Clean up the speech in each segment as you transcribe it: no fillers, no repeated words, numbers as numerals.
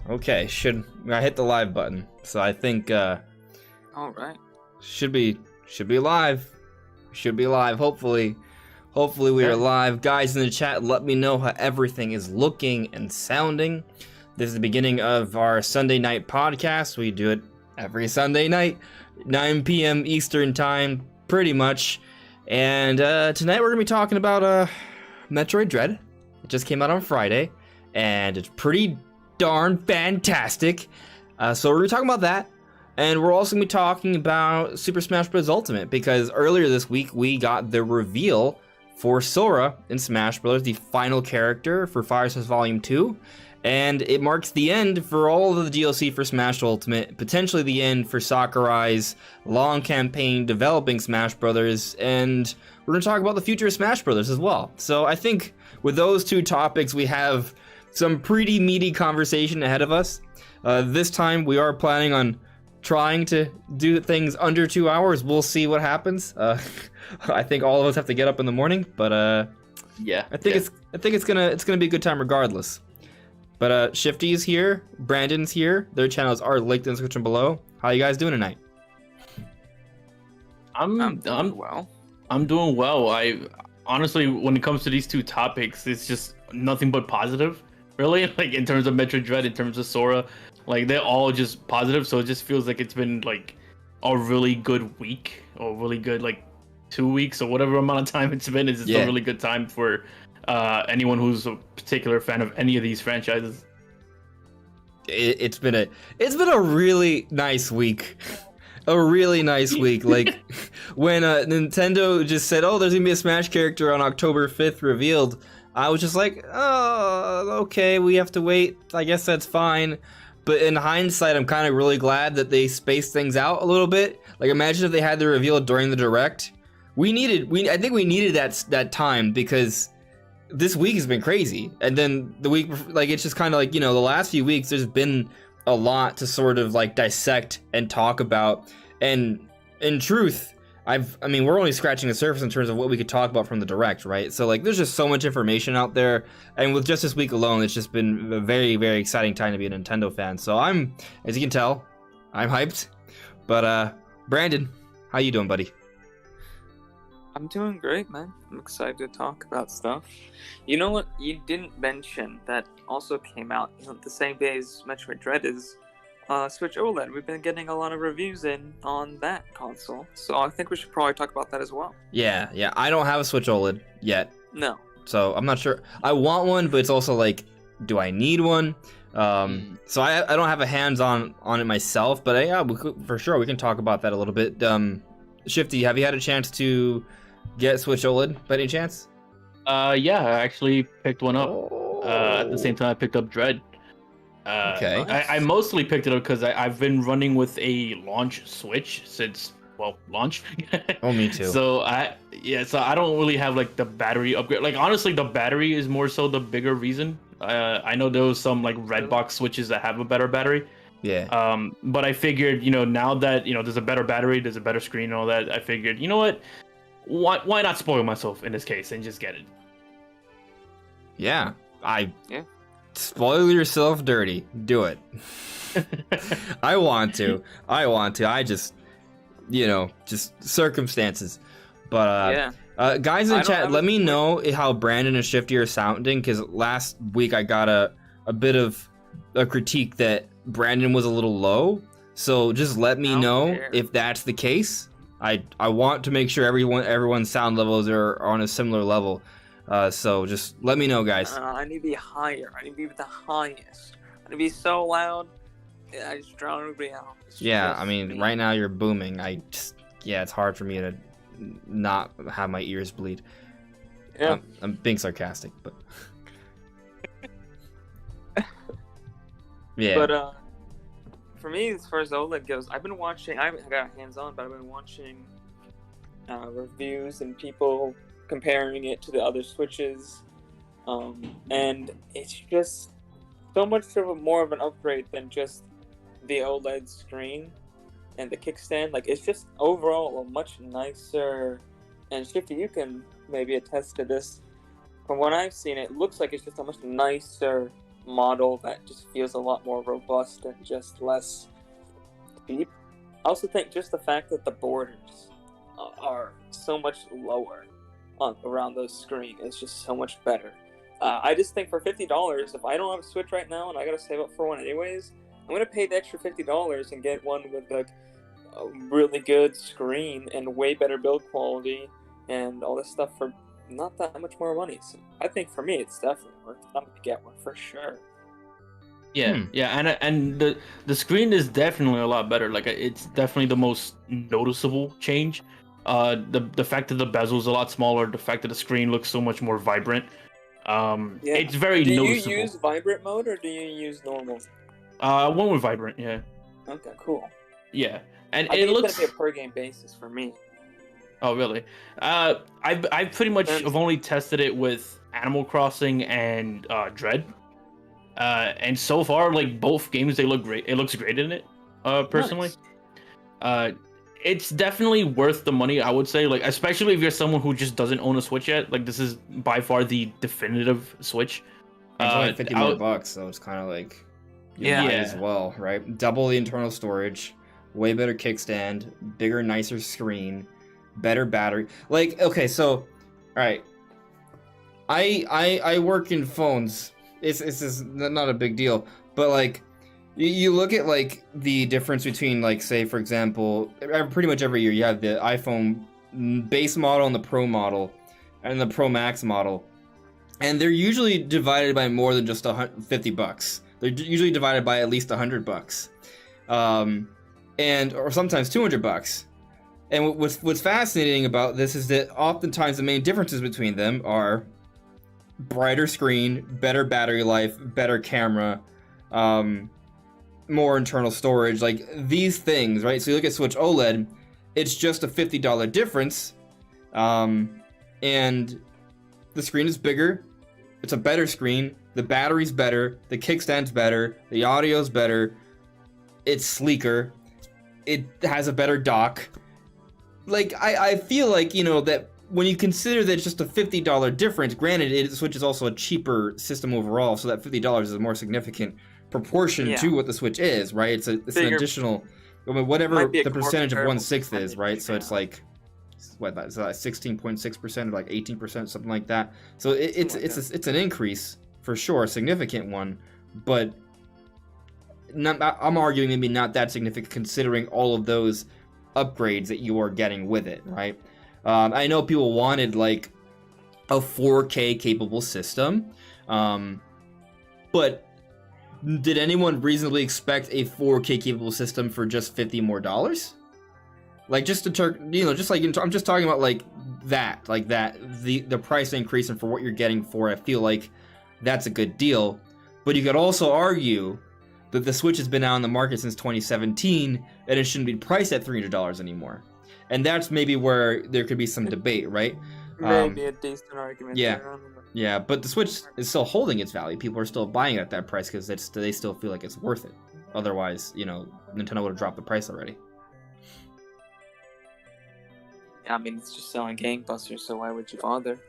Okay, I hit the live button, so I think All right. should be live. Should be live. Hopefully we are live. Guys in the chat, let me know how everything is looking and sounding. This is the beginning of our Sunday night podcast. We do it every Sunday night, 9 p.m. Eastern time, pretty much. And tonight we're gonna be talking about Metroid Dread. It just came out on Friday, and it's pretty darn fantastic. So we're gonna be talking about that, and we're also gonna be talking about Super Smash Bros. Ultimate, because earlier this week we got the reveal for Sora in Smash Bros., the final character for Fire Source Volume 2, and it marks the end for all of the DLC for Smash Ultimate, potentially the end for Sakurai's long campaign developing Smash Bros., and we're gonna talk about the future of Smash Bros. As well. So I think with those two topics, we have some pretty meaty conversation ahead of us. This time we are planning on trying to do things under 2 hours. We'll see what happens. I think all of us have to get up in the morning, but yeah, I think it's gonna be a good time regardless. But Shifty's here, Brandon's here. Their channels are linked in the description below. How you guys doing tonight? I'm doing well. I honestly, when it comes to these two topics, it's just nothing but positive. Really, like in terms of Metroid Dread, in terms of Sora, like they're all just positive. So it just feels like it's been like a really good week, or really good like 2 weeks, or whatever amount of time it's been. It's just a really good time for anyone who's a particular fan of any of these franchises. It's been a really nice week. A really nice week. Like when Nintendo just said, "Oh, there's gonna be a Smash character on October 5th revealed," I was just like, "Oh, okay, we have to wait. I guess that's fine." But in hindsight, I'm kind of really glad that they spaced things out a little bit. Like, imagine if they had the reveal during the Direct. I think we needed that time, because this week has been crazy. And then the week, like, it's just kind of like, the last few weeks, there's been a lot to sort of like dissect and talk about. And in truth, we're only scratching the surface in terms of what we could talk about from the Direct, right? So like, there's just so much information out there, and with just this week alone, it's just been a very, very exciting time to be a Nintendo fan. So as you can tell, I'm hyped. But Brandon, how you doing, buddy? I'm doing great, man. I'm excited to talk about stuff. You know what you didn't mention that also came out the same day as Metroid Dread is Switch OLED. We've been getting a lot of reviews in on that console, so I think we should probably talk about that as well. Yeah. I don't have a Switch OLED yet. No. So I'm not sure. I want one, but it's also like, do I need one? So I don't have a hands-on on it myself, but yeah, for sure we can talk about that a little bit. Shifty, have you had a chance to get Switch OLED by any chance? Yeah, I actually picked one up. At the same time I picked up Dread. Okay. I mostly picked it up because I've been running with a launch Switch since, launch. Oh, me too. So I don't really have like the battery upgrade. Like, honestly, the battery is more so the bigger reason. I know there was some like red box Switches that have a better battery. Yeah. But I figured, now that there's a better battery, there's a better screen and all that, I figured, you know what? Why not spoil myself in this case and just get it? Yeah. Spoil yourself dirty. Do it. I want to. I just, just circumstances. But guys in the chat, let me know how Brandon and Shifty are sounding, because last week I got a bit of a critique that Brandon was a little low. So just let me know if that's the case. I want to make sure everyone's sound levels are on a similar level. So just let me know, guys. I need to be higher. I need to be the highest. I need to be so loud, I just drown everybody out. Right now you're booming. It's hard for me to not have my ears bleed. Yeah. I'm being sarcastic, but yeah. But for me, as far as OLED goes, I've been watching. I haven't got hands on, but I've been watching reviews and people comparing it to the other Switches, and it's just so much more of an upgrade than just the OLED screen and the kickstand. Like, it's just overall a much nicer. And Shifty, you can maybe attest to this. From what I've seen, it looks like it's just a much nicer model that just feels a lot more robust and just less cheap. I also think just the fact that the borders are so much lower around those screen is just so much better. I just think for $50, if I don't have a Switch right now and I gotta save up for one anyways, I'm gonna pay the extra $50 and get one with like a really good screen and way better build quality and all this stuff for not that much more money. So I think for me, it's definitely worth it. I'm gonna get one for sure. Yeah, and the screen is definitely a lot better. Like it's definitely the most noticeable change. The fact that the bezel is a lot smaller, the fact that the screen looks so much more vibrant. It's very noticeable. Do you use vibrant mode or do you use normal? One with vibrant, yeah. Okay, cool. Yeah, and I it think looks. it's gonna be a per game basis for me. Oh really? I pretty much have only tested it with Animal Crossing and Dread. And so far, like both games, they look great. It looks great in it, personally. Nice. It's definitely worth the money, I would say. Like, especially if you're someone who just doesn't own a Switch yet. Like, this is by far the definitive Switch. It's only 50 more bucks, so it's kind of like you might as well, right? Double the internal storage, way better kickstand, bigger, nicer screen, better battery. Like, okay, so, all right, I work in phones. It's not a big deal, but like you look at like the difference between like, say for example, pretty much every year you have the iPhone base model and the Pro model and the Pro Max model, and they're usually divided by more than just $50. They're usually divided by at least $100, and or sometimes $200. And what's fascinating about this is that oftentimes the main differences between them are brighter screen, better battery life, better camera, more internal storage, like these things, right? So you look at Switch OLED, it's just a $50 difference, and the screen is bigger, it's a better screen, the battery's better, the kickstand's better, the audio's better, it's sleeker, it has a better dock. Like, I feel like, you know, that when you consider that it's just a $50 difference, granted, Switch is also a cheaper system overall, so that $50 is a more significant proportion to what the Switch is, right? It's an additional, I mean, whatever the percentage of 1/6 is, right? So it's like, what, it's like 16.6% or like 18%, something like that. So it's an increase for sure, a significant one, but I'm arguing maybe not that significant considering all of those upgrades that you are getting with it, right? I know people wanted like a 4K capable system, but did anyone reasonably expect a 4K capable system for just $50 more? Like just to just like I'm just talking about like that, the price increase and for what you're getting for it. I feel like that's a good deal, but you could also argue that the Switch has been out on the market since 2017 and it shouldn't be priced at $300 anymore. And that's maybe where there could be some debate, right? Maybe a decent argument. Yeah, there. yeah, but the Switch is still holding its value. People are still buying it at that price because they still feel like it's worth it. Otherwise, you know, Nintendo would have dropped the price already. Yeah, I mean, it's just selling gangbusters, so why would you bother?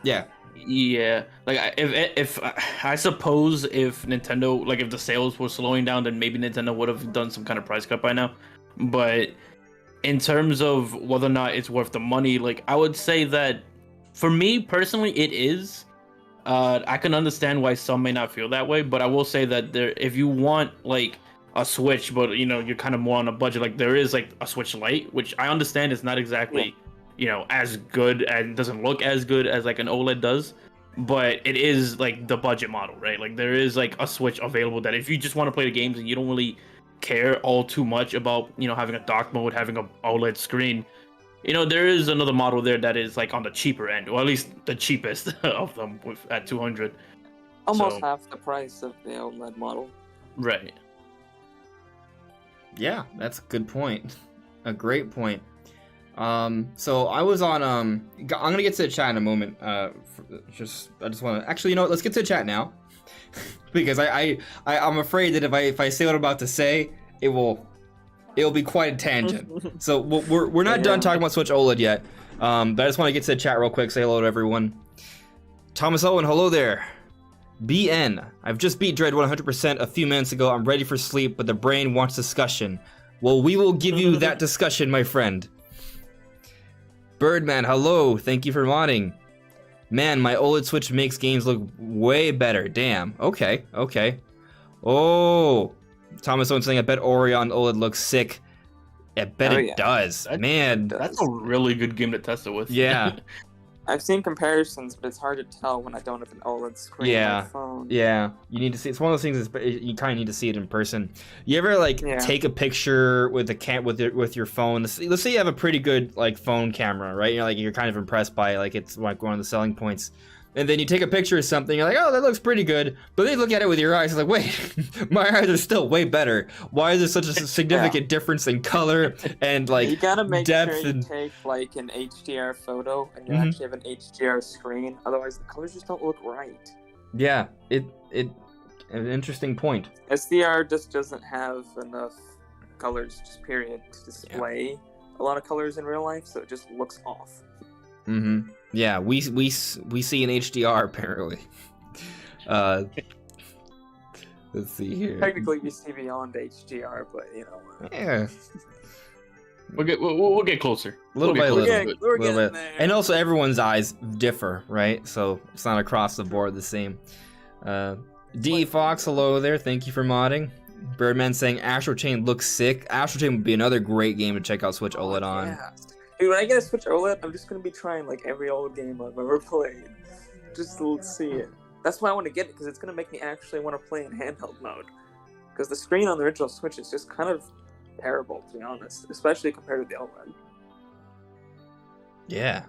Yeah. Yeah, like if I suppose if Nintendo, like if the sales were slowing down, then maybe Nintendo would have done some kind of price cut by now. But in terms of whether or not it's worth the money, like I would say that for me personally, it is. I can understand why some may not feel that way, but I will say that if you want like a Switch, but you know you're kind of more on a budget, like there is like a Switch Lite, which I understand is not exactly you know as good and doesn't look as good as like an OLED does, but it is like the budget model, right? Like there is like a Switch available that if you just want to play the games and you don't really care all too much about, you know, having a dock mode, having a OLED screen, you know, there is another model there that is like on the cheaper end, or at least the cheapest of them at $200. Almost half the price of the OLED model. Right. Yeah, that's a good point. A great point. So I was on I'm gonna get to the chat in a moment. I just want to actually, you know what, let's get to the chat now. Because I'm afraid that if I say what I'm about to say, it'll be quite a tangent. So we're not done talking about Switch OLED yet. But I just want to get to the chat real quick. Say hello to everyone. Thomas Owen, hello there. BN, I've just beat Dread 100% a few minutes ago. I'm ready for sleep, but the brain wants discussion. Well, we will give you that discussion, my friend. Birdman, hello. Thank you for modding. Man, my OLED Switch makes games look way better. Damn. Okay. Oh, Thomas Owen saying, I bet Ori on OLED looks sick. I bet it does. Man. That's a really good game to test it with. Yeah. I've seen comparisons, but it's hard to tell when I don't have an OLED screen on my phone. Yeah. You need to see. It's one of those things. You kind of need to see it in person. You ever take a picture with with your phone? Let's say you have a pretty good phone camera, right? You're kind of impressed by it, it's one of the selling points. And then you take a picture of something, you're like, oh, that looks pretty good. But then you look at it with your eyes, it's like, wait, my eyes are still way better. Why is there such a significant difference in color and you gotta make depth sure you take an HDR photo and you actually have an HDR screen. Otherwise, the colors just don't look right. Yeah, an interesting point. SDR just doesn't have enough colors, just period, to display a lot of colors in real life, so it just looks off. Mm-hmm. Yeah, we see an HDR apparently. Let's see here. Technically, we see beyond HDR, but Yeah. We'll get closer. Little by little. We're getting there. And also, everyone's eyes differ, right? So it's not across the board the same. D Fox, hello there. Thank you for modding. Birdman saying Astral Chain looks sick. Astral Chain would be another great game to check out Switch OLED on. Yeah. Dude, when I get a Switch OLED, I'm just gonna be trying every old game I've ever played, just to see it. That's why I want to get it, because it's gonna make me actually want to play in handheld mode. Because the screen on the original Switch is just kind of terrible, to be honest, especially compared to the OLED. Yeah.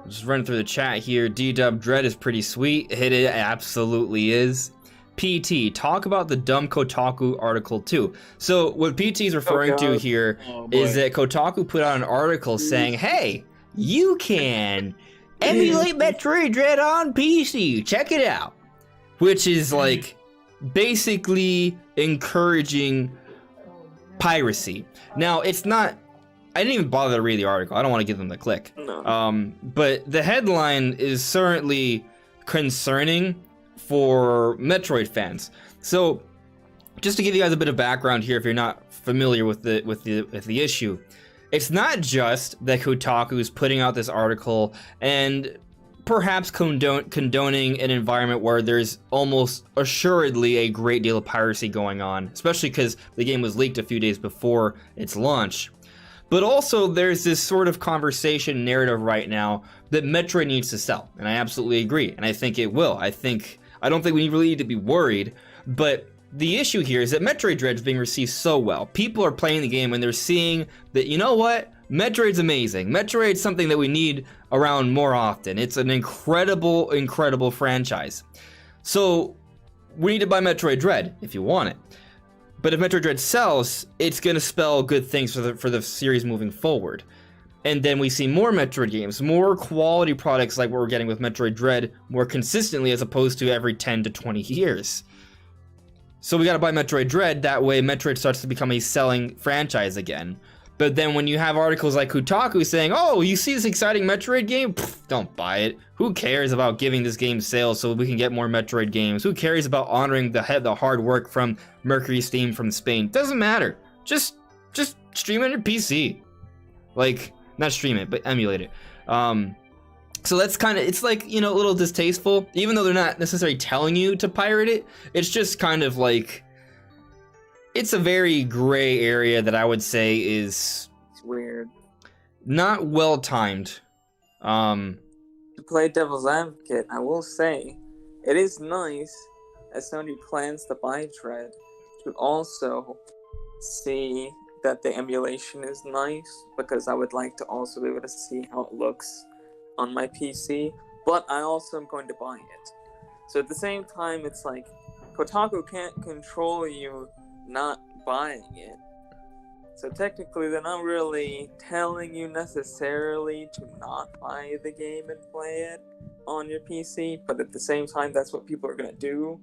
Just running through the chat here. D-Dub Dread is pretty sweet. It absolutely is. PT, talk about the dumb Kotaku article too. So what PT is referring to here is that Kotaku put out an article saying, hey, you can emulate Metroid Dread on PC. Check it out. Which is basically encouraging piracy. Now, it's not... I didn't even bother to read the article. I don't want to give them the click. No. But the headline is certainly concerning for Metroid fans. So, just to give you guys a bit of background here, if you're not familiar with the issue, it's not just that Kotaku is putting out this article and perhaps condoning an environment where there's almost assuredly a great deal of piracy going on, especially because the game was leaked a few days before its launch. But also, there's this sort of conversation narrative right now that Metroid needs to sell, and I absolutely agree, and I think it will. I don't think we really need to be worried, but the issue here is that Metroid Dread is being received so well. People are playing the game and they're seeing that, you know what? Metroid's amazing. Metroid's something that we need around more often. It's an incredible, incredible franchise. So, we need to buy Metroid Dread if you want it. But if Metroid Dread sells, it's going to spell good things for the series moving forward. And then we see more Metroid games, more quality products like what we're getting with Metroid Dread more consistently as opposed to every 10 to 20 years. So we gotta buy Metroid Dread, that way Metroid starts to become a selling franchise again. But then when you have articles like Kotaku saying, oh, you see this exciting Metroid game? Pfft, don't buy it. Who cares about giving this game sales so we can get more Metroid games? Who cares about honoring the hard work from Mercury Steam from Spain? Doesn't matter. Just stream it on your PC. Not stream it, but emulate it. So that's kind of, it's a little distasteful, even though they're not necessarily telling you to pirate it. It's just kind of it's a very gray area that I would say is... It's weird. Not well timed. To play devil's advocate, I will say, it is nice, as somebody plans to buy Dread, to also see that the emulation is nice, because I would like to also be able to see how it looks on my PC, but I also am going to buy it. So at the same time, it's Kotaku can't control you not buying it. So technically, they're not really telling you necessarily to not buy the game and play it on your PC, but at the same time, that's what people are going to do.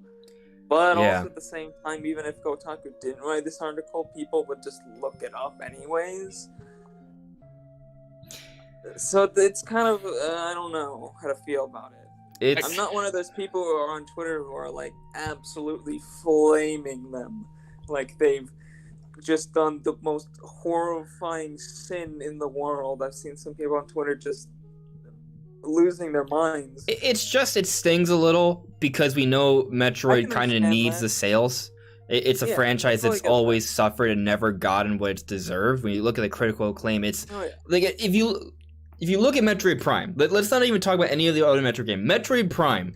But also at the same time, even if Kotaku didn't write this article, people would just look it up anyways. So it's kind of, I don't know how to feel about it. I'm not one of those people who are on Twitter who are like absolutely flaming them, like they've just done the most horrifying sin in the world. I've seen some people on Twitter just losing their minds. It stings a little because we know Metroid kind of needs the sales. It's a franchise that's always suffered and never gotten what it's deserved. When you look at the critical acclaim, it's like if you look at Metroid Prime, let's not even talk about any of the other Metroid games. Metroid Prime,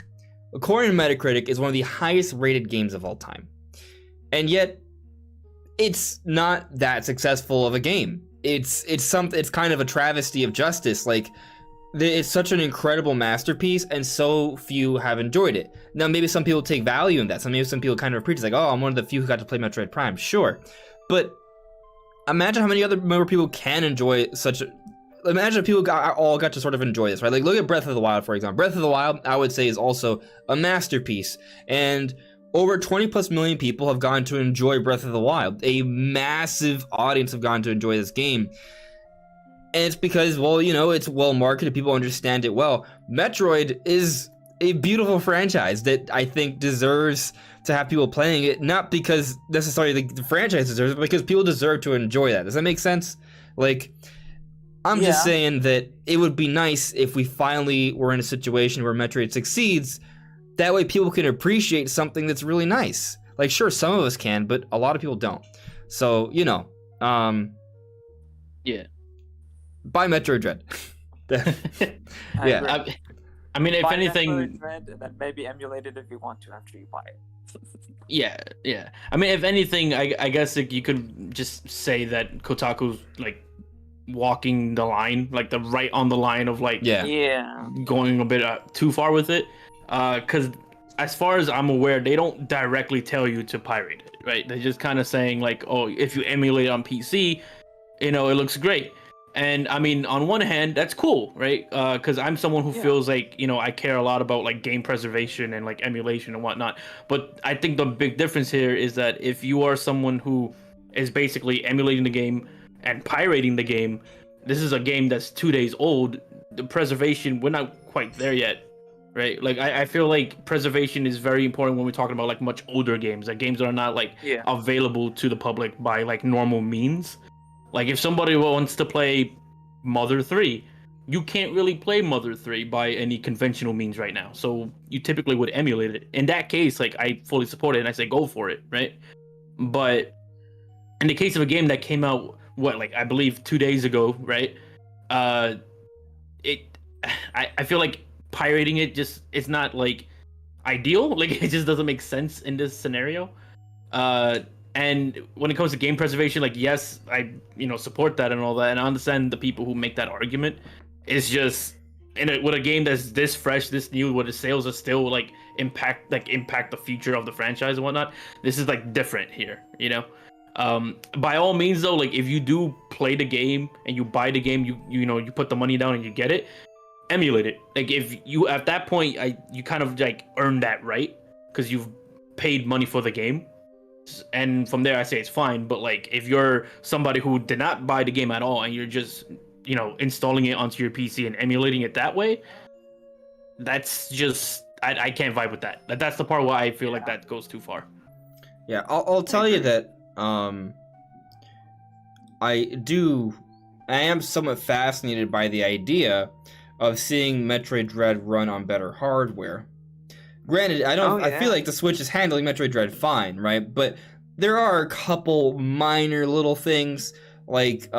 according to Metacritic, is one of the highest rated games of all time, and yet it's not that successful of a game. It's kind of a travesty of justice. Like, it's such an incredible masterpiece, and so few have enjoyed it. Now, maybe some people take value in that. Maybe some people kind of appreciate, like, oh, I'm one of the few who got to play Metroid Prime. Sure, but imagine how many other more people can enjoy such. Imagine if people all got to sort of enjoy this, right? Like, look at Breath of the Wild, for example. Breath of the Wild, I would say, is also a masterpiece, and over 20 plus million people have gone to enjoy Breath of the Wild. A massive audience have gone to enjoy this game. And it's because, well, you know, it's well marketed. People understand it well. Metroid is a beautiful franchise that I think deserves to have people playing it. Not because necessarily the franchise deserves it, but because people deserve to enjoy that. Does that make sense? Like, I'm just saying that it would be nice if we finally were in a situation where Metroid succeeds. That way people can appreciate something that's really nice. Like, sure, some of us can, but a lot of people don't. So, you know, yeah. Buy Metroid Dread. Yeah. I mean, if buy anything, Metroid Dread, and then maybe emulate it if you want to after you buy it. yeah. I mean, if anything, I guess like, you could just say that Kotaku's like walking the line, like the right on the line of like going a bit too far with it. Because as far as I'm aware, they don't directly tell you to pirate it, right? They're just kind of saying like, oh, if you emulate on PC, you know, it looks great. And I mean, on one hand, that's cool, right? Because I'm someone who feels like, you know, I care a lot about like game preservation and like emulation and whatnot. But I think the big difference here is that if you are someone who is basically emulating the game and pirating the game, this is a game that's 2 days old. The preservation, we're not quite there yet. Right, like I feel like preservation is very important when we're talking about like much older games, like games that are not like available to the public by like normal means. Like if somebody wants to play Mother 3, you can't really play Mother 3 by any conventional means right now. So you typically would emulate it. In that case, like I fully support it and I say go for it, right? But in the case of a game that came out, I believe 2 days ago, right? I feel like pirating it it's not like ideal. Like it just doesn't make sense in this scenario. And when it comes to game preservation, like yes, I support that and all that, and I understand the people who make that argument. It's just with a game that's this fresh, this new, where the sales are still like impact the future of the franchise and whatnot. This is like different here, you know. By all means though, like if you do play the game and you buy the game, you put the money down and you get it, emulate it. Like if you at that point you kind of like earn that right because you've paid money for the game, and from there I say it's fine. But like if you're somebody who did not buy the game at all and you're just installing it onto your PC and emulating it that way, that's just I can't vibe with that. That's the part where I feel like that goes too far. Yeah, I'll tell you that I am somewhat fascinated by the idea of seeing Metroid Dread run on better hardware. Granted, I feel like the Switch is handling Metroid Dread fine, right? But there are a couple minor little things, like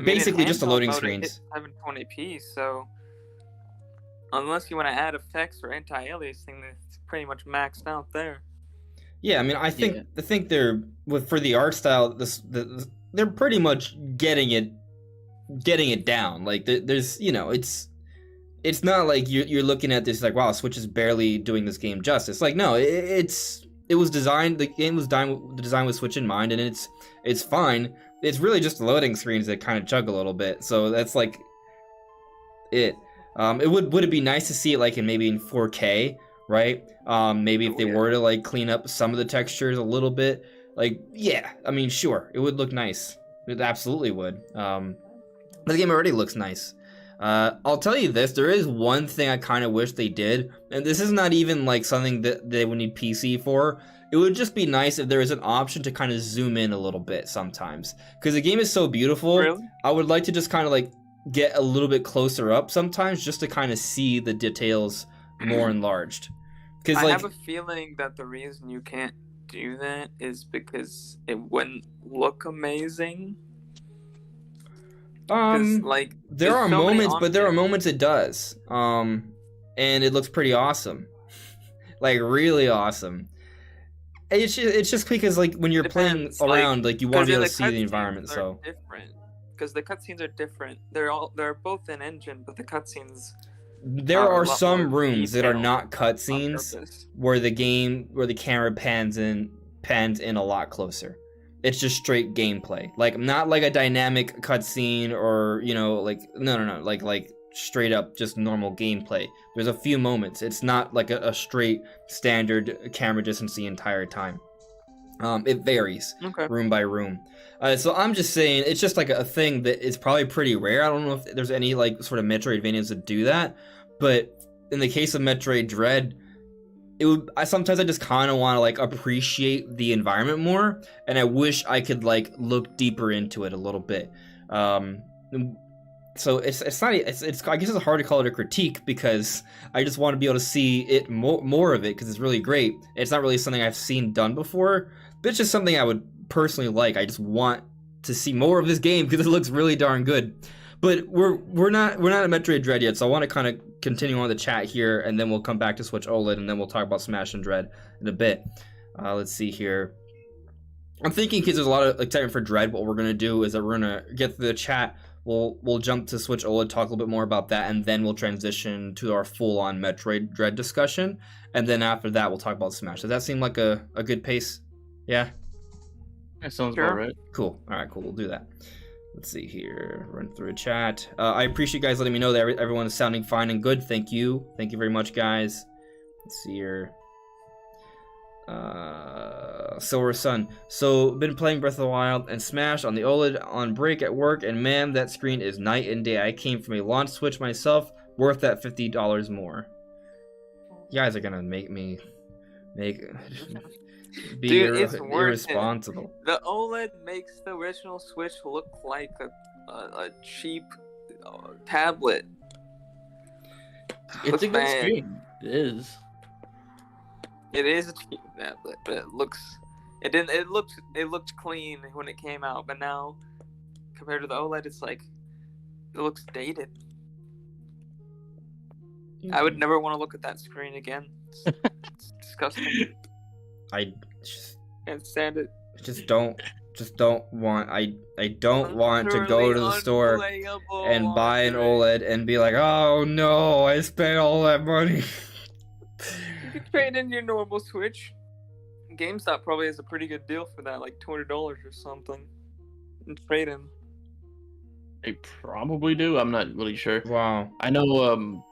basically just the loading screens. 720p, so unless you want to add effects or anti-aliasing, it's pretty much maxed out there. Yeah, I mean, I think they're for the art style, they're pretty much getting it down. Like there's it's not like you're looking at this like, wow, Switch is barely doing this game justice. Like no, it was designed. The game was designed with Switch in mind, and it's fine. It's really just the loading screens that kind of chug a little bit. So that's like it. Would it be nice to see it like maybe in 4K, right? Maybe if they were to like clean up some of the textures a little bit. Like yeah, I mean sure, it would look nice. It absolutely would. But the game already looks nice. I'll tell you this, there is one thing I kind of wish they did, and this is not even like something that they would need PC for. It would just be nice if there was an option to kind of zoom in a little bit sometimes, because the game is so beautiful. Really? I would like to just kind of like get a little bit closer up sometimes, just to kind of see the details more enlarged. Because I have a feeling that the reason you can't do that is because it wouldn't look amazing. 'Cause, like, there there's are so many moments, but there are options. moments it does, and it looks pretty awesome, like really awesome. It's just because like when you're Depends, playing around, like you want to be able to the see the cutscenes environment. are So different. Because the cutscenes are different. They're both in engine, but the cutscenes there are a are lot some more rooms that are detailed not on cutscenes purpose. where the camera pans in a lot closer. It's just straight gameplay, like not like a dynamic cutscene or like no, like straight up just normal gameplay. There's a few moments. It's not like a straight standard camera distance the entire time. It varies Okay. room by room. So I'm just saying it's just like a thing that is probably pretty rare. I don't know if there's any like sort of Metroidvanias that do that, but in the case of Metroid Dread, I sometimes just kind of want to like appreciate the environment more, and I wish I could like look deeper into it a little bit. So it's not I guess it's hard to call it a critique because I just want to be able to see it more of it because it's really great. It's not really something I've seen done before, but it's just something I would personally like. I just want to see more of this game because it looks really darn good. But we're not at Metroid Dread yet, so I want to kind of continue on the chat here, and then we'll come back to Switch OLED, and then we'll talk about Smash and Dread in a bit. Let's see here. I'm thinking because there's a lot of excitement for Dread. What we're gonna do is that we're gonna get through the chat. We'll jump to Switch OLED, talk a little bit more about that, and then we'll transition to our full-on Metroid Dread discussion. And then after that, we'll talk about Smash. Does that seem like a good pace? Yeah. That sounds Sure. about right. Cool. All right. Cool. We'll do that. Let's see here. Run through a chat. I appreciate you guys letting me know that everyone is sounding fine and good. Thank you. Thank you very much, guys. Let's see here. Sora Sun. So, been playing Breath of the Wild and Smash on the OLED on break at work, and man, that screen is night and day. I came from a launch Switch myself, worth that $50 more. You guys are gonna make me be Dude, it's worth it. irresponsible. The OLED makes the original Switch look like a cheap tablet. It's a good Man. screen. It is. It is a cheap tablet, but it looked clean when it came out, but now compared to the OLED, it's like it looks dated. I would never want to look at that screen again. It's disgusting. I Can't stand it. just don't want I don't want to go to the store Unplayable and buy an on OLED and be like, oh no, I spent all that money. You can trade in your normal Switch. GameStop probably has a pretty good deal for that, like $200 or something. And trade in. They probably do. I'm not really sure. Wow. I know.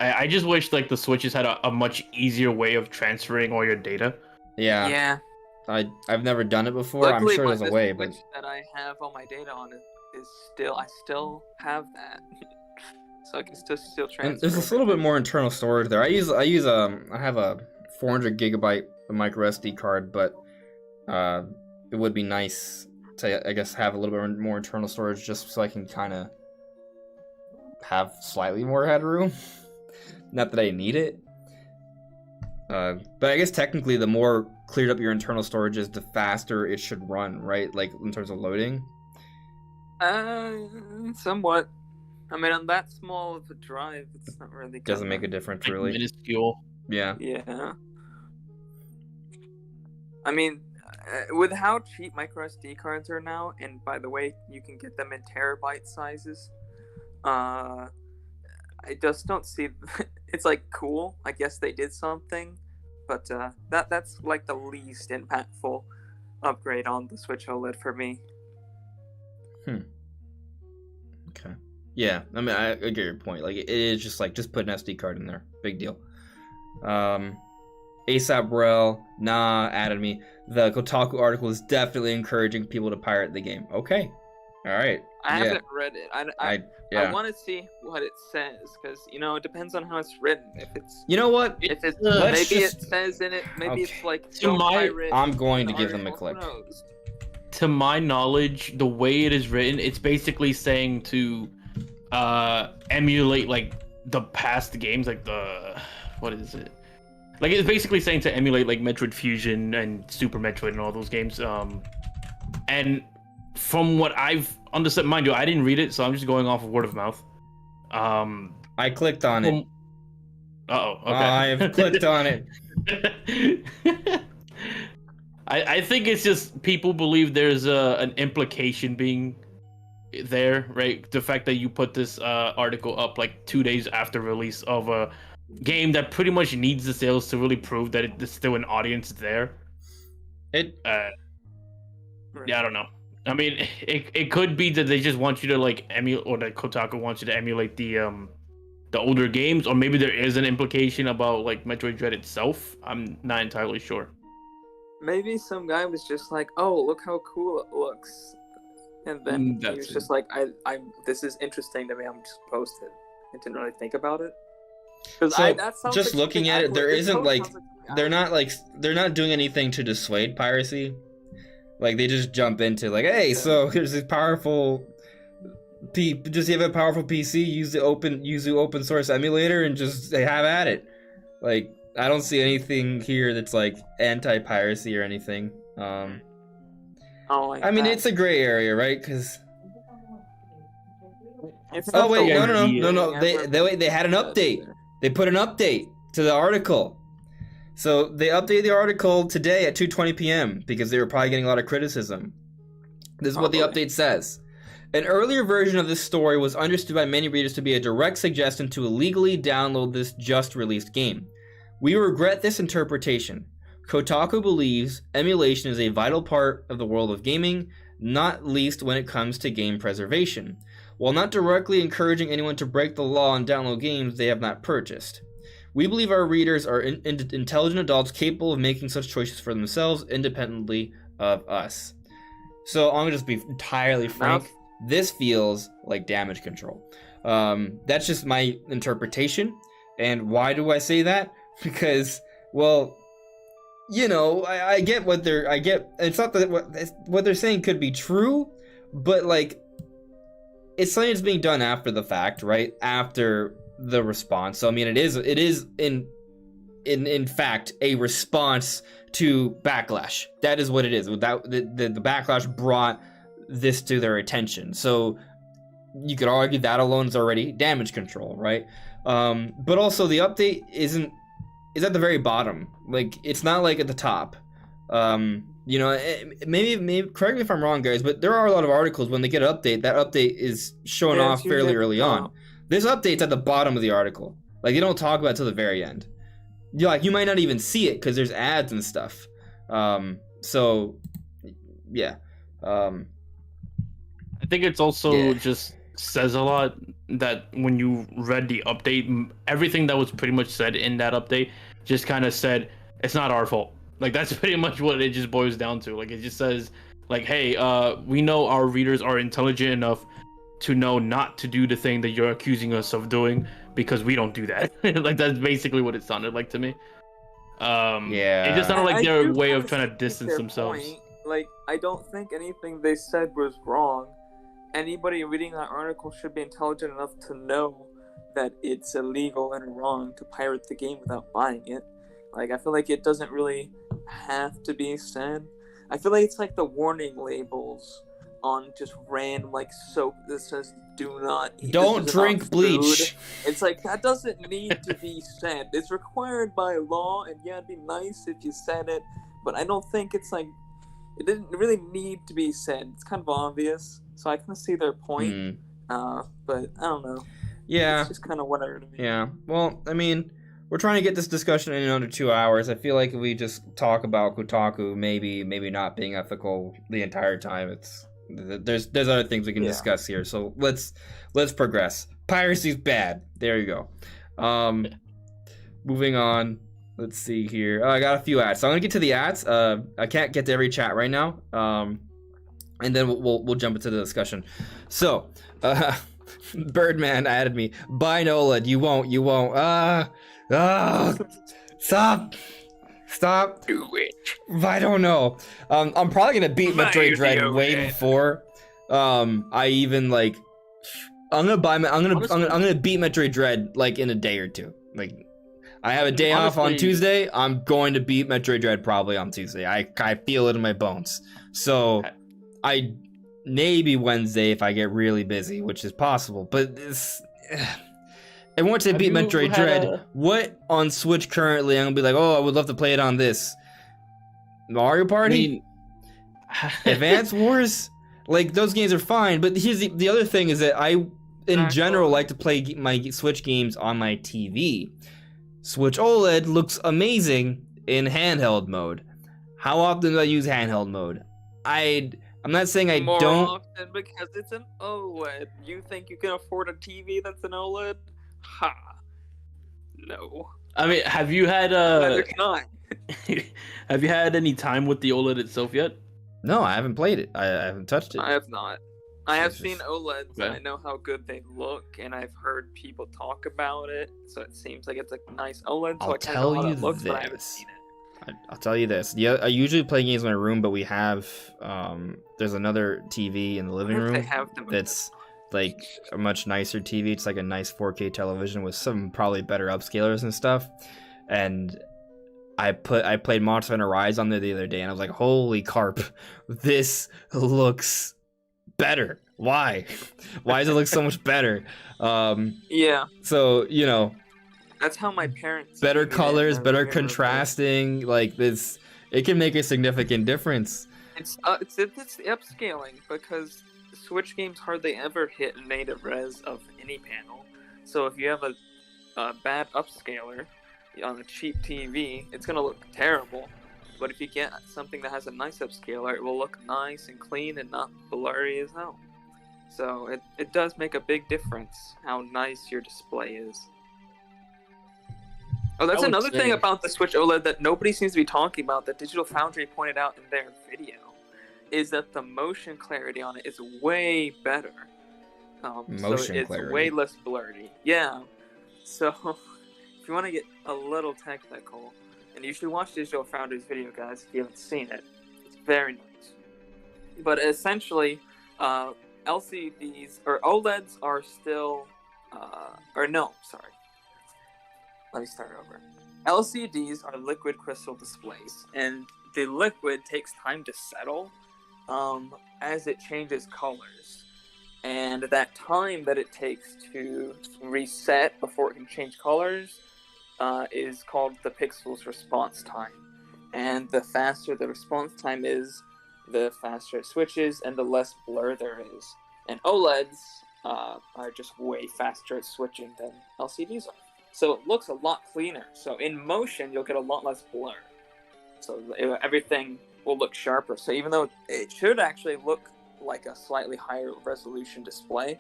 I just wish like the Switches had a much easier way of transferring all your data. Yeah. Yeah. I've never done it before. Luckily, I'm sure there's a way, Switch but that I have all my data on is I still have that. So I can still transfer. and there's a little bit more internal storage there. I have a 400 gigabyte micro SD card, but it would be nice to, I guess, have a little bit more internal storage just so I can kind of have slightly more headroom. Not that I need it. But I guess technically the more cleared up your internal storage is, the faster it should run, right? Like in terms of loading. Somewhat. I mean, on that small of a drive, it's not really. Doesn't make a difference, Like really. minuscule. Yeah. Yeah. I mean, with how cheap micro SD cards are now, and by the way, you can get them in terabyte sizes. I just don't see. It's like cool. I guess they did something, but that's like the least impactful upgrade on the Switch OLED for me. Okay. Yeah, I mean, I get your point. Like, it is just like, just put an SD card in there. Big deal. ASAP Rel, added me. The Kotaku article is definitely encouraging people to pirate the game. Okay. All right. I Yeah. haven't read it. I Yeah. want to see what it says because it depends on how it's written. If it's You know what? if it's Let's maybe just- it says in it, maybe it's Okay. like To don't my- pirate I'm going to an give them a article, click. who knows? To my knowledge, the way it is written, it's basically saying to emulate like the past games, like what is it? Like it's basically saying to emulate like Metroid Fusion and Super Metroid and all those games. And from what I've understood, mind you, I didn't read it, so I'm just going off of word of mouth. I clicked on it. Okay. I've clicked on it. I think it's just people believe there's an implication being there, right? The fact that you put this article up like 2 days after release of a game that pretty much needs the sales to really prove that there's still an audience there. Yeah, I don't know. I mean, it could be that they just want you to like emulate, or that Kotaku wants you to emulate the older games, or maybe there is an implication about like Metroid Dread itself. I'm not entirely sure. Maybe some guy was just like, "Oh, look how cool it looks," and then he was just like, "I this is interesting to me. I'm just post it." I didn't really think about it. So that sounds just like looking something at I it, there would- this isn't post like sounds something I they're not doing anything to dissuade piracy. Like they just jump into like, hey, so here's this powerful. Just you have a powerful PC, use the open source emulator, and just have at it. Like I don't see anything here that's like anti-piracy or anything. like I mean, that. it's a gray area, right? Because It's oh not wait, the no, worst thing ever. they had an But- update. They put an update to the article. So they updated the article today at 2:20 p.m. because they were probably getting a lot of criticism. This is what the Probably. update says. An earlier version of this story was understood by many readers to be a direct suggestion to illegally download this just-released game. We regret this interpretation. Kotaku believes emulation is a vital part of the world of gaming, not least when it comes to game preservation, while not directly encouraging anyone to break the law and download games they have not purchased. We believe our readers are intelligent adults capable of making such choices for themselves independently of us. So I'm gonna just be entirely frank. This feels like damage control. That's just my interpretation. And why do I say that? Because, well, I get it's not that what they're saying could be true, but like, it's something that's being done after the fact, right? After the response. So I mean, it is in fact a response to backlash. That is what it is. Without the backlash brought this to their attention. So you could argue that alone is already damage control, right? But also the update is at the very bottom. Like it's not like at the top. Maybe correct me if I'm wrong, guys, but there are a lot of articles when they get an update, that update is shown off fairly early on. This update's at the bottom of the article. Like they don't talk about it till the very end. You might not even see it because there's ads and stuff. So yeah. I think it's also just says a lot that when you read the update, everything that was pretty much said in that update just kind of said it's not our fault. Like that's pretty much what it just boils down to. Like it just says like, hey, we know our readers are intelligent enough to know not to do the thing that you're accusing us of doing because we don't do that. Like that's basically what it sounded like to me. It just sounded like their way of trying to distance themselves. Point. Like I don't think anything they said was wrong. Anybody reading that article should be intelligent enough to know that it's illegal and wrong to pirate the game without buying it. Like I feel like it doesn't really have to be said. I feel like it's like the warning labels on just random like soap that says "Do not eat." Don't drink bleach. Food. It's like that doesn't need to be said. It's required by law, and yeah, it'd be nice if you said it, but I don't think it's like it didn't really need to be said. It's kind of obvious, so I kind of see their point. But I don't know. Yeah, it's just kind of whatever to me. Yeah. Well, I mean, we're trying to get this discussion in under 2 hours. I feel like if we just talk about Kotaku maybe not being ethical the entire time, there's other things we can discuss here. So let's progress. Piracy's bad. There you go. Moving on. Let's see here. I got a few ads. So I'm gonna get to the ads. I can't get to every chat right now. and then we'll jump into the discussion. So, Birdman added me. Buy an OLED. You won't. Stop. Do it. I don't know. I'm probably gonna beat Metroid Dread way before. I even like. I'm gonna beat Metroid Dread like in a day or two. Like, I have a day off on Tuesday. I'm going to beat Metroid Dread probably on Tuesday. I feel it in my bones. So, I maybe Wednesday if I get really busy, which is possible. But this. And once I beat Metroid Dread, what on Switch currently, I'm gonna be like, oh, I would love to play it on this. Mario Party? Advance Wars? Like, those games are fine, but here's the other thing is that I, in general, like to play my Switch games on my TV. Switch OLED looks amazing in handheld mode. How often do I use handheld mode? I'm not saying I More don't. often because it's an OLED. You think you can afford a TV that's an OLED? Ha. No. I mean, have you had Neither can I. have you had any time with the OLED itself yet? No, I haven't played it. I haven't touched it. I have not. I have seen Jesus. OLEDs, and I know how good they look, and I've heard people talk about it, so it seems like it's a nice OLED, so I'll I kind of know tell how you it looks, but I haven't this. seen it. I'll tell you this. Yeah, I usually play games in my room, but we have there's another TV in the living What if they room have them? that's like a much nicer TV. It's like a nice 4K television with some probably better upscalers and stuff. And I played Monster Hunter Rise on there the other day, and I was like, holy carp, this looks better. Why? Why does it look so much better? Yeah, So, you know, that's how my parents. better treated it colors, in better their living room. contrasting, like this, it can make a significant difference. It's the upscaling because Switch games hardly ever hit native res of any panel. So if you have a bad upscaler on a cheap TV, it's gonna look terrible. But if you get something that has a nice upscaler, it will look nice and clean and not blurry as hell. So it does make a big difference how nice your display is. Oh, that's another thing about the Switch OLED that nobody seems to be talking about, that Digital Foundry pointed out in their video, is that the motion clarity on it is way better. It's clarity. way less blurry. Yeah. So, if you want to get a little technical, and you should watch Digital Foundry's video, guys, if you haven't seen it. It's very nice. But essentially, LCDs, or OLEDs are still, Let me start over. LCDs are liquid crystal displays, and the liquid takes time to settle as it changes colors. And that time that it takes to reset before it can change colors is called the pixel's response time. And the faster the response time is, the faster it switches and the less blur there is. And OLEDs are just way faster at switching than LCDs are. So it looks a lot cleaner. So in motion, you'll get a lot less blur. So everything will look sharper. So even though it should actually look like a slightly higher resolution display,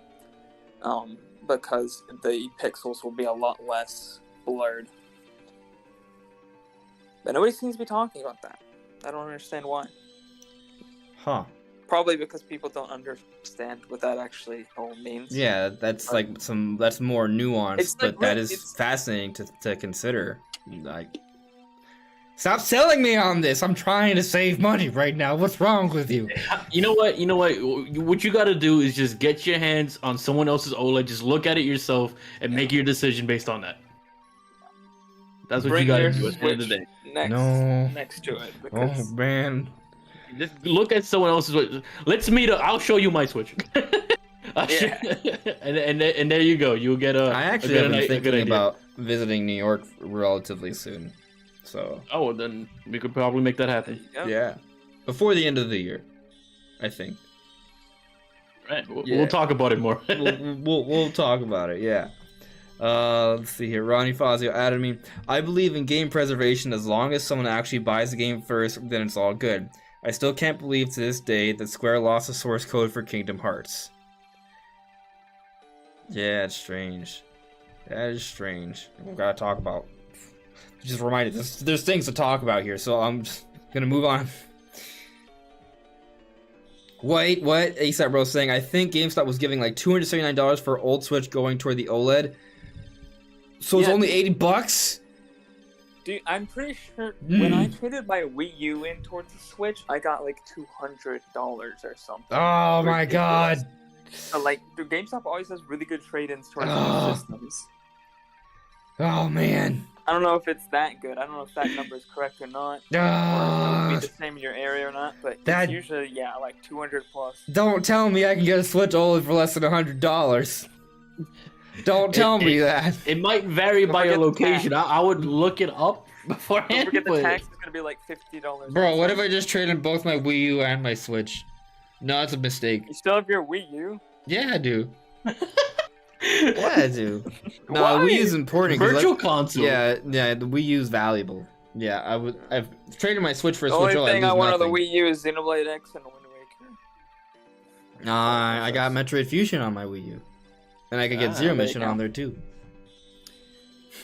because the pixels will be a lot less blurred. But nobody seems to be talking about that. I don't understand why. Huh. Probably because people don't understand what that actually all means. Yeah, that's like that's more nuanced, but that is fascinating to consider. Like, stop selling me on this. I'm trying to save money right now. What's wrong with you? You know what? What you got to do is just get your hands on someone else's OLED. Just look at it yourself and make your decision based on that. That's what you got to do at the end of the day. Next to it. Oh man. Just look at someone else's Switch. Let's meet up. I'll show you my Switch. and there you go. You'll get a. I actually have been thinking about visiting New York relatively soon. So. Oh, well, then we could probably make that happen. Yeah. Before the end of the year, I think. Right. We'll talk about it more. we'll talk about it. Yeah. Let's see here. Ronnie Fazio added me. I believe in game preservation as long as someone actually buys the game first, then it's all good. I still can't believe to this day that Square lost the source code for Kingdom Hearts. Yeah, it's strange. That is strange. We gotta talk about. Just reminded. There's things to talk about here, so I'm just gonna move on. Wait, what? ASAP Bro saying, I think GameStop was giving like $279 for old Switch going toward the OLED. So it's only $80? Dude, I'm pretty sure when I traded my Wii U in towards the Switch, I got like $200 or something. Oh my god. So, like, GameStop always has really good trade-ins towards new systems. Oh man. I don't know if it's that good. I don't know if that number is correct or not. Or if it would be the same in your area or not, but it's usually, yeah, like 200 plus. Don't tell me I can get a Switch OLED for less than $100. Don't tell me that. It might vary by your location. I would look it up beforehand. Don't forget the tax is going to be like $50. Bro, what if I just trade in both my Wii U and my Switch? No, it's a mistake. You still have your Wii U? Yeah, I do. Yeah, I do. No, Wii U is important. Virtual console. Yeah, the Wii U is valuable. Yeah, I've traded my Switch for a the Switch OLED. The only thing I want on the Wii U is Xenoblade X and Wind Waker. I got Metroid Fusion on my Wii U. And I could get Zero Mission on there too.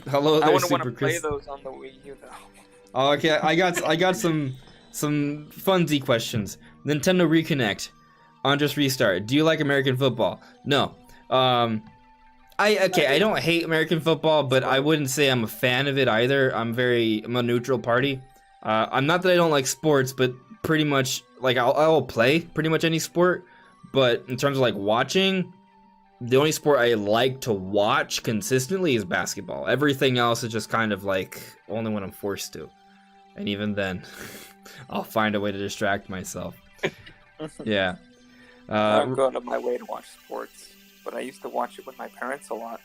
Hello there, Super want to Chris. play those on the Wii U though. Oh, okay, I got some funsy questions. Nintendo Reconnect. On just restart. Do you like American football? No. I don't hate American football, but I wouldn't say I'm a fan of it either. I'm a neutral party. I'm not that I don't like sports, but pretty much like I'll play pretty much any sport. But in terms of like watching, the only sport I like to watch consistently is basketball. Everything else is just kind of like only when I'm forced to. And even then, I'll find a way to distract myself. Yeah. I'm going up my way to watch sports, but I used to watch it with my parents a lot.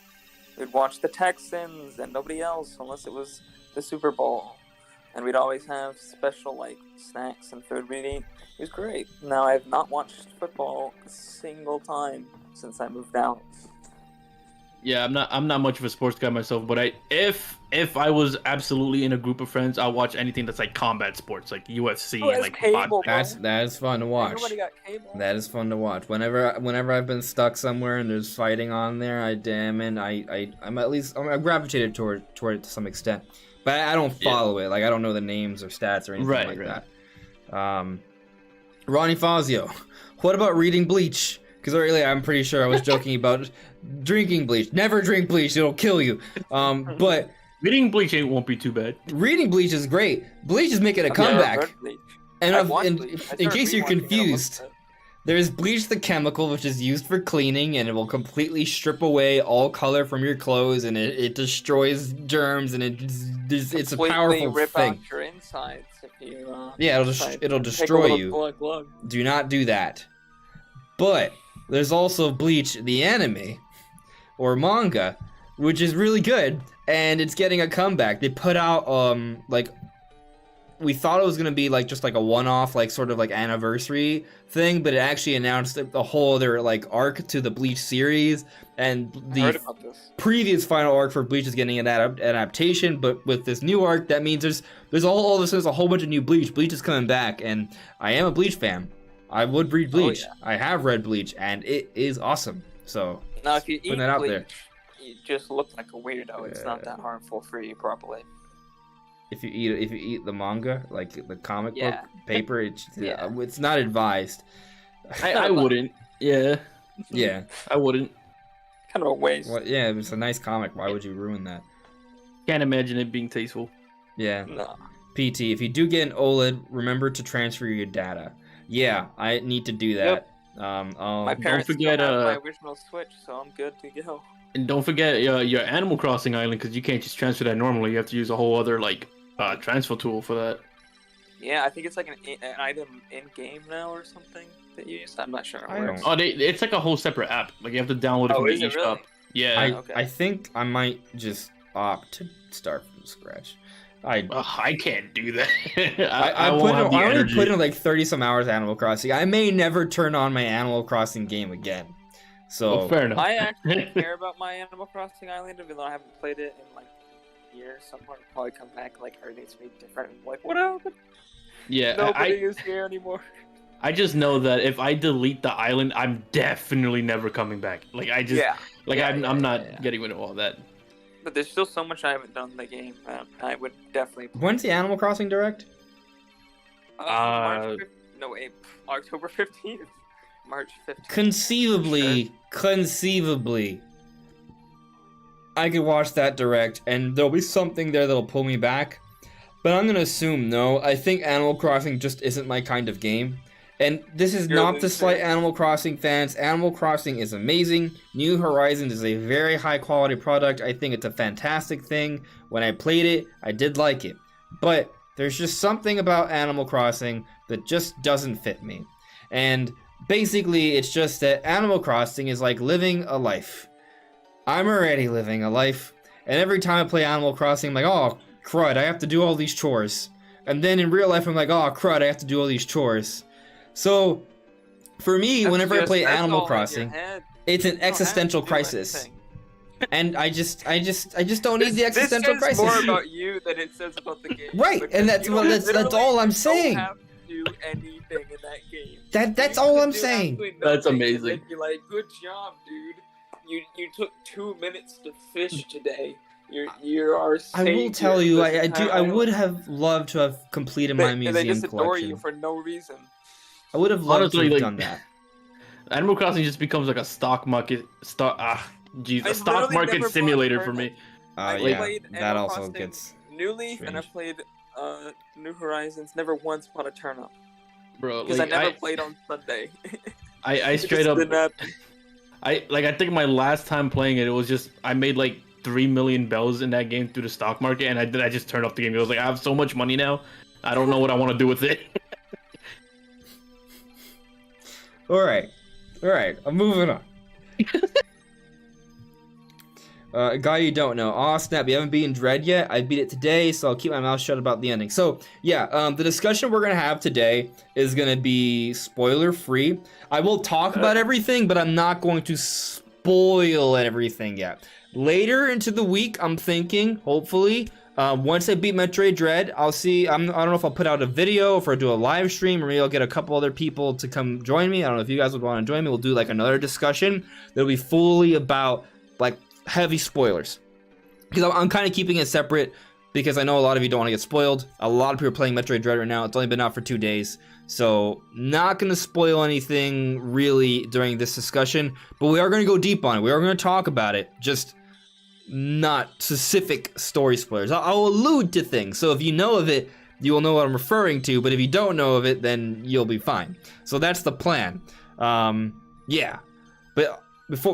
We'd watch the Texans and nobody else unless it was the Super Bowl. And we'd always have special like snacks and food we'd eat. It was great. Now I have not watched football a single time since I moved out. Yeah, I'm not much of a sports guy myself, but if I was absolutely in a group of friends, I'll watch anything that's like combat sports, like UFC and like cable, that is fun to watch. Nobody got cable. That is fun to watch. Whenever I've been stuck somewhere and there's fighting on there, I'm gravitated toward it to some extent. But I don't follow it. Like I don't know the names or stats or anything that. Ronnie Fazio, what about reading Bleach? Because earlier I'm pretty sure I was joking about drinking bleach. Never drink bleach; it'll kill you. But reading bleach won't be too bad. Reading bleach is great. Bleach is making a comeback. And in case you're confused, there's Bleach the chemical, which is used for cleaning, and it will completely strip away all color from your clothes, and it destroys germs, and it's a powerful rip thing. Out your insides if you, it'll destroy you. Glug. Do not do that. But there's also Bleach the anime or manga, which is really good, and it's getting a comeback. They put out we thought it was gonna be like just like a one-off, like sort of like anniversary thing, but it actually announced a whole other like arc to the Bleach series, and the previous final arc for Bleach is getting an adaptation. But with this new arc, that means there's all of a sudden a whole bunch of new Bleach. Bleach is coming back, and I am a Bleach fan. I would read Bleach. Oh, yeah. I have read Bleach, and it is awesome. So now, if you eat Bleach, you just look like a weirdo. It's not that harmful for you, probably. If you eat the manga, like the comic book paper, it's not advised. I wouldn't. Yeah. Yeah. I wouldn't. Kind of a waste. Well, yeah, it's a nice comic. Why would you ruin that? Can't imagine it being tasteful. Yeah. No. PT, if you do get an OLED, remember to transfer your data. Yeah, I need to do that. Yep. My parents don't forget my original Switch, so I'm good to go. And don't forget your Animal Crossing island, because you can't just transfer that normally. You have to use a whole other transfer tool for that. Yeah, I think it's like an item in game now or something that you use. I'm not sure. It's like a whole separate app. Like you have to download it from the eShop. Yeah. I think I might just opt to start from scratch. I can't do that. I only put in like 30 some hours Animal Crossing. I may never turn on my Animal Crossing game again. So fair enough. I actually care about my Animal Crossing island, even though I haven't played it in like years. Someone will probably come back like everything's gonna be different. I'm like, what happened? Yeah, nobody is here anymore. I just know that if I delete the island, I'm definitely never coming back. Like I'm not getting rid of all that. But there's still so much I haven't done in the game. I would definitely play. When's the Animal Crossing Direct? March No, wait, October 15th, March 15th. Conceivably, I could watch that direct, and there'll be something there that'll pull me back. But I'm gonna assume no. I think Animal Crossing just isn't my kind of game. And this is not to slight Animal Crossing fans. Animal Crossing is amazing. New Horizons is a very high quality product. I think it's a fantastic thing. When I played it, I did like it. But there's just something about Animal Crossing that just doesn't fit me. And basically, it's just that Animal Crossing is like living a life. I'm already living a life. And every time I play Animal Crossing, I'm like, oh, crud, I have to do all these chores. And then in real life, I'm like, oh, crud, I have to do all these chores. So, for me, whenever I play Animal Crossing, it's an existential crisis. And I just don't need the existential crisis. This says more about you than it says about the game. Right, and that's all I'm saying. You don't have to do anything in that game. That's all I'm saying. That's amazing. You're like, good job, dude. You took 2 minutes to fish today. You are. I will tell you, I would have loved to have completed my museum collection. They just adore collection. you for no reason. I would have loved to have done that. Animal Crossing just becomes like a stock market simulator for me. Yeah, that also gets New Leaf, strange. and I played New Horizons. Never once bought a turnip. Bro, because I never played on Sunday. I straight up. I think my last time playing it, it was just I made like 3 million bells in that game through the stock market, and I just turned off the game. It was like I have so much money now, I don't know what I want to do with it. All right, I'm moving on. A guy you don't know. Aw, snap, you haven't beaten Dread yet? I beat it today, so I'll keep my mouth shut about the ending. So, yeah, the discussion we're going to have today is going to be spoiler-free. I will talk about everything, but I'm not going to spoil everything yet. Later into the week, I'm thinking, hopefully, once I beat Metroid Dread, I'll see. I don't know if I'll put out a video, or if I'll do a live stream, or maybe I'll get a couple other people to come join me. I don't know if you guys would want to join me. We'll do like another discussion that'll be fully about like heavy spoilers, because I'm kind of keeping it separate because I know a lot of you don't want to get spoiled. A lot of people are playing Metroid Dread right now. It's only been out for 2 days, so not going to spoil anything really during this discussion. But we are going to go deep on it. We are going to talk about it. Just not specific story spoilers. I'll allude to things, so if you know of it, you will know what I'm referring to, but if you don't know of it, then you'll be fine. So that's the plan. Yeah. But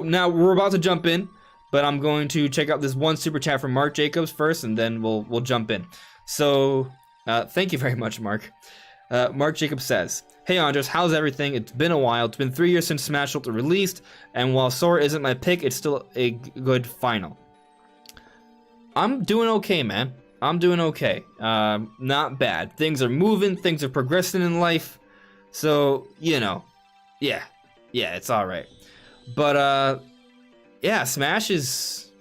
now we're about to jump in, but I'm going to check out this one super chat from Mark Jacobs first, and then we'll jump in. So, thank you very much, Mark. Mark Jacobs says, "Hey Andres, how's everything? It's been a while. It's been 3 years since Smash Ultimate released, and while Sora isn't my pick, it's still a good final." I'm doing okay, man. I'm doing okay. Not bad. Things are moving. Things are progressing in life. So, you know, yeah, it's all right. But, yeah, Smash is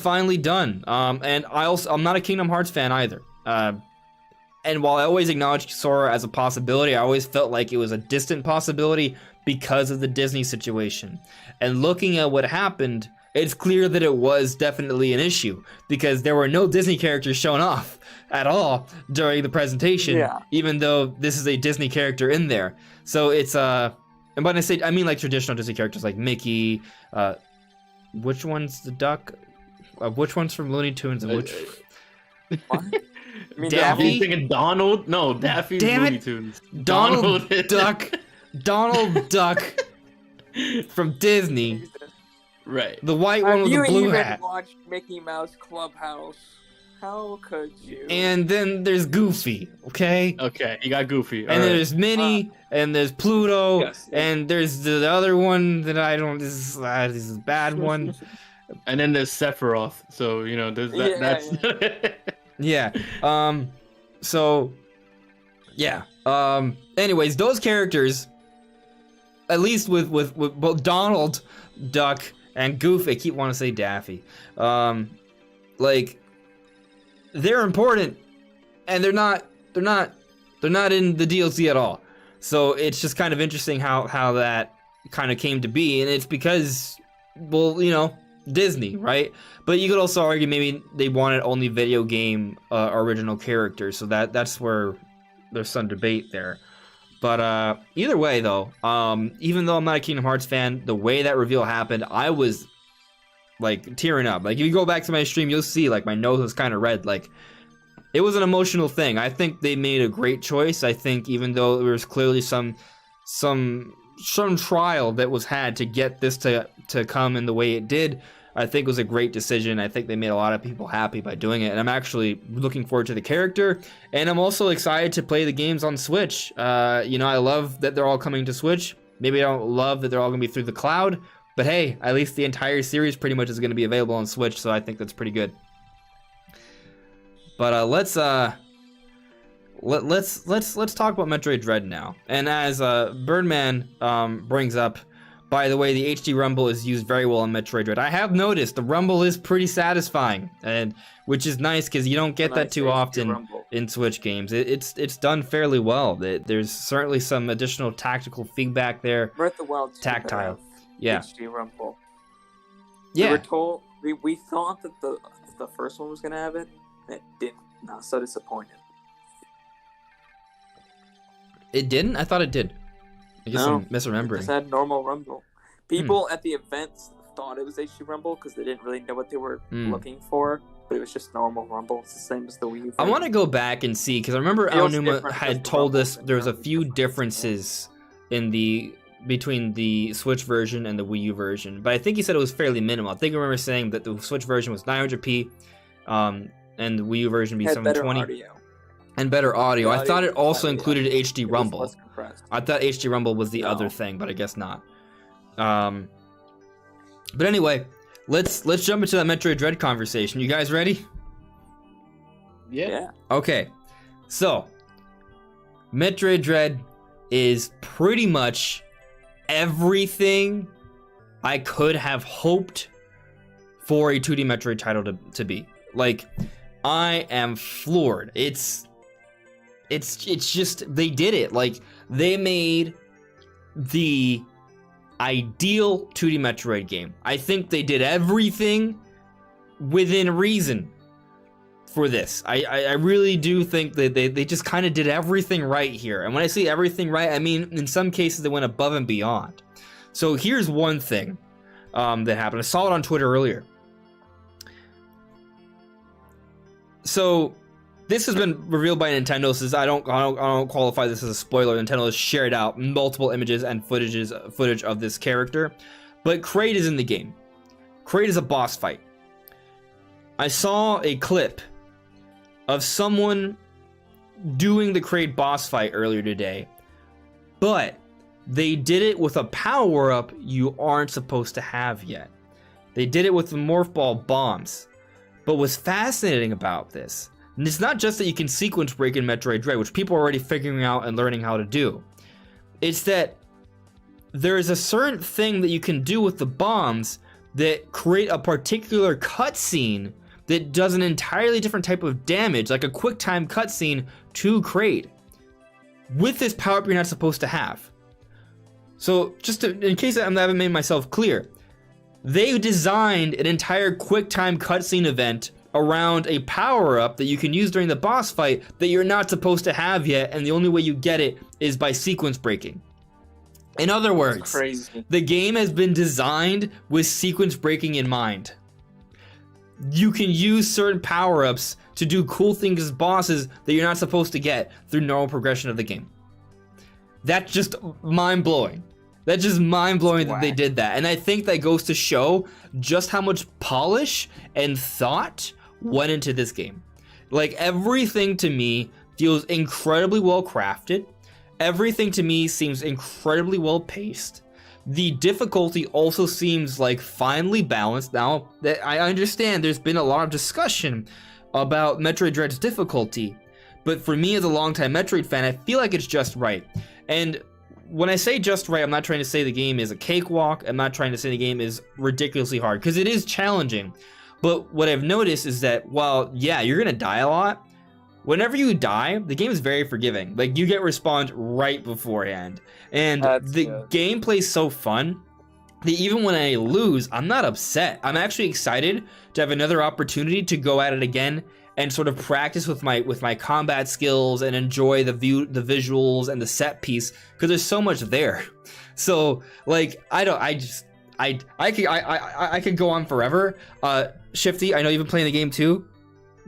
finally done. And I'm not a Kingdom Hearts fan either. And while I always acknowledged Sora as a possibility, I always felt like it was a distant possibility because of the Disney situation. And looking at what happened, it's clear that it was definitely an issue, because there were no Disney characters shown off at all during the presentation, even though this is a Disney character in there. So it's, and when I mean like traditional Disney characters like Mickey, which one's the duck? Which one's from Looney Tunes and which... What? I mean, Daffy? You thinking Donald? No, Daffy's Damn Looney it. Tunes. Donald Duck. Donald Duck from Disney. Right. The white one with the blue hat. You even watched Mickey Mouse Clubhouse. How could you? And then there's Goofy, okay? Okay, you got Goofy. And then there's Minnie, and there's Pluto, Yes. and there's the other one that I don't... This is a bad one. And then there's Sephiroth. So, you know, there's that, Yeah. So, yeah. Anyways, those characters, at least with both Donald Duck and Goofy, I keep wanting to say Daffy, like, they're important, and they're not in the DLC at all. So it's just kind of interesting how that kind of came to be, and it's because, well, you know, Disney, right? But you could also argue maybe they wanted only video game original characters, so that's where debate there. But either way, though, even though I'm not a Kingdom Hearts fan, the way that reveal happened, I was like tearing up. Like if you go back to my stream, you'll see like my nose was kind of red. Like it was an emotional thing. I think they made a great choice. I think even though there was clearly some trial that was had to get this to come in the way it did, I think it was a great decision. I think they made a lot of people happy by doing it, and I'm actually looking forward to the character, and I'm also excited to play the games on Switch. You know, I love that they're all coming to Switch. Maybe I don't love that they're all going to be through the cloud, but hey, at least the entire series pretty much is going to be available on Switch, so I think that's pretty good. But let's talk about Metroid Dread now. And as Birdman brings up, by the way, the HD rumble is used very well in Metroid Dread. I have noticed the rumble is pretty satisfying, and which is nice because you don't get that too often in Switch games. It's done fairly well. There's certainly some additional tactical feedback there. Breath of the Wild tactile, yeah. HD rumble. Yeah. We were told we thought that the first one was gonna have it. It didn't. Not so disappointed. It didn't? I thought it did. I guess I'm misremembering. It just had normal rumble. People at the events thought it was HD rumble because they didn't really know what they were looking for, but it was just normal rumble. It's the same as the Wii U. I want to go back and see because I remember Aonuma had told us there was a few differences in between the Switch version and the Wii U version, but I think he said it was fairly minimal. I think I remember saying that the Switch version was 900p, and the Wii U version would be 720. And better audio. I thought it also included HD rumble. I thought HD rumble was the other thing, but I guess not. But anyway, let's jump into that Metroid Dread conversation. You guys ready? Yeah. Okay. So, Metroid Dread is pretty much everything I could have hoped for a 2D Metroid title to be. Like, I am floored. It's just, they did it. Like, they made the ideal 2D Metroid game. I think they did everything within reason for this. I really do think that they just kind of did everything right here. And when I say everything right, I mean, in some cases, they went above and beyond. So here's one thing that happened. I saw it on Twitter earlier. So this has been revealed by Nintendo. Says I don't qualify this as a spoiler. Nintendo has shared out multiple images and footage of this character, but Kraid is in the game. Kraid is a boss fight. I saw a clip of someone doing the Kraid boss fight earlier today, but they did it with a power-up you aren't supposed to have yet. They did it with the Morph Ball bombs. But what's fascinating about this, and it's not just that you can sequence break in Metroid Dread, which people are already figuring out and learning how to do. It's that there is a certain thing that you can do with the bombs that create a particular cutscene that does an entirely different type of damage, like a quick time cutscene to Kraid, with this power-up you're not supposed to have. So, in case I haven't made myself clear, they designed an entire quick time cutscene event around a power-up that you can use during the boss fight that you're not supposed to have yet, and the only way you get it is by sequence breaking. In other words, the game has been designed with sequence breaking in mind. You can use certain power-ups to do cool things as bosses that you're not supposed to get through normal progression of the game. That's just mind-blowing. That's just mind-blowing that they did that. And I think that goes to show just how much polish and thought went into this game. Like, everything to me feels incredibly well crafted. Everything to me seems incredibly well paced. The difficulty also seems like finely balanced. Now, that I understand there's been a lot of discussion about Metroid Dread's difficulty, but for me as a longtime Metroid fan, I feel like it's just right. And when I say just right, I'm not trying to say the game is a cakewalk. I'm not trying to say the game is ridiculously hard, because it is challenging. But what I've noticed is that while, yeah, you're going to die a lot, whenever you die, the game is very forgiving. Like, you get respawned right beforehand. And the gameplay is so fun that even when I lose, I'm not upset. I'm actually excited to have another opportunity to go at it again and sort of practice with my combat skills and enjoy the visuals and the set piece, because there's so much there. So like I could go on forever. Shifty, I know you've been playing the game too.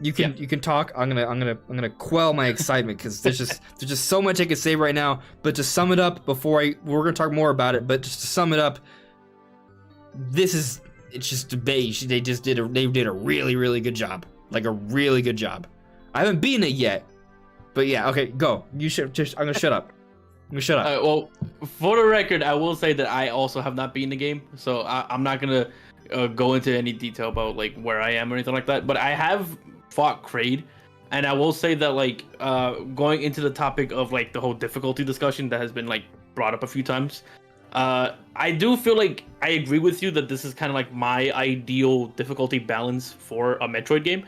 You can talk. I'm gonna quell my excitement because there's just so much I could say right now. But to sum it up, we're gonna talk more about it. But just to sum it up, it's just debate. They did a really, really good job. Like a really good job. I haven't beaten it yet, but yeah. Okay, go. I'm gonna shut up. Well, for the record, I will say that I also have not beaten the game, so I'm not gonna go into any detail about like where I am or anything like that. But I have fought Kraid, and I will say that like going into the topic of like the whole difficulty discussion that has been like brought up a few times. I do feel like I agree with you that this is kind of like my ideal difficulty balance for a Metroid game.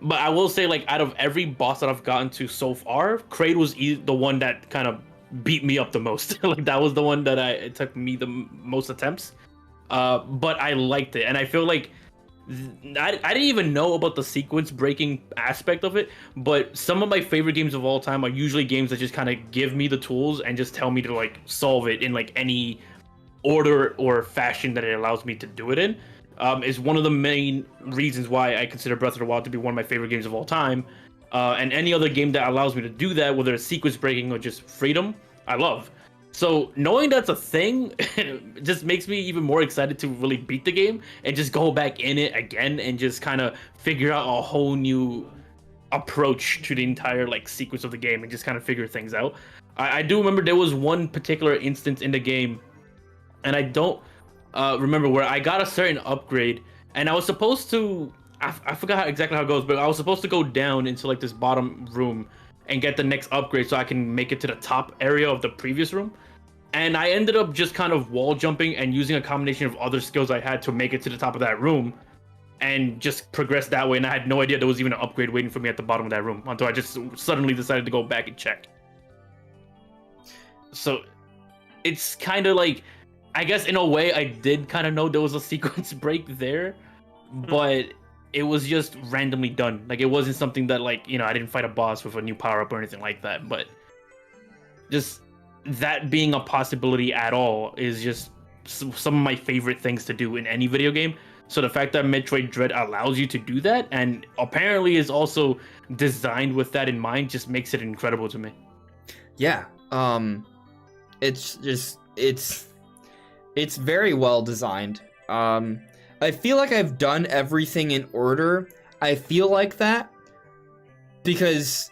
But I will say, like, out of every boss that I've gotten to so far, Kraid was the one that kind of beat me up the most. Like, that was the one that it took me the most attempts. But I liked it, and I feel like I didn't even know about the sequence breaking aspect of it, but some of my favorite games of all time are usually games that just kind of give me the tools and just tell me to like solve it in like any order or fashion that it allows me to do it in. Is one of the main reasons why I consider Breath of the Wild to be one of my favorite games of all time. And any other game that allows me to do that, whether it's sequence breaking or just freedom, I love. So knowing that's a thing just makes me even more excited to really beat the game and just go back in it again and just kind of figure out a whole new approach to the entire like sequence of the game and just kind of figure things out. I do remember there was one particular instance in the game, and I don't remember, where I got a certain upgrade and I was supposed to, I forgot exactly how it goes, but I was supposed to go down into like this bottom room and get the next upgrade so I can make it to the top area of the previous room. And I ended up just kind of wall jumping and using a combination of other skills I had to make it to the top of that room and just progress that way. And I had no idea there was even an upgrade waiting for me at the bottom of that room until I just suddenly decided to go back and check. So it's kind of like, I guess in a way I did kind of know there was a sequence break there, but it was just randomly done. Like, it wasn't something that, like, you know, I didn't fight a boss with a new power-up or anything like that, but just that being a possibility at all is just some of my favorite things to do in any video game. So the fact that Metroid Dread allows you to do that, and apparently is also designed with that in mind, just makes it incredible to me. Yeah, it's very well designed. I feel like I've done everything in order. I feel like that because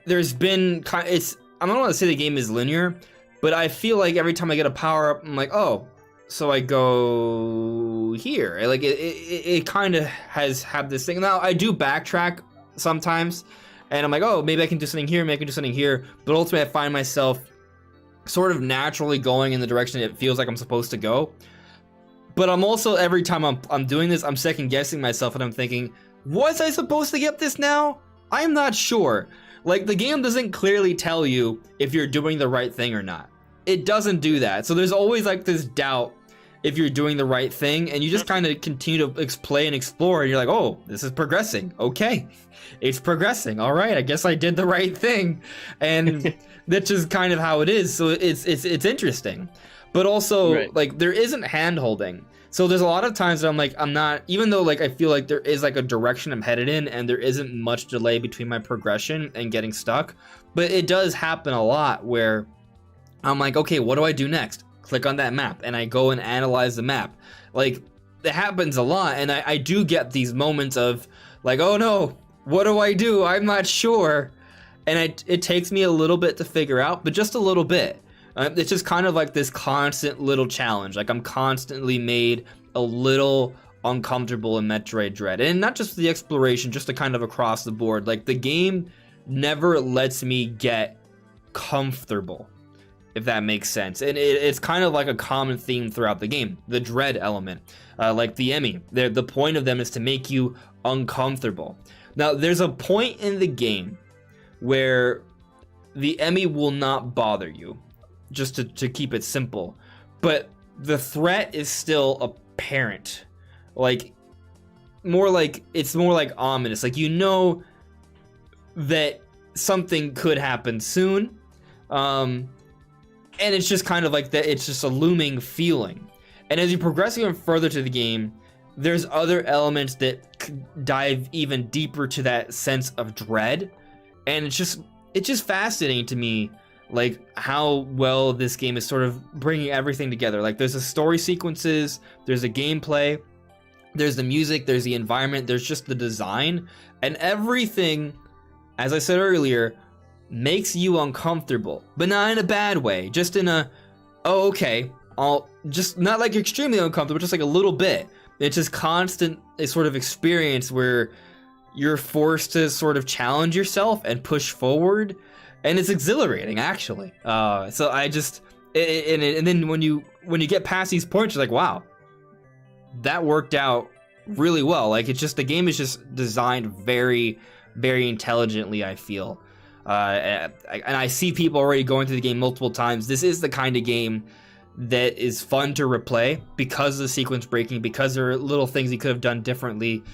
there's been I don't want to say the game is linear, but I feel like every time I get a power up, I'm like, oh, so I go here. Like it kind of has had this thing. Now I do backtrack sometimes, and I'm like, oh, maybe I can do something here, maybe I can do something here. But ultimately, I find myself sort of naturally going in the direction it feels like I'm supposed to go. But I'm also, every time I'm doing this, I'm second guessing myself, and I'm thinking, was I supposed to get this now? I'm not sure. Like, the game doesn't clearly tell you if you're doing the right thing or not. It doesn't do that. So there's always like this doubt if you're doing the right thing, and you just kind of continue to play and explore, and you're like, oh, this is progressing. Okay, it's progressing. All right, I guess I did the right thing. And that's just kind of how it is. So it's interesting. But also, right, like, there isn't hand-holding. So there's a lot of times that I'm like, I'm not, even though like I feel like there is like a direction I'm headed in and there isn't much delay between my progression and getting stuck, but it does happen a lot where I'm like, okay, what do I do next? Click on that map, and I go and analyze the map. Like, it happens a lot, and I do get these moments of like, oh no, what do I do? I'm not sure. And it takes me a little bit to figure out, but just a little bit. It's just kind of like this constant little challenge. Like, I'm constantly made a little uncomfortable in Metroid Dread. And not just the exploration, just the kind of across the board. Like, the game never lets me get comfortable, if that makes sense. And it's kind of like a common theme throughout the game. The dread element. Like the Emmy. The point of them is to make you uncomfortable. Now, there's a point in the game where the Emmy will not bother you. Just to keep it simple, but the threat is still apparent. Like, more like ominous. Like, you know that something could happen soon, and it's just kind of like that. It's just a looming feeling. And as you progress even further to the game, there's other elements that dive even deeper to that sense of dread, and it's just fascinating to me, like, how well this game is sort of bringing everything together. Like, there's the story sequences, there's the gameplay, there's the music, there's the environment, there's just the design, and everything, as I said earlier, makes you uncomfortable, but not in a bad way, just in a, oh, okay, I'll just, not like extremely uncomfortable, just like a little bit. It's just constant a sort of experience where you're forced to sort of challenge yourself and push forward, and it's exhilarating, actually. So I just, and then when you get past these points, you're like, wow, that worked out really well. Like, it's just, the game is just designed very, very intelligently, I feel. And I see people already going through the game multiple times. This is the kind of game that is fun to replay because of the sequence breaking, because there are little things you could have done differently,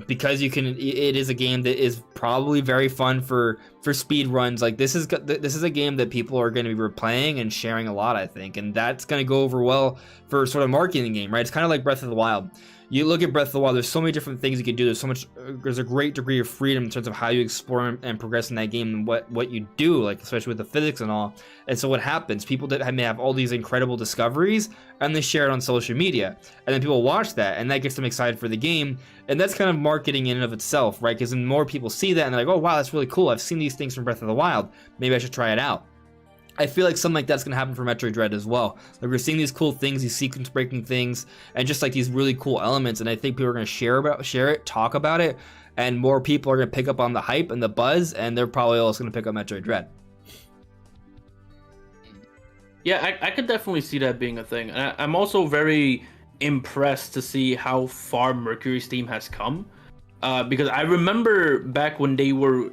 because it is a game that is probably very fun for speed runs. Like, this is a game that people are going to be replaying and sharing a lot, I think, and that's going to go over well for sort of marketing the game, right? It's kind of like Breath of the Wild. You look at Breath of the Wild, there's so many different things you can do. There's a great degree of freedom in terms of how you explore and progress in that game, and what you do, like, especially with the physics and all. And so what happens, people that may have all these incredible discoveries, and they share it on social media, and then people watch that, and that gets them excited for the game. And that's kind of marketing in and of itself, right? Because then more people see that, and they're like, oh, wow, that's really cool. I've seen these things from Breath of the Wild. Maybe I should try it out. I feel like something like that's going to happen for Metroid Dread as well. Like, we're seeing these cool things, these sequence-breaking things, and just like these really cool elements, and I think people are going to share it, talk about it, and more people are going to pick up on the hype and the buzz, and they're probably also going to pick up Metroid Dread. Yeah, I could definitely see that being a thing. And I'm also very impressed to see how far Mercury Steam has come. Because I remember back when they were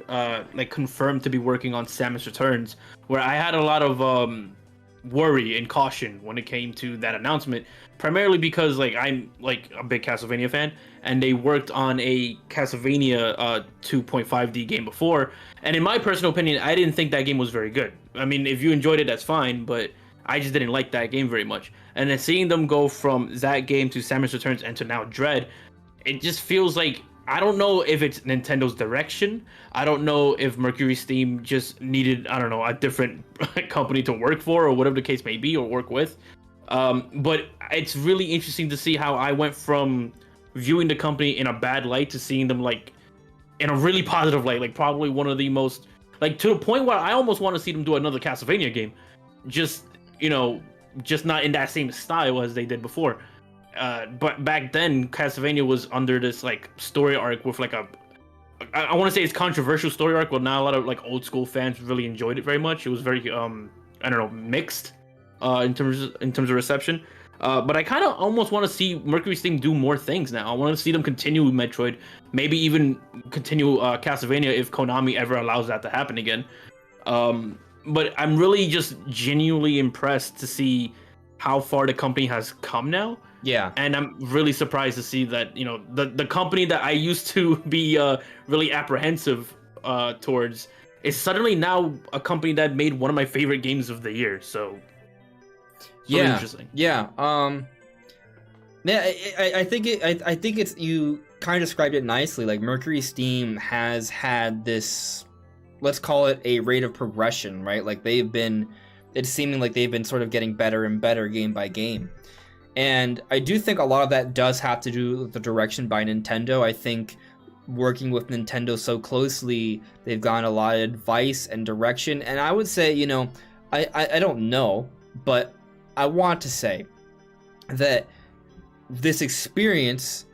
like confirmed to be working on Samus Returns, where I had a lot of worry and caution when it came to that announcement, primarily because, like, I'm like a big Castlevania fan, and they worked on a Castlevania 2.5D game before, and in my personal opinion, I didn't think that game was very good. I mean, if you enjoyed it, that's fine, but I just didn't like that game very much. And then seeing them go from that game to Samus Returns and to now Dread, it just feels like, I don't know if it's Nintendo's direction. I don't know if Mercury Steam just needed, I don't know, a different company to work for, or whatever the case may be, or work with. But it's really interesting to see how I went from viewing the company in a bad light to seeing them, like, in a really positive light. Like, probably one of the most, like, to the point where I almost want to see them do another Castlevania game. Just, you know, just not in that same style as they did before. But back then, Castlevania was under this, like, story arc with, like, I want to say it's controversial story arc, but not a lot of, like, old school fans really enjoyed it very much. It was very, I don't know, mixed in terms of reception. But I kind of almost want to see Mercury Steam do more things now. I want to see them continue Metroid, maybe even continue Castlevania if Konami ever allows that to happen again. But I'm really just genuinely impressed to see how far the company has come now. Yeah. And I'm really surprised to see that, you know, the company that I used to be really apprehensive towards is suddenly now a company that made one of my favorite games of the year. So yeah, interesting. Yeah. Yeah, I think it's, you kind of described it nicely. Like, Mercury Steam has had this, let's call it a rate of progression, right? Like, it's seeming like they've been sort of getting better and better game by game. And I do think a lot of that does have to do with the direction by Nintendo. I think working with Nintendo so closely, they've gotten a lot of advice and direction. And I would say, you know, I don't know, but I want to say that this experience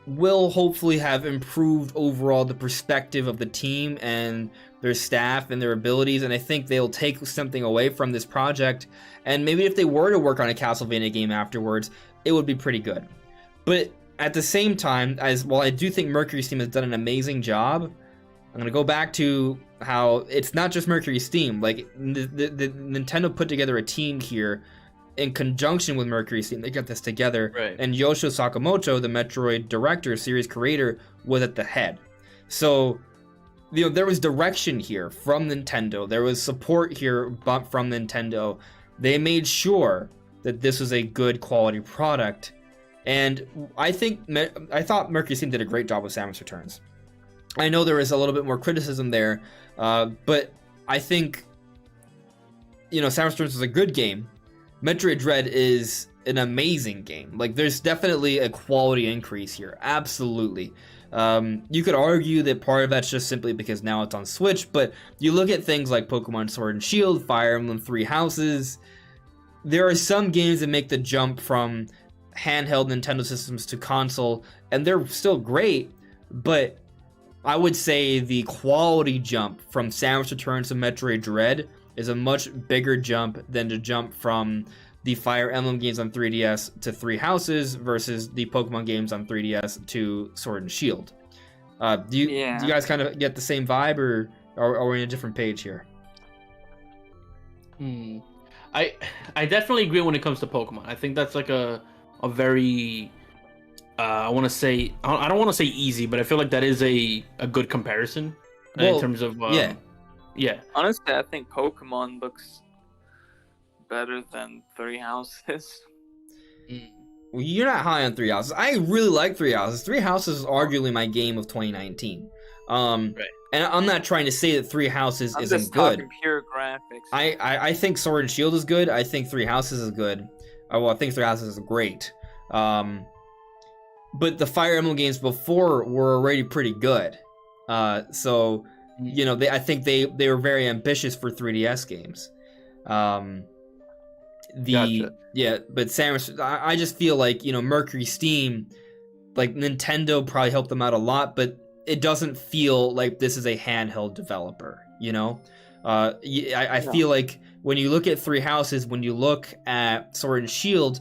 will hopefully have improved overall the perspective of the team and their staff and their abilities, and I think they'll take something away from this project, and maybe if they were to work on a Castlevania game afterwards, it would be pretty good. But at the same time, as well, I do think Mercury Steam has done an amazing job. I'm going to go back to how it's not just Mercury Steam. Like, the Nintendo put together a team here in conjunction with Mercury Steam, they got this together. Right. And Yoshio Sakamoto, the Metroid director, series creator, was at the head. So, there was direction here from Nintendo. There was support here from Nintendo. They made sure that this was a good quality product. And I thought Mercury Steam did a great job with Samus Returns. I know there is a little bit more criticism there, but I think, Samus Returns is a good game. Metroid Dread is an amazing game. Like, there's definitely a quality increase here. Absolutely. You could argue that part of that's just simply because now it's on Switch, but you look at things like Pokemon Sword and Shield, Fire Emblem Three Houses. There are some games that make the jump from handheld Nintendo systems to console, and they're still great, but I would say the quality jump from Samus Returns to Metroid Dread is a much bigger jump than to jump from the Fire Emblem games on 3DS to Three Houses versus the Pokemon games on 3DS to Sword and Shield. Do you guys kind of get the same vibe, or are we on a different page here? I definitely agree when it comes to Pokemon. I think that's like a very I want to say, I don't want to say easy, but I feel like that is a good comparison in terms of yeah. Honestly, I think Pokemon looks better than Three Houses. Well, you're not high on Three Houses. I really like Three Houses. Three Houses is arguably my game of 2019. Right. And I'm not trying to say that Three Houses isn't just good. Talking pure graphics. I think Sword and Shield is good. I think Three Houses is good. I think Three Houses is great. But the Fire Emblem games before were already pretty good. So, I think they were very ambitious for 3DS games. Gotcha. Yeah, but Samus, I just feel like, Mercury Steam, like Nintendo probably helped them out a lot, but it doesn't feel like this is a handheld developer, I feel like when you look at Three Houses, when you look at Sword and Shield,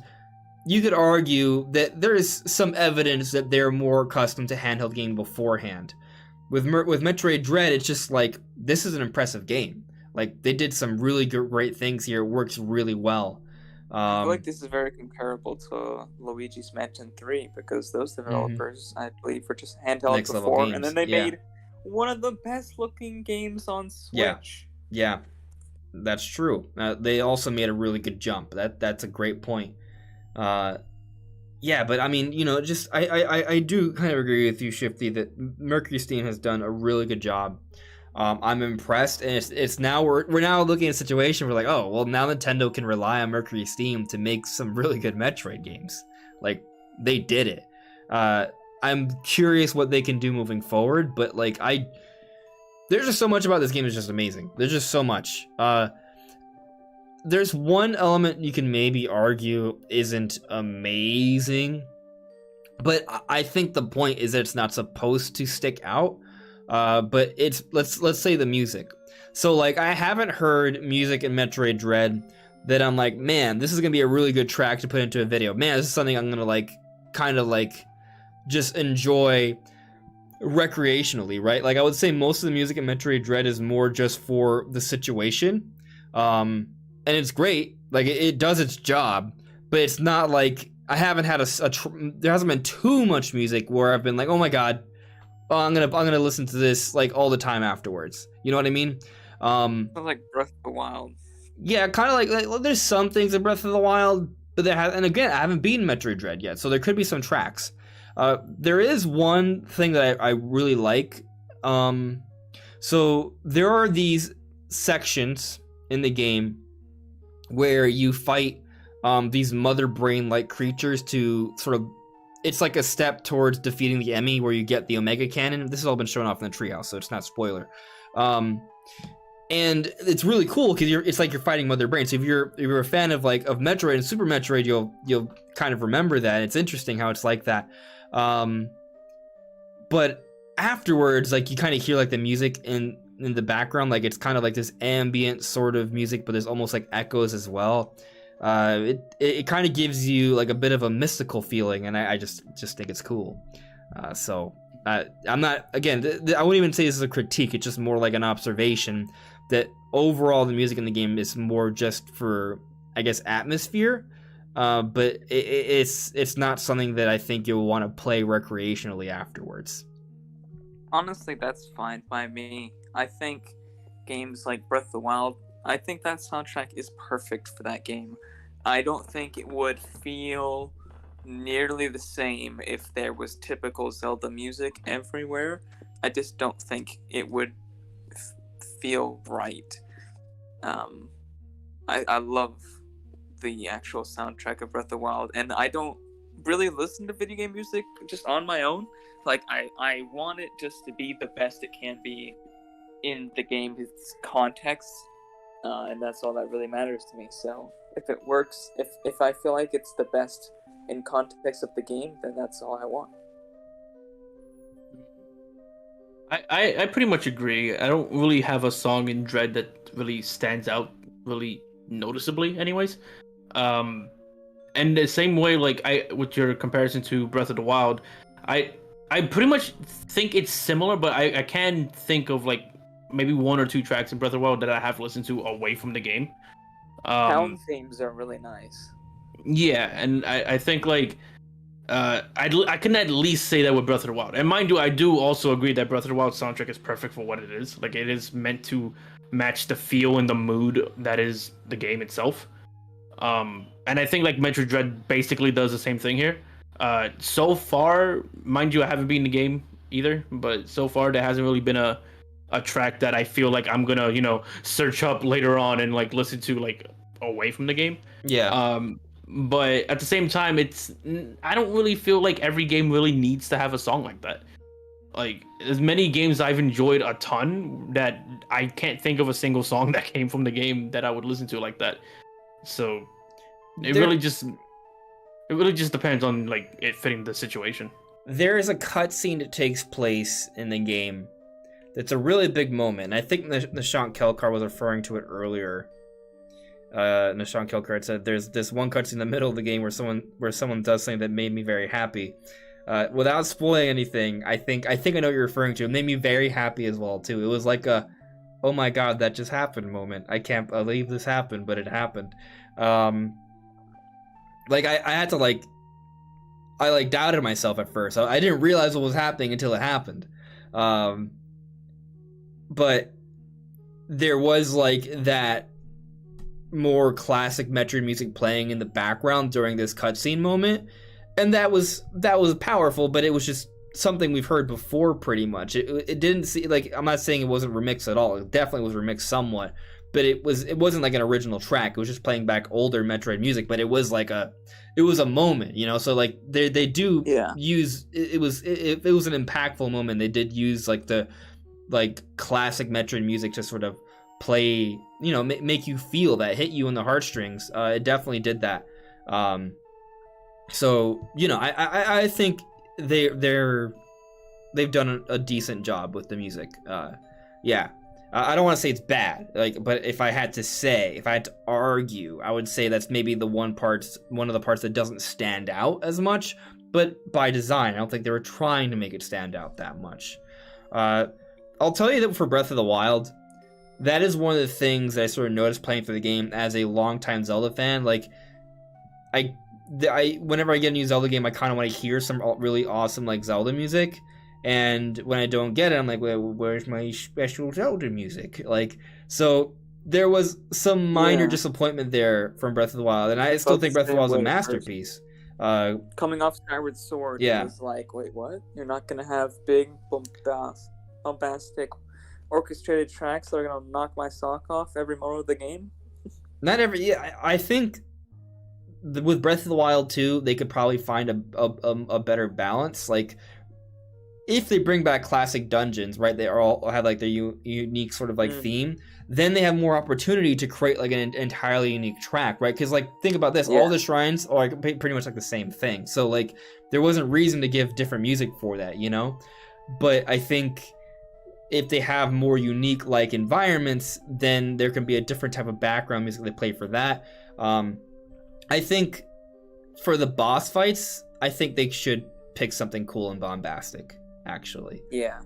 you could argue that there is some evidence that they're more accustomed to handheld game beforehand. With Metroid Dread, it's just like, this is an impressive game. Like, they did some really great things here. It works really well. I feel like this is very comparable to Luigi's Mansion 3, because those developers, I believe, were just handheld Next before, games, and then they made one of the best-looking games on Switch. Yeah, that's true. They also made a really good jump. That's a great point. But I mean, I do kind of agree with you, Shifty, that Mercury Steam has done a really good job. I'm impressed, and it's now we're now looking at a situation where, like, oh well, now Nintendo can rely on Mercury Steam to make some really good Metroid games. Like, they did it. I'm curious what they can do moving forward, but there's just so much about this game that's just amazing. There's just so much. There's one element you can maybe argue isn't amazing, but I think the point is that it's not supposed to stick out. But it's let's say the music. So I haven't heard music in Metroid Dread that I'm like, man, this is gonna be a really good track to put into a video. Man, this is something I'm gonna kind of just enjoy recreationally, right? I would say most of the music in Metroid Dread is more just for the situation, and it's great. It does its job, but it's not like I haven't had there hasn't been too much music where I've been like, oh my god. Oh, I'm gonna listen to this all the time afterwards. You know what I mean? Sounds like Breath of the Wild. Yeah, kind of like there's some things in Breath of the Wild, but and again, I haven't beaten Metroid Dread yet, so there could be some tracks. There is one thing that I really like. So there are these sections in the game where you fight these mother brain-like creatures to sort of. It's like a step towards defeating the Emmy, where you get the Omega Cannon. This has all been shown off in the treehouse, so it's not spoiler. And it's really cool because it's like you're fighting Mother Brain. So if you're a fan of Metroid and Super Metroid, you'll kind of remember that. It's interesting how it's like that. But afterwards, you kind of hear the music in the background, it's kind of this ambient sort of music, but there's almost echoes as well. It kind of gives you a bit of a mystical feeling, and I just think it's cool. So I'm not, again, I wouldn't even say this is a critique. It's just more like an observation that overall the music in the game is more just for I guess, atmosphere. But it's not something that I think you'll want to play recreationally afterwards. Honestly, that's fine by me. I think games like Breath of the Wild, I think that soundtrack is perfect for that game. I don't think it would feel nearly the same if there was typical Zelda music everywhere. I just don't think it would feel right. I love the actual soundtrack of Breath of the Wild, and I don't really listen to video game music just on my own. Like, I want it just to be the best it can be in the game's context, and that's all that really matters to me. So if it works, if I feel like it's the best in context of the game, then that's all I want. I pretty much agree. I don't really have a song in Dread that really stands out really noticeably anyways. And the same way, like, with your comparison to Breath of the Wild, I pretty much think it's similar, but I can think of like maybe one or two tracks in Breath of the Wild that I have listened to away from the game. Town themes are really nice. Yeah, and I think like I can at least say that with Breath of the Wild. And mind you, I do also agree that Breath of the Wild soundtrack is perfect for what it is. Like, it is meant to match the feel and the mood that is the game itself. And I think like Metroid Dread basically does the same thing here. So far, mind you, I haven't been in the game either, but so far there hasn't really been a track that I feel like I'm gonna, search up later on and like listen to like away from the game. Yeah. But at the same time, I don't really feel like every game really needs to have a song like that. Like, as many games I've enjoyed a ton that I can't think of a single song that came from the game that I would listen to like that. So it really just depends on like it fitting the situation. There is a cutscene that takes place in the game that's a really big moment. And I think Nishant Kelkar was referring to it earlier. Nishant Kelkar had said there's this one cutscene in the middle of the game where someone does something that made me very happy. Without spoiling anything, I think I know what you're referring to. It made me very happy as well too. It was like a, oh my god, that just happened moment. I can't believe this happened, but it happened. Like I had to I doubted myself at first. I didn't realize what was happening until it happened. But there was like that more classic Metroid music playing in the background during this cutscene moment, and that was powerful. But it was just something we've heard before, pretty much. It didn't see, like, I'm not saying it wasn't remixed at all. It definitely was remixed somewhat, but it wasn't like an original track. It was just playing back older Metroid music. But it was like a moment, So like they do use it was an impactful moment. They did use like the classic Metroid music to sort of play, make you feel that, hit you in the heartstrings. It definitely did that. So I think they've done a decent job with the music. Yeah. I don't want to say it's bad, but if I had to argue, I would say that's maybe one of the parts that doesn't stand out as much, but by design. I don't think they were trying to make it stand out that much. I'll tell you that for Breath of the Wild, that is one of the things that I sort of noticed playing through the game as a longtime Zelda fan. Like, whenever I get a new Zelda game, I kind of want to hear some really awesome like Zelda music. And when I don't get it, I'm like, well, where's my special Zelda music? Like, so there was some minor disappointment there from Breath of the Wild, and I still think Breath of the Wild is a masterpiece. Coming off Skyward Sword, it was like, wait, what? You're not gonna have big, bombastic, orchestrated tracks that are gonna knock my sock off every moment of the game? Not every. Yeah, I think with Breath of the Wild 2, they could probably find a better balance. Like, if they bring back classic dungeons, right, they all have like their unique sort of like theme, then they have more opportunity to create like an entirely unique track, right? Because like, think about this, all the shrines are like pretty much like the same thing. So like, there wasn't reason to give different music for that, But I think if they have more unique like environments, then there can be a different type of background music they play for that. I think for the boss fights, I think they should pick something cool and bombastic, actually. Yeah.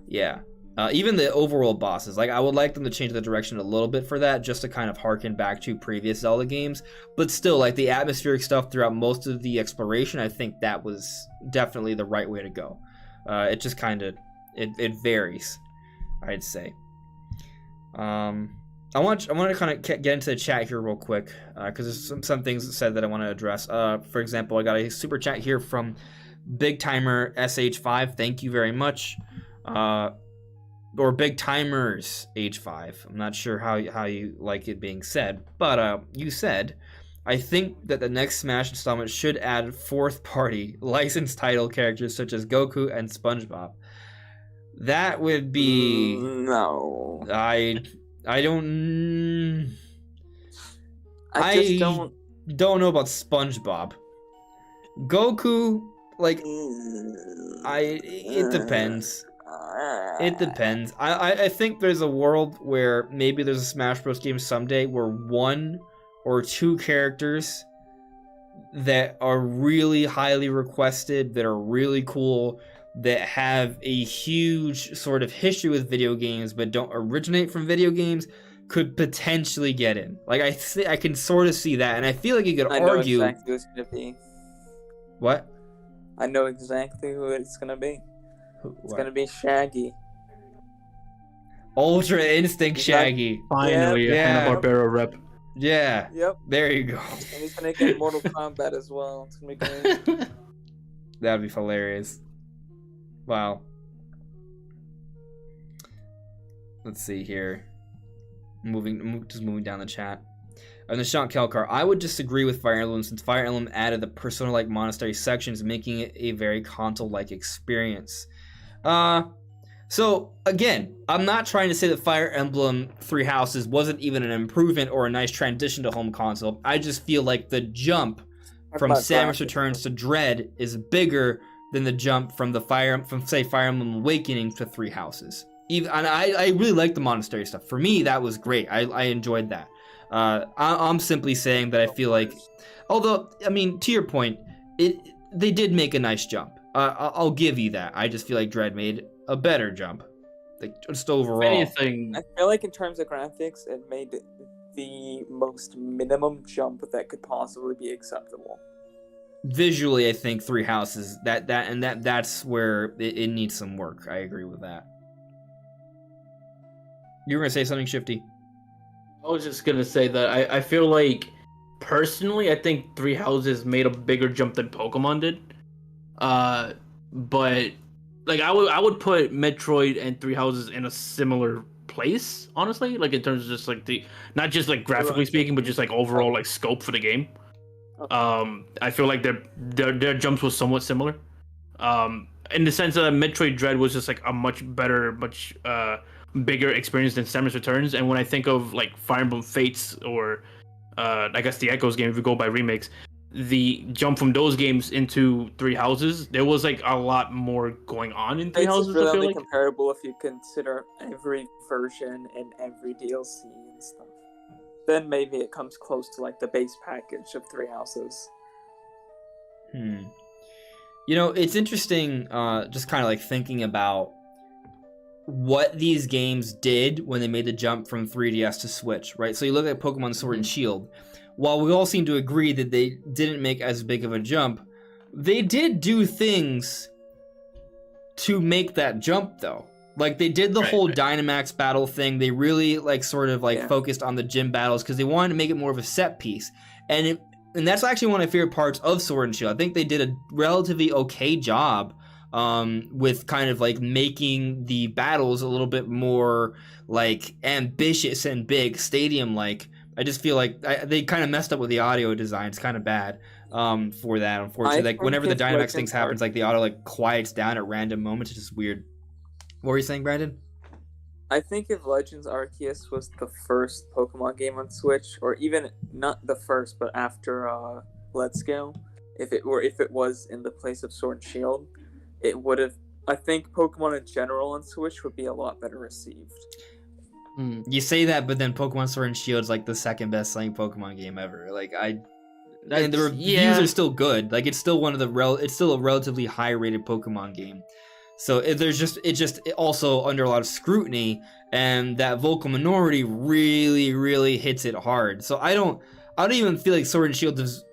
Even the overworld bosses, like I would like them to change the direction a little bit for that, just to kind of harken back to previous Zelda games. But still, like the atmospheric stuff throughout most of the exploration, I think that was definitely the right way to go. It just kind of it varies, I'd say. I want to kind of get into the chat here real quick because there's some things said that I want to address. For example, I got a super chat here from Big Timer SH5. Thank you very much. Or Big Timers H5. I'm not sure how you like it being said, but you said, I think that the next Smash installment should add fourth-party licensed title characters such as Goku and SpongeBob. That would be no. I don't. I just don't know about SpongeBob. Goku, like, it depends. It depends. I think there's a world where maybe there's a Smash Bros. Game someday where one or two characters that are really highly requested, that are really cool, that have a huge sort of history with video games but don't originate from video games could potentially get in. Like I can sort of see that, and I feel like you could argue. I know exactly who it's gonna be. What? I know exactly who it's gonna be. It's gonna be Shaggy. Ultra Instinct Shaggy. Finally, a Hanna-Barbera rep. Yeah. Yep. There you go. And he's gonna get Mortal Kombat as well. It's gonna be great. That'd be hilarious. Wow. Let's see here. Just moving down the chat. And the Sean Kelkar, I would disagree with Fire Emblem since Fire Emblem added the Persona-like monastery sections, making it a very console-like experience. So again, I'm not trying to say that Fire Emblem Three Houses wasn't even an improvement or a nice transition to home console. I just feel like the jump from Samus Returns to Dread is bigger than the jump from Fire Emblem Awakening to Three Houses. And I really like the monastery stuff. For me, that was great. I enjoyed that. I'm simply saying that I feel like, although, I mean, to your point, they did make a nice jump. I'll give you that. I just feel like Dread made a better jump, like just overall. Anything, I feel like in terms of graphics, it made the most minimum jump that could possibly be acceptable. Visually, I think Three Houses that's where it needs some work. I agree with that. You were gonna say something, Shifty? I was just gonna say that I feel like, personally, I think Three Houses made a bigger jump than Pokemon did. But like I would put Metroid and Three Houses in a similar place, honestly. Like in terms of just like not just like graphically speaking, but just like overall like scope for the game. I feel like their jumps was somewhat similar. In the sense that Metroid Dread was just like a much better, much bigger experience than Samus Returns. And when I think of like Fire Emblem Fates or I guess the Echoes game, if we go by remakes, the jump from those games into Three Houses, there was like a lot more going on in Three Houses. It's really comparable if you consider every version and every DLC and stuff. Then maybe it comes close to like the base package of Three Houses. You know, it's interesting, just kind of like thinking about what these games did when they made the jump from 3DS to Switch, right? So you look at Pokemon Sword and Shield. While we all seem to agree that they didn't make as big of a jump, they did do things to make that jump, though. Like, they did the whole Dynamax battle thing. They really, like, sort of, like, focused on the gym battles because they wanted to make it more of a set piece. And that's actually one of my favorite parts of Sword and Shield. I think they did a relatively okay job with kind of, like, making the battles a little bit more, like, ambitious and big, stadium-like. I just feel like they kind of messed up with the audio design. It's kind of bad for that, unfortunately. Like, whenever the Dynamax things happens, like, the audio, like, quiets down at random moments. It's just weird. What were you saying, Brandon? I think if Legends Arceus was the first Pokemon game on Switch, or even not the first, but after Let's Go, if it was in the place of Sword and Shield, it would have. I think Pokemon in general on Switch would be a lot better received. You say that, but then Pokemon Sword and Shield is like the second best selling Pokemon game ever. Like the reviews are still good. Like it's still it's still a relatively high rated Pokemon game. So it also under a lot of scrutiny, and that vocal minority really hits it hard. So I don't even feel like Sword and Shield is.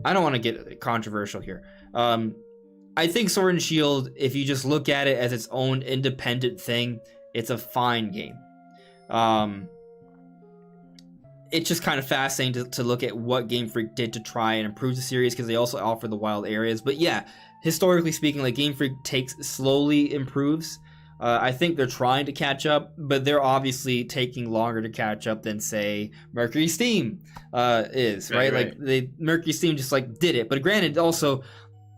I don't want to get controversial here. I think Sword and Shield, if you just look at it as its own independent thing, it's a fine game. It's just kind of fascinating to look at what Game Freak did to try and improve the series, because they also offer the wild areas. But yeah, historically speaking, like, Game Freak slowly improves. I think they're trying to catch up, but they're obviously taking longer to catch up than, say, Mercury Steam is, right? Like, Mercury Steam just, like, did it. But granted, also,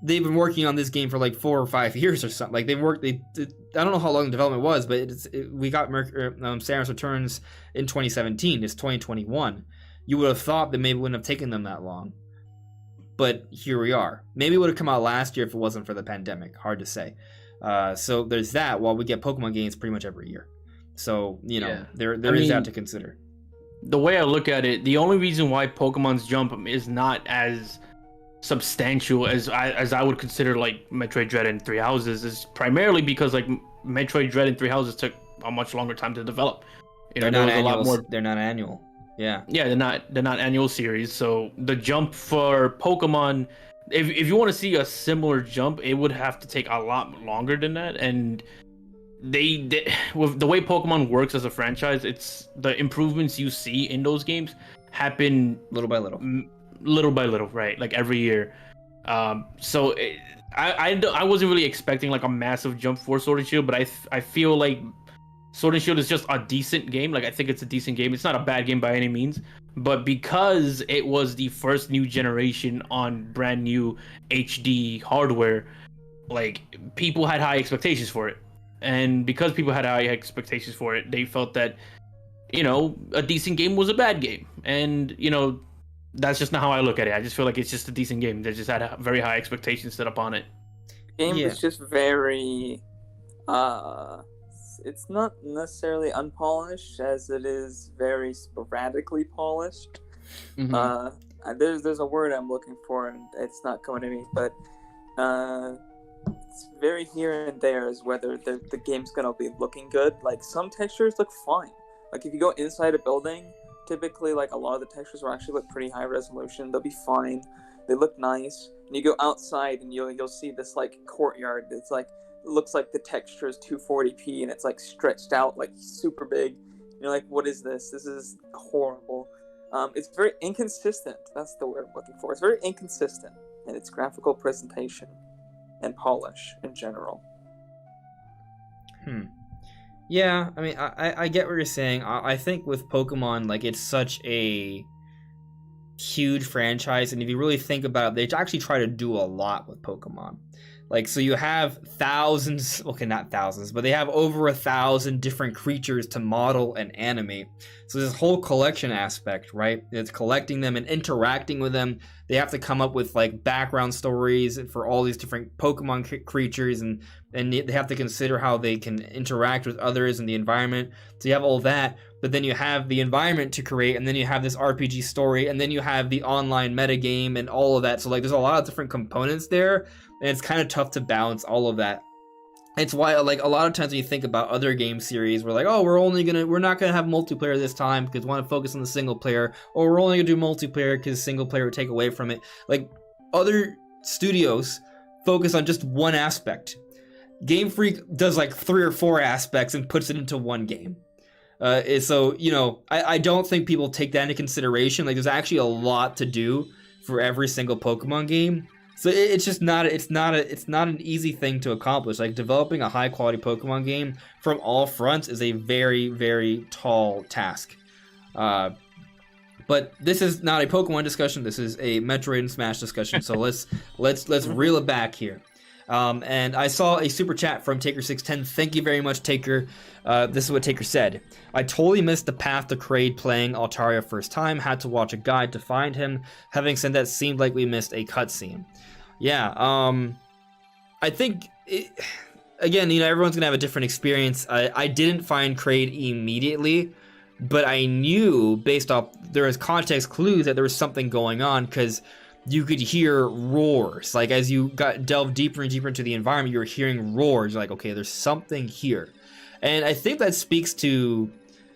they've been working on this game for, like, 4 or 5 years or something. Like, I don't know how long the development was, but we got Samus Returns in 2017. It's 2021. You would have thought that maybe it wouldn't have taken them that long. But here we are. Maybe it would have come out last year if it wasn't for the pandemic. Hard to say. So there's that, while we get Pokemon games pretty much every year. So, you know, there is that to consider. The way I look at it, the only reason why Pokemon's jump is not as substantial as I would consider, like, Metroid Dread and Three Houses, is primarily because, like, Metroid Dread and Three Houses took a much longer time to develop. You know, they're not annual. Yeah, they're not annual series. So the jump for Pokemon, if you want to see a similar jump, it would have to take a lot longer than that. And they with the way Pokemon works as a franchise, it's the improvements you see in those games happen little by little, right? Like every year. So I wasn't really expecting like a massive jump for Sword and Shield, but I feel like Sword and Shield is just a decent game. Like, I think it's a decent game. It's not a bad game by any means, but because it was the first new generation on brand new HD hardware, like, people had high expectations for it. And because people had high expectations for it, they felt that, you know, a decent game was a bad game. And, you know, that's just not how I look at it. I just feel like it's just a decent game. They just had very high expectations set up on it. The game is just very, it's not necessarily unpolished, as it is very sporadically polished. Mm-hmm. There's a word I'm looking for, and it's not coming to me, but it's very here and there as whether the game's gonna be looking good. Like, some textures look fine. Like, if you go inside a building, typically, like, a lot of the textures will actually look pretty high resolution. They'll be fine. They look nice. And you go outside and you'll see this, like, courtyard. It's like, it looks like the texture is 240p and it's, like, stretched out, like, super big. And you're like, what is this? This is horrible. It's very inconsistent. That's the word I'm looking for. It's very inconsistent in its graphical presentation and polish in general. Yeah, I mean, I get what you're saying. I think with Pokemon, like, it's such a huge franchise, and if you really think about it, they actually try to do a lot with Pokemon. Like, so you have thousands, okay, not thousands, but they have over 1,000 different creatures to model and animate. So this whole collection aspect, right? It's collecting them and interacting with them. They have to come up with, like, background stories for all these different Pokemon creatures, and they have to consider how they can interact with others in the environment. So you have all that, but then you have the environment to create, and then you have this RPG story, and then you have the online metagame and all of that. So, like, there's a lot of different components there, and it's kind of tough to balance all of that. It's why, like, a lot of times when you think about other game series, we're like, oh, we're not gonna have multiplayer this time because we want to focus on the single player, or we're only gonna do multiplayer because single player would take away from it. Like, other studios focus on just one aspect. Game Freak does like 3 or 4 aspects and puts it into one game. So, you know, I don't think people take that into consideration. Like, there's actually a lot to do for every single Pokemon game. So it's just not an easy thing to accomplish. Like, developing a high quality Pokemon game from all fronts is a very, very tall task. But this is not a Pokemon discussion. This is a Metroid and Smash discussion. So let's reel it back here. And I saw a super chat from Taker610. Thank you very much, Taker. This is what Taker said. I totally missed the path to Kraid playing Altaria first time. Had to watch a guide to find him. Having said that, seemed like we missed a cutscene. Yeah, I think, again, you know, everyone's going to have a different experience. I didn't find Kraid immediately, but I knew, based off, there was context clues that there was something going on, because you could hear roars. Like as you delved deeper and deeper into the environment, you were hearing roars. You're like, okay, there's something here. And I think that speaks to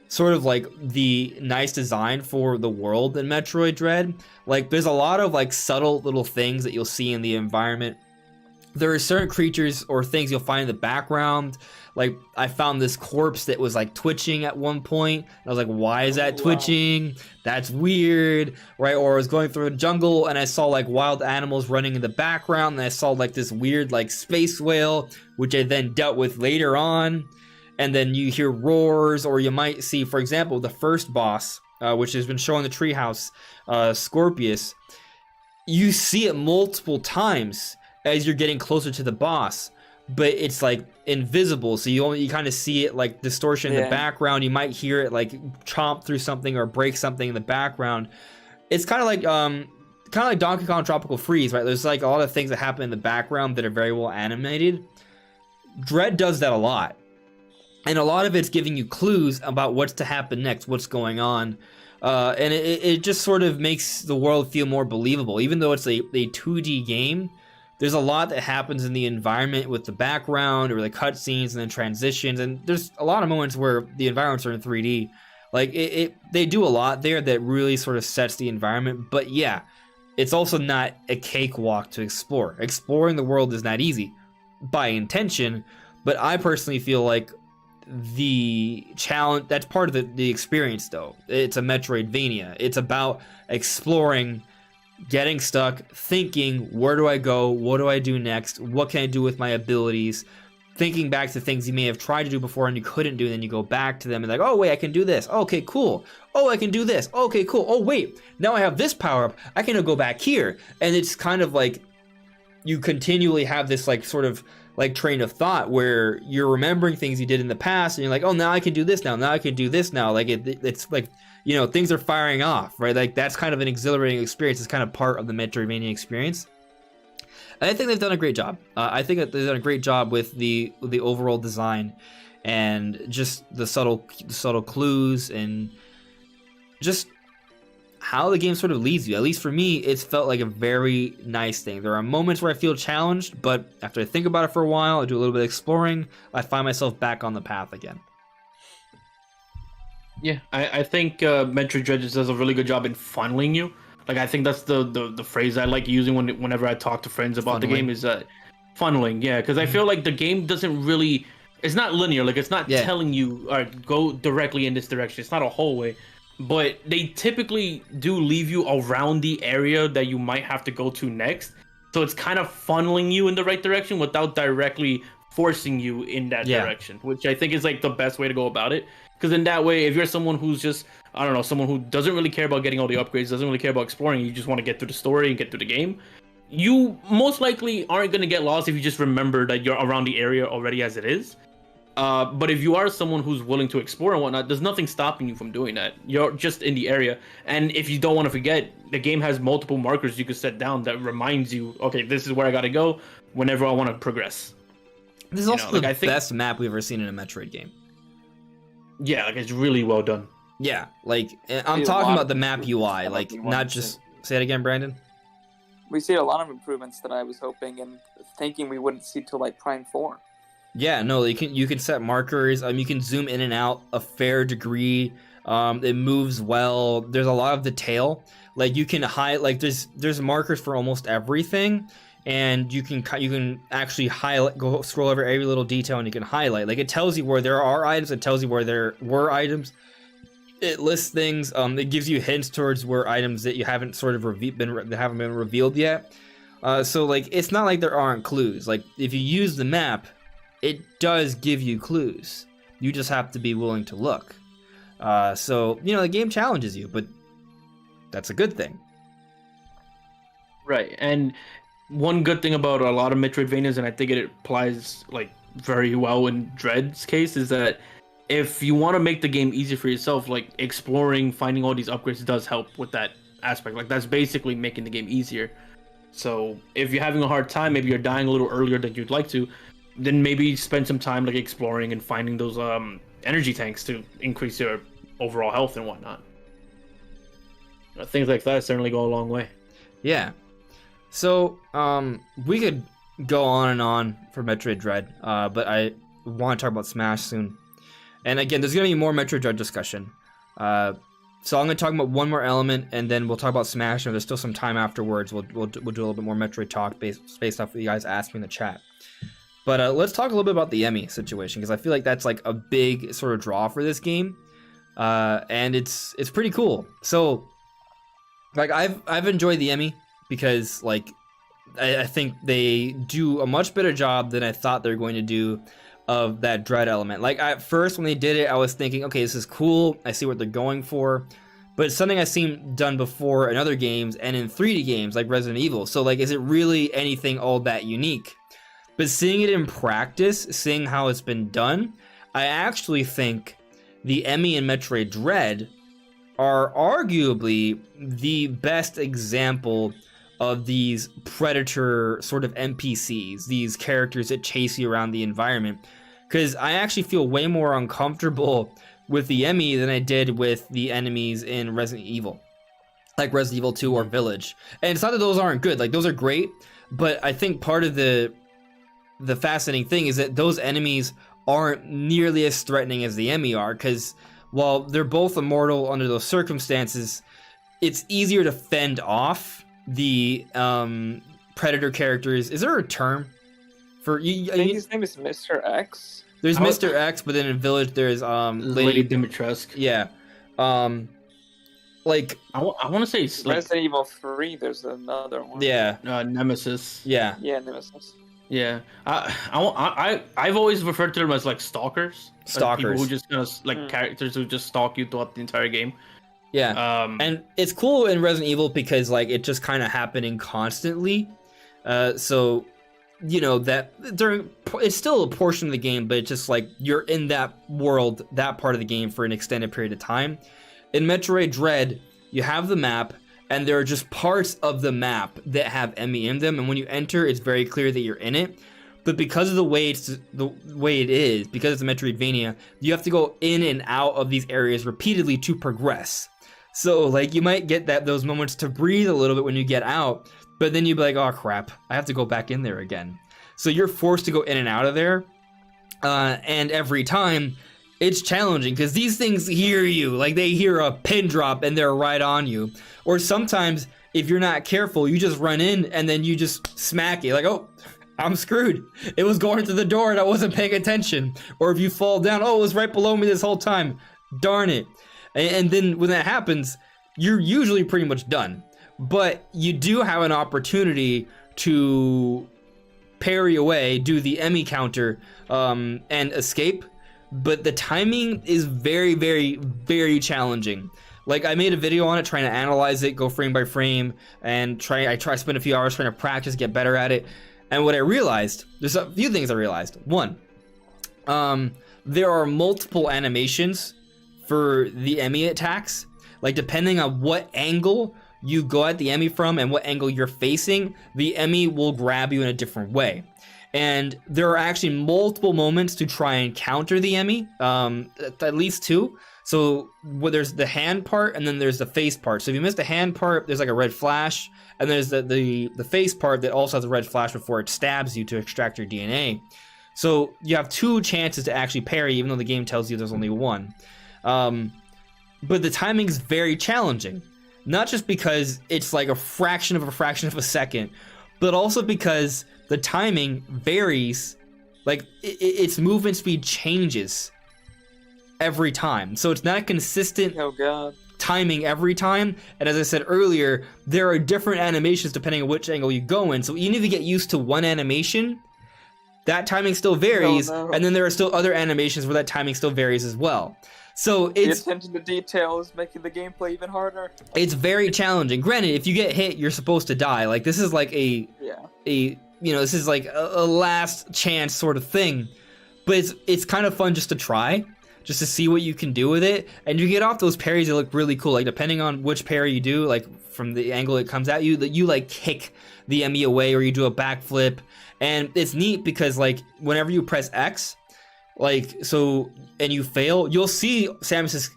sort of like the nice design for the world in Metroid Dread. Like there's a lot of like subtle little things that you'll see in the environment. There are certain creatures or things you'll find in the background. Like I found this corpse that was like twitching at one point. I was like, why is that twitching? Wow. That's weird, right? Or I was going through a jungle and I saw like wild animals running in the background, and I saw like this weird like space whale, which I then dealt with later on. And then you hear roars, or you might see, for example, the first boss, which has been shown in the treehouse, Scorpius. You see it multiple times as you're getting closer to the boss, but it's like invisible, so you kind of see it like distortion in the background. You might hear it like chomp through something or break something in the background. It's kind of like Donkey Kong Tropical Freeze, right? There's like a lot of things that happen in the background that are very well animated. Dread does that a lot, and a lot of it's giving you clues about what's to happen next, what's going on. And it just sort of makes the world feel more believable, even though it's a 2D game. There's a lot that happens in the environment with the background or the cutscenes and then transitions, and there's a lot of moments where the environments are in 3D. Like they do a lot there that really sort of sets the environment. But yeah, it's also not a cakewalk to explore. Exploring the world is not easy by intention, but I personally feel like the challenge, that's part of the experience though. It's a Metroidvania. It's about exploring, getting stuck, thinking, where do I go? What do I do next? What can I do with my abilities? Thinking back to things you may have tried to do before and you couldn't do, and then you go back to them and like, oh wait, I can do this. Okay, cool. Oh, I can do this. Okay, cool. Oh wait, now I have this power up. I can go back here. And it's kind of like you continually have this like sort of like train of thought where you're remembering things you did in the past, and you're like, oh, now I can do this now. Now I can do this now. Like it's like, you know, things are firing off, right? Like that's kind of an exhilarating experience. It's kind of part of the Metroidvania experience. And I think they've done a great job. I think that they've done a great job with the overall design and just the subtle clues and just how the game sort of leads you. At least for me, it's felt like a very nice thing. There are moments where I feel challenged, but after I think about it for a while, I do a little bit of exploring, I find myself back on the path again. Yeah, I think Metroid Dread does a really good job in funneling you. Like, I think that's the phrase I like using whenever I talk to friends about the game is funneling. Yeah, because I feel like the game doesn't really, it's not linear. Like, it's not telling you, all right, go directly in this direction. It's not a hallway. But they typically do leave you around the area that you might have to go to next. So it's kind of funneling you in the right direction without directly forcing you in that direction, which I think is like the best way to go about it. Because in that way, if you're someone who's just, I don't know, someone who doesn't really care about getting all the upgrades, doesn't really care about exploring, you just want to get through the story and get through the game, you most likely aren't going to get lost if you just remember that you're around the area already as it is. But if you are someone who's willing to explore and whatnot, there's nothing stopping you from doing that. You're just in the area. And if you don't want to forget, the game has multiple markers you could set down that reminds you, okay, this is where I got to go whenever I want to progress. This is also the best map we've ever seen in a Metroid game. Yeah, like it's really well done. Yeah, like I'm talking about the map UI, like not just... Say it again, Brandon? We see a lot of improvements that I was hoping and thinking we wouldn't see till like Prime 4. Yeah, no, you can set markers. You can zoom in and out a fair degree. It moves well. There's a lot of detail. Like you can hide. Like there's markers for almost everything, and you can actually highlight. Go scroll over every little detail, and you can highlight. Like it tells you where there are items. It tells you where there were items. It lists things. It gives you hints towards where items that you haven't sort of haven't been revealed yet. So like it's not like there aren't clues. Like if you use the map, it does give you clues. You just have to be willing to look. So, you know, the game challenges you, but that's a good thing. Right, and one good thing about a lot of Metroidvanias, and I think it applies like very well in Dread's case, is that if you want to make the game easy for yourself, like exploring, finding all these upgrades does help with that aspect. Like that's basically making the game easier. So if you're having a hard time, maybe you're dying a little earlier than you'd like to, then maybe spend some time like exploring and finding those energy tanks to increase your overall health and whatnot. Things like that certainly go a long way. Yeah. So, we could go on and on for Metroid Dread, but I want to talk about Smash soon. And again, there's going to be more Metroid Dread discussion. So I'm going to talk about one more element, and then we'll talk about Smash, and there's still some time afterwards. We'll do a little bit more Metroid talk based off what you guys asked me in the chat. But let's talk a little bit about the Emmy situation, because I feel like that's like a big sort of draw for this game. And it's pretty cool. So, like, I've enjoyed the Emmy because, like, I think they do a much better job than I thought they were going to do of that Dread element. Like, at first when they did it, I was thinking, okay, this is cool, I see what they're going for, but it's something I've seen done before in other games and in 3D games like Resident Evil. So, like, is it really anything all that unique? But seeing it in practice, seeing how it's been done, I actually think the Emmy and Metroid Dread are arguably the best example of these predator sort of NPCs, these characters that chase you around the environment. Because I actually feel way more uncomfortable with the Emmy than I did with the enemies in Resident Evil, like Resident Evil 2 or Village. And it's not that those aren't good, like those are great, but I think part of the fascinating thing is that those enemies aren't nearly as threatening as the Emmy are, because while they're both immortal under those circumstances, it's easier to fend off the predator characters. Is there a term for you? I think his name is Mr. X. There's Mr. X, but then in Village there's Lady Dimitrescu. Yeah. Like I want to say it's like, Resident Evil 3. There's another one. Yeah. Nemesis. Yeah. Yeah, Nemesis. Yeah. I've always referred to them as like stalkers. Stalkers. People who just kind of like characters who just stalk you throughout the entire game. Yeah. And it's cool in Resident Evil because like it just kind of happening constantly. So you know that it's still a portion of the game, but it's just like you're in that world, that part of the game for an extended period of time. In Metroid Dread, you have the map, and there are just parts of the map that have Emmy in them, and when you enter, it's very clear that you're in it. But because of the way it is, because it's a Metroidvania, you have to go in and out of these areas repeatedly to progress. So like you might get those moments to breathe a little bit when you get out, but then you'd be like, oh crap, I have to go back in there again. So you're forced to go in and out of there, and every time it's challenging because these things hear you, like they hear a pin drop and they're right on you. Or sometimes if you're not careful, you just run in and then you just smack it, like, oh, I'm screwed. It was going through the door and I wasn't paying attention. Or if you fall down, oh, it was right below me this whole time. Darn it. And then when that happens, you're usually pretty much done. But you do have an opportunity to parry away, do the Emmy counter, and escape. But the timing is very, very, very challenging. Like, I made a video on it trying to analyze it, go frame by frame, and I spent a few hours trying to practice, get better at it. And what I realized, there's a few things I realized. One, there are multiple animations for the Emmy attacks. Like, depending on what angle you go at the Emmy from and what angle you're facing, the Emmy will grab you in a different way. And there are actually multiple moments to try and counter the Emmy, at least two. So there's the hand part and then there's the face part. So if you miss the hand part, there's like a red flash, and there's the face part that also has a red flash before it stabs you to extract your DNA. So you have two chances to actually parry, even though the game tells you there's only one. But the timing is very challenging, not just because it's like a fraction of a second, but also because the timing varies, like its movement speed changes every time. So it's not consistent timing every time. And as I said earlier, there are different animations depending on which angle you go in. So even if you get used to one animation, that timing still varies. And then there are still other animations where that timing still varies as well. So it's the attention to detail is making the gameplay even harder. It's very challenging. Granted, if you get hit, you're supposed to die. Like, this is like this is like a last chance sort of thing. But it's kind of fun just to try, just to see what you can do with it. And you get off those parries that look really cool. Like, depending on which parry you do, like from the angle it comes at you, that you like kick the Emmy away or you do a backflip. And it's neat because like whenever you press X, like, so, and you fail, you'll see Samus's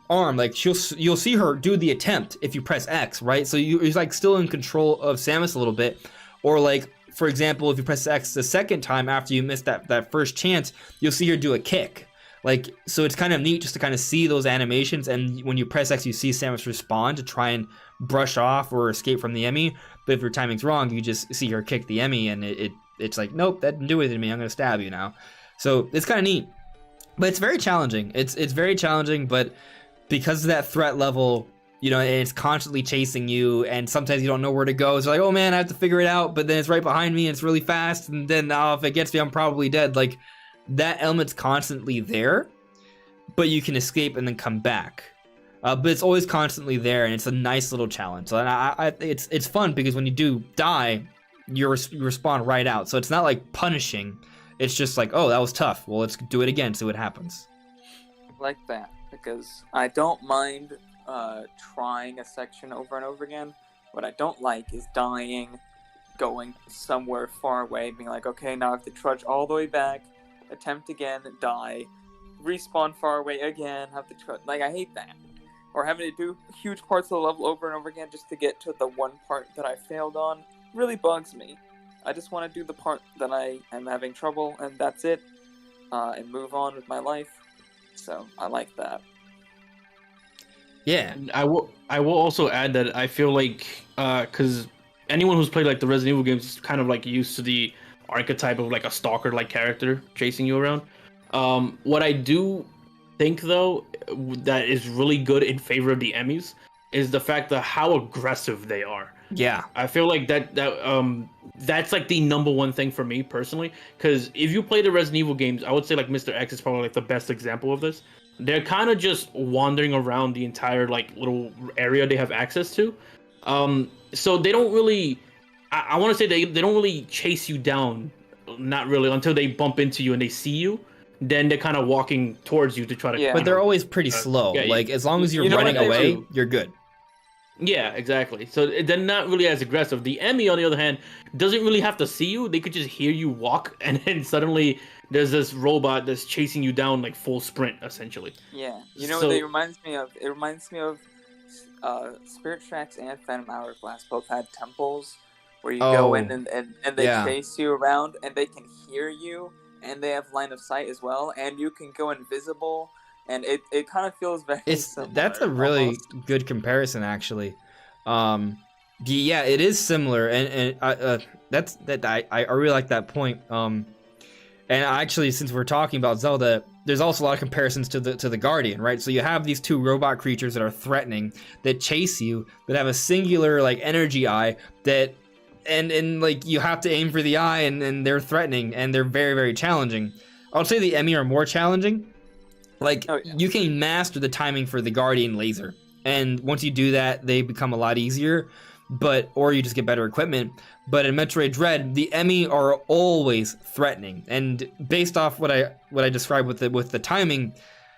arm, like you'll see her do the attempt if you press X, right? So you're like still in control of Samus a little bit. Or like, for example, if you press X the second time after you missed that first chance, you'll see her do a kick. Like, so it's kind of neat just to kind of see those animations, and when you press X, you see Samus respond to try and brush off or escape from the Emmy. But if your timing's wrong, you just see her kick the Emmy, and it's like, nope, that didn't do anything to me. I'm gonna stab you now. So it's kind of neat, but it's very challenging. It's very challenging, but because of that threat level, you know, and it's constantly chasing you, and sometimes you don't know where to go. It's like, oh man, I have to figure it out, but then it's right behind me, and it's really fast, and then if it gets me, I'm probably dead. Like, that element's constantly there, but you can escape and then come back. But it's always constantly there, and it's a nice little challenge. And it's fun because when you do die, you respawn right out. So it's not like punishing. It's just like, oh, that was tough. Well, let's do it again, see what happens. Like that, because I don't mind trying a section over and over again. What I don't like is dying, going somewhere far away, being like, okay, now I have to trudge all the way back, attempt again, die, respawn far away again, have to trudge. Like, I hate that. Or having to do huge parts of the level over and over again just to get to the one part that I failed on really bugs me. I just want to do the part that I am having trouble, and that's it, and move on with my life. So I like that. Yeah, I will also add that I feel like because anyone who's played like the Resident Evil games is kind of like used to the archetype of like a stalker like character chasing you around. What I do think though that is really good in favor of the Emmys is the fact that how aggressive they are. Yeah, I feel like that's like the number one thing for me personally, because if you play the Resident Evil games, I would say like Mr. X is probably like the best example of this. They're kind of just wandering around the entire like little area they have access to, so they don't really I want to say they don't really chase you down, not really, until they bump into you and they see you. Then they're kind of walking towards you to try to. Yeah. But they're always pretty slow. yeah, like, as long as you're you know running what they away, do? you're good. Yeah, exactly. So they're not really as aggressive. The Emmy, on the other hand, doesn't really have to see you. They could just hear you walk, and then suddenly there's this robot that's chasing you down like full sprint, essentially. Yeah, you know So- what it reminds me of? It reminds me of Spirit Tracks and Phantom Hourglass both had temples where you go in and they yeah. chase you around, and they can hear you, and they have line of sight as well, and you can go invisible, and it kind of feels very similar. That's a really almost. good comparison, actually. Yeah, it is similar, and I really like that point. And actually, since we're talking about Zelda, there's also a lot of comparisons to the Guardian, right? So you have these two robot creatures that are threatening, that chase you, that have a singular like energy eye that. And like, you have to aim for the eye, and they're threatening, and they're very, very challenging. I would say the Emmy are more challenging. Like, you can master the timing for the Guardian laser, and once you do that, they become a lot easier. Or you just get better equipment. But in Metroid Dread, the Emmy are always threatening, and based off what I described with the timing,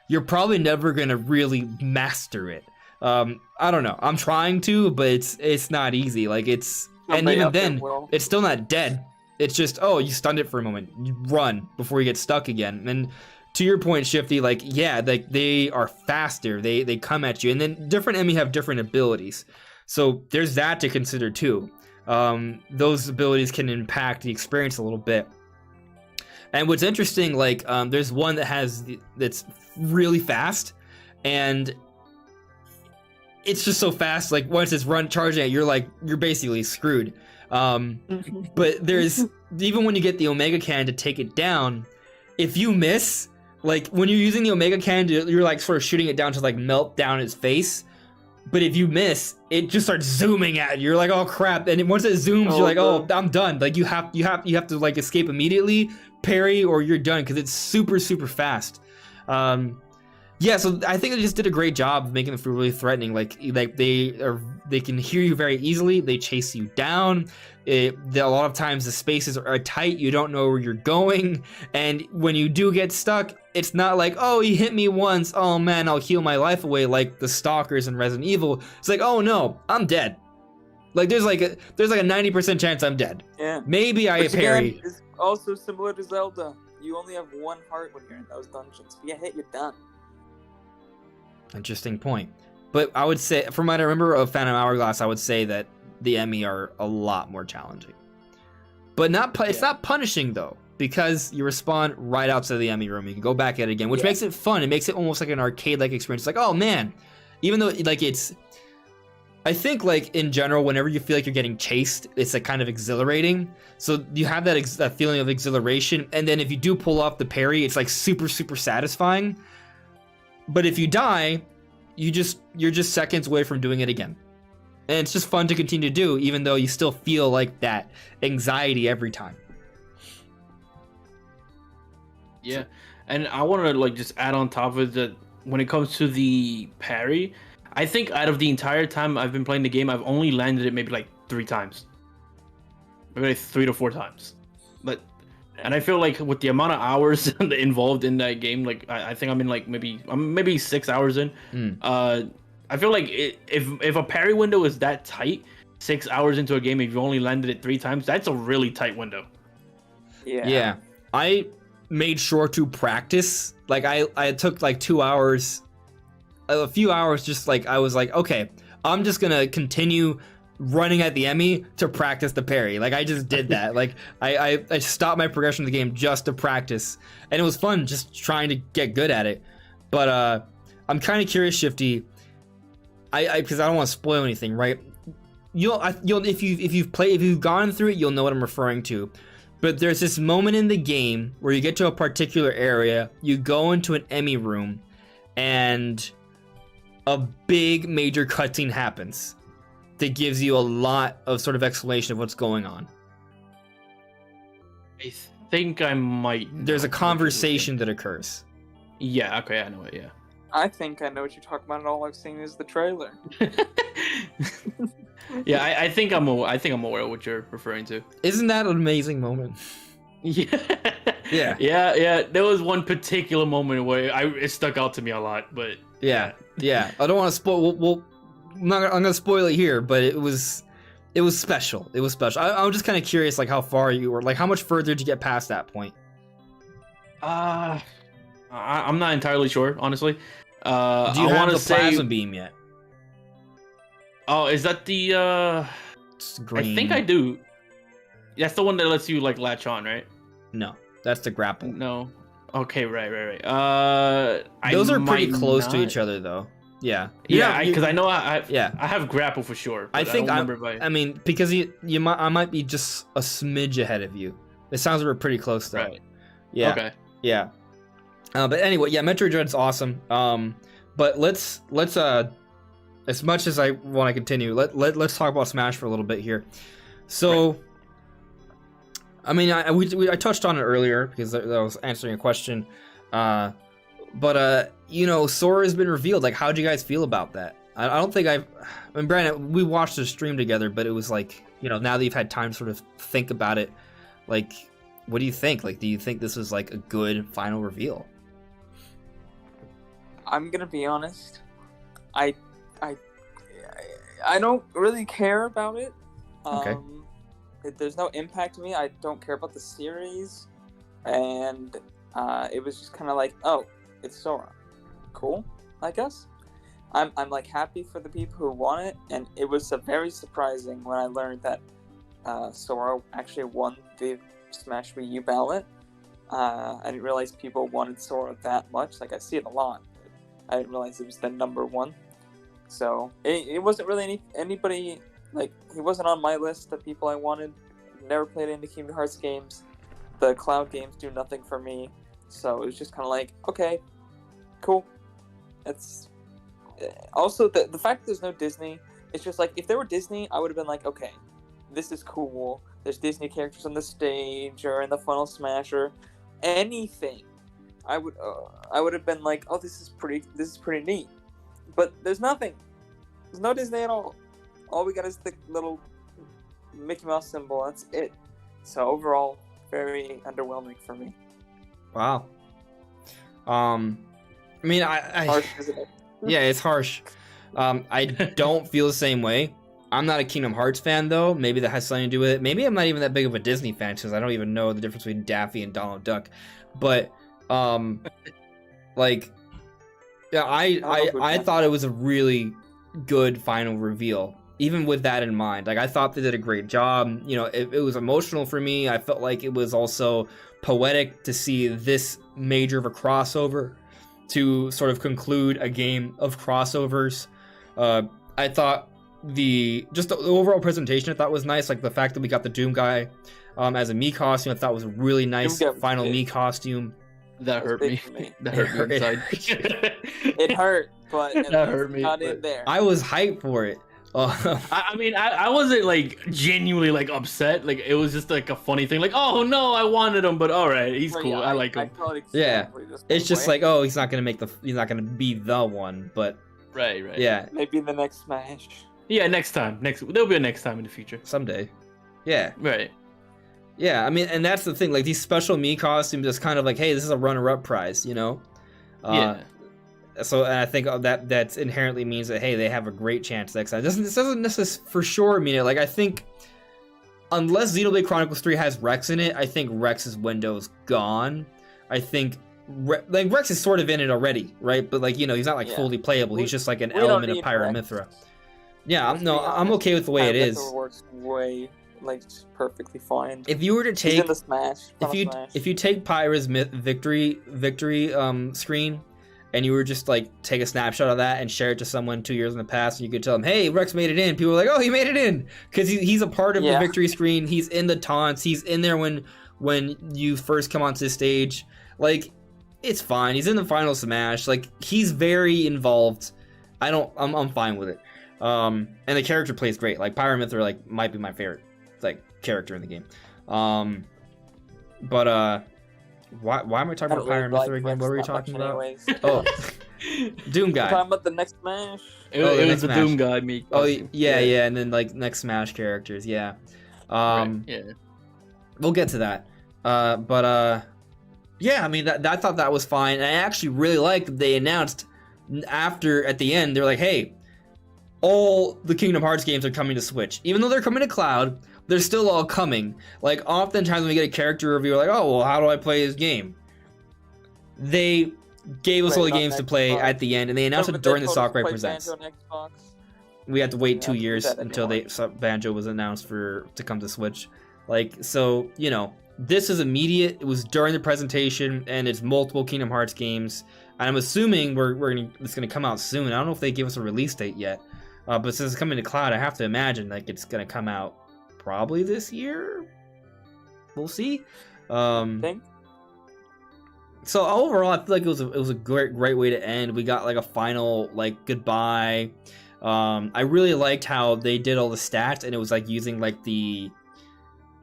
you're probably never gonna really master it. I don't know. I'm trying to, but it's not easy. Like, and even then, it's still not dead. It's just, you stunned it for a moment. You run before you get stuck again. And to your point, Shifty, like, yeah, like, they are faster. They come at you. And then different enemy have different abilities. So there's that to consider too. Those abilities can impact the experience a little bit. And what's interesting, like, there's one that's really fast, and it's just so fast. Like, once it's charging at you, you're basically screwed. But there's, even when you get the Omega Cannon to take it down, if you miss, like, when you're using the Omega Cannon, you're like sort of shooting it down to like melt down its face. But if you miss, it just starts zooming at you. You're like, oh crap! And once it zooms, you're like, oh, I'm done. Like, you have to like escape immediately, parry, or you're done, because it's super, super fast. Yeah, so I think they just did a great job of making them feel really threatening. Like they can hear you very easily. They chase you down. A lot of times the spaces are tight. You don't know where you're going, and when you do get stuck, it's not like, oh, he hit me once, oh man, I'll heal my life away, like the stalkers in Resident Evil. It's like, oh no, I'm dead. Like, there's like a 90% chance I'm dead. Yeah. Maybe I parry. Again, it's also similar to Zelda. You only have one heart when you're in those dungeons. If you get hit, you're done. Interesting point. But I would say, from what I remember of Phantom Hourglass, I would say that the Emmy are a lot more challenging. But it's not punishing, though, because you respawn right outside the Emmy room. You can go back at it again, which makes it fun. It makes it almost like an arcade-like experience. It's like, oh, man. Even though, like, it's... I think, like, in general, whenever you feel like you're getting chased, it's, like, kind of exhilarating. So you have that feeling of exhilaration. And then if you do pull off the parry, it's, like, super, super satisfying. But if you die, you're just seconds away from doing it again. And it's just fun to continue to do, even though you still feel like that anxiety every time. Yeah, and I want to like just add on top of it that when it comes to the parry, I think out of the entire time I've been playing the game, I've only landed it maybe like 3 times, maybe like 3 to 4 times. And I feel like with the amount of hours involved in that game, like I think I'm in like maybe 6 hours in. I feel like if a parry window is that tight, 6 hours into a game, if you only landed it 3 times, that's a really tight window. Yeah. I made sure to practice. Like I took like 2 hours, a few hours, just like I was like, okay, I'm just gonna continue running at the Emmy to practice the parry. Like I just did that. Like I stopped my progression of the game just to practice, and it was fun just trying to get good at it. But I'm kind of curious, Shifty. Because I don't want to spoil anything, right? If you've gone through it, you'll know what I'm referring to. But there's this moment in the game where you get to a particular area, you go into an Emmy room, and a big major cutscene happens that gives you a lot of sort of explanation of what's going on. I think I might. There's a conversation that occurs. Yeah. Okay. I know it. Yeah. I think I know what you're talking about, and all I've seen is the trailer. Yeah, I think I'm aware of what you're referring to. Isn't that an amazing moment? Yeah. Yeah. Yeah. There was one particular moment where it stuck out to me a lot, but yeah. I don't want to spoil. I'm gonna spoil it here, but it was special. It was special. I'm just kind of curious, like how far you were, like how much further did you get past that point? I'm not entirely sure, honestly. Do you have the plasma beam yet? Oh, is that the green? I think I do. That's the one that lets you like latch on, right? No, that's the grapple. No. Okay, right. Those are pretty close to each other, though. Yeah. Yeah, because I know I have grapple for sure. I think I mean, because I might be just a smidge ahead of you. It sounds like we're pretty close, though. Right. Yeah. Okay. Yeah. But anyway, yeah, Metroid Dread's awesome. But let's as much as I want to continue, let's talk about Smash for a little bit here. So, right. I mean, I touched on it earlier because I was answering a question. But Sora has been revealed. Like, how do you guys feel about that? I don't think I mean, Brandon, we watched the stream together, but it was like, now that you've had time to sort of think about it, like, what do you think? Like, do you think this was like a good final reveal? I'm gonna be honest. I don't really care about it. Okay. There's no impact to me. I don't care about the series, and it was just kind of like, oh, it's Sora. Cool, I guess. I'm like happy for the people who want it, and it was very surprising when I learned that Sora actually won the Smash Wii U ballot. I didn't realize people wanted Sora that much. Like, I see it a lot, but I didn't realize it was the #1. So it wasn't really anybody, like, he wasn't on my list of people I wanted. Never played any Kingdom Hearts games. The cloud games do nothing for me. So it was just kind of like, okay, cool. It's also the fact that there's no Disney. It's just like, if there were Disney, I would have been like, okay, this is cool. There's Disney characters on the stage or in the Funnel Smasher, anything. I would have been like, oh, this is pretty neat. But there's nothing. There's no Disney at all. All we got is the little Mickey Mouse symbol. That's it. So overall, very underwhelming for me. Wow. I mean, harsh, isn't it? Yeah, it's harsh. I don't feel the same way. I'm not a Kingdom Hearts fan, though. Maybe that has something to do with it. Maybe I'm not even that big of a Disney fan, because I don't even know the difference between Daffy and Donald Duck. But, like, Yeah, I thought it was a really good final reveal. Even with that in mind, like I thought they did a great job. You know, it was emotional for me. I felt like it was also poetic to see this major of a crossover to sort of conclude a game of crossovers. I thought the overall presentation I thought was nice. Like the fact that we got the Doom guy as a Mii costume, I thought was a really nice final Mii costume. That hurt me. That hurt me inside. It hurt, but that hurt me. Got in there. I was hyped for it. I mean, I wasn't like genuinely like upset. Like it was just like a funny thing. Like, oh no, I wanted him, but all right, he's cool. I like him. Yeah, it's just like, oh, he's not gonna be the one, but right. Yeah, maybe the next Smash. Yeah, next time. There'll be a next time in the future. Someday. Yeah. Right. Yeah, I mean, and that's the thing. Like these special Mii costumes, is kind of like, hey, this is a runner-up prize, you know? Yeah. So and I think that inherently means that, hey, they have a great chance next time. This doesn't necessarily for sure mean it. Like I think unless Xenoblade Chronicles 3 has Rex in it, I think Rex's window's gone. I think like Rex is sort of in it already, right? But like, you know, he's not like fully playable. He's just like an element of Pyra/Mythra. Yeah, I'm okay with the way it is. Works way like perfectly fine. If you were to take He's in the Smash, if you take Pyra's victory screen, and you were just like take a snapshot of that and share it to someone 2 years in the past, and you could tell them, hey, Rex made it in. People are like, oh, he made it in, because he's a part of the victory screen. He's in the taunts. He's in there when you first come onto the stage. Like, it's fine. He's in the final Smash. Like, he's very involved. I'm fine with it. And the character plays great. Like Pyra/Mythra, like might be my favorite like character in the game. But why am I talking about Pyra/Mythra again? What were we talking about? Oh, Doom guy. We're talking about the next Smash. It was the Doom guy. Yeah, and then like next Smash characters. Yeah. Yeah. We'll get to that. Yeah, I mean, I thought that was fine. And I actually really liked that they announced at the end, they're like, hey, all the Kingdom Hearts games are coming to Switch. Even though they're coming to Cloud, they're still all coming. Like, oftentimes when we get a character review, we're like, oh, well, how do I play this game? They gave us all the games to play at the end, and they announced it during the Sakurai Presents. We had to wait 2 years until Banjo was announced to come to Switch. Like, so, you know, this is immediate. It was during the presentation, and it's multiple Kingdom Hearts games. And I'm assuming it's gonna come out soon. I don't know if they give us a release date yet, but since it's coming to Cloud, I have to imagine like it's gonna come out probably this year. We'll see. So overall, I feel like it was a great way to end. We got like a final like goodbye. I really liked how they did all the stats, and it was like using like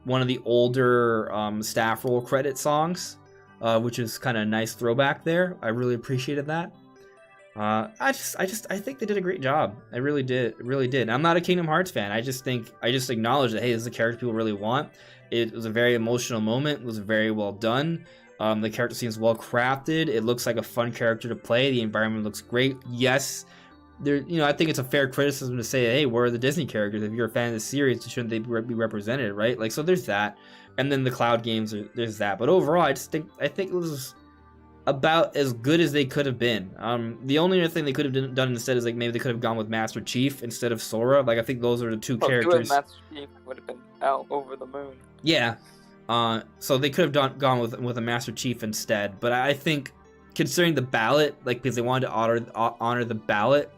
one of the older staff roll credit songs, which is kind of a nice throwback there. I really appreciated that. I think they did a great job. I really did. I'm not a Kingdom Hearts fan. I just acknowledge that, hey, this is a character people really want. It was a very emotional moment. It was very well done. The character seems well crafted. It looks like a fun character to play. The environment looks great. Yes, I think it's a fair criticism to say, hey, where are the Disney characters? If you're a fan of the series, shouldn't they be represented, right? Like, so there's that. And then the Cloud games, there's that. But overall, I think it was about as good as they could have been. The only other thing they could have done instead is like maybe they could have gone with Master Chief instead of Sora. Like, I think those are the two characters. Master Chief would have been out over the moon. Yeah. So they could have gone with a Master Chief instead. But I think considering the ballot, like because they wanted to honor the ballot,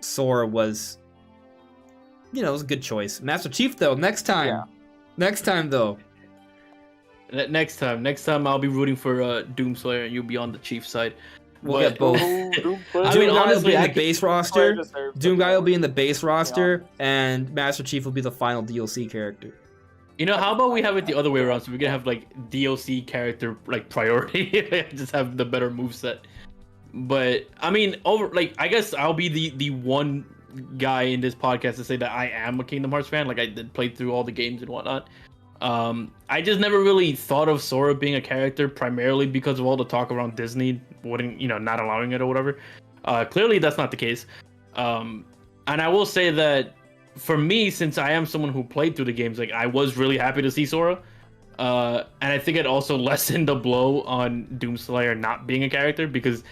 Sora was, it was a good choice. Master Chief though, next time. Yeah. Next time though. Next time I'll be rooting for Doomslayer and you'll be on the Chief side. We'll get both. Doom Guy will be in the base roster. Doom Guy will be in the base roster, and Master Chief will be the final DLC character. How about we have it the other way around? So we can have like DLC character like priority, just have the better moveset. But I mean, I guess I'll be the one guy in this podcast to say that I am a Kingdom Hearts fan. Like I did play through all the games and whatnot. I just never really thought of Sora being a character primarily because of all the talk around Disney not allowing it or whatever. Clearly that's not the case. And I will say that for me, since I am someone who played through the games, like I was really happy to see Sora. And I think it also lessened the blow on Doomslayer not being a character because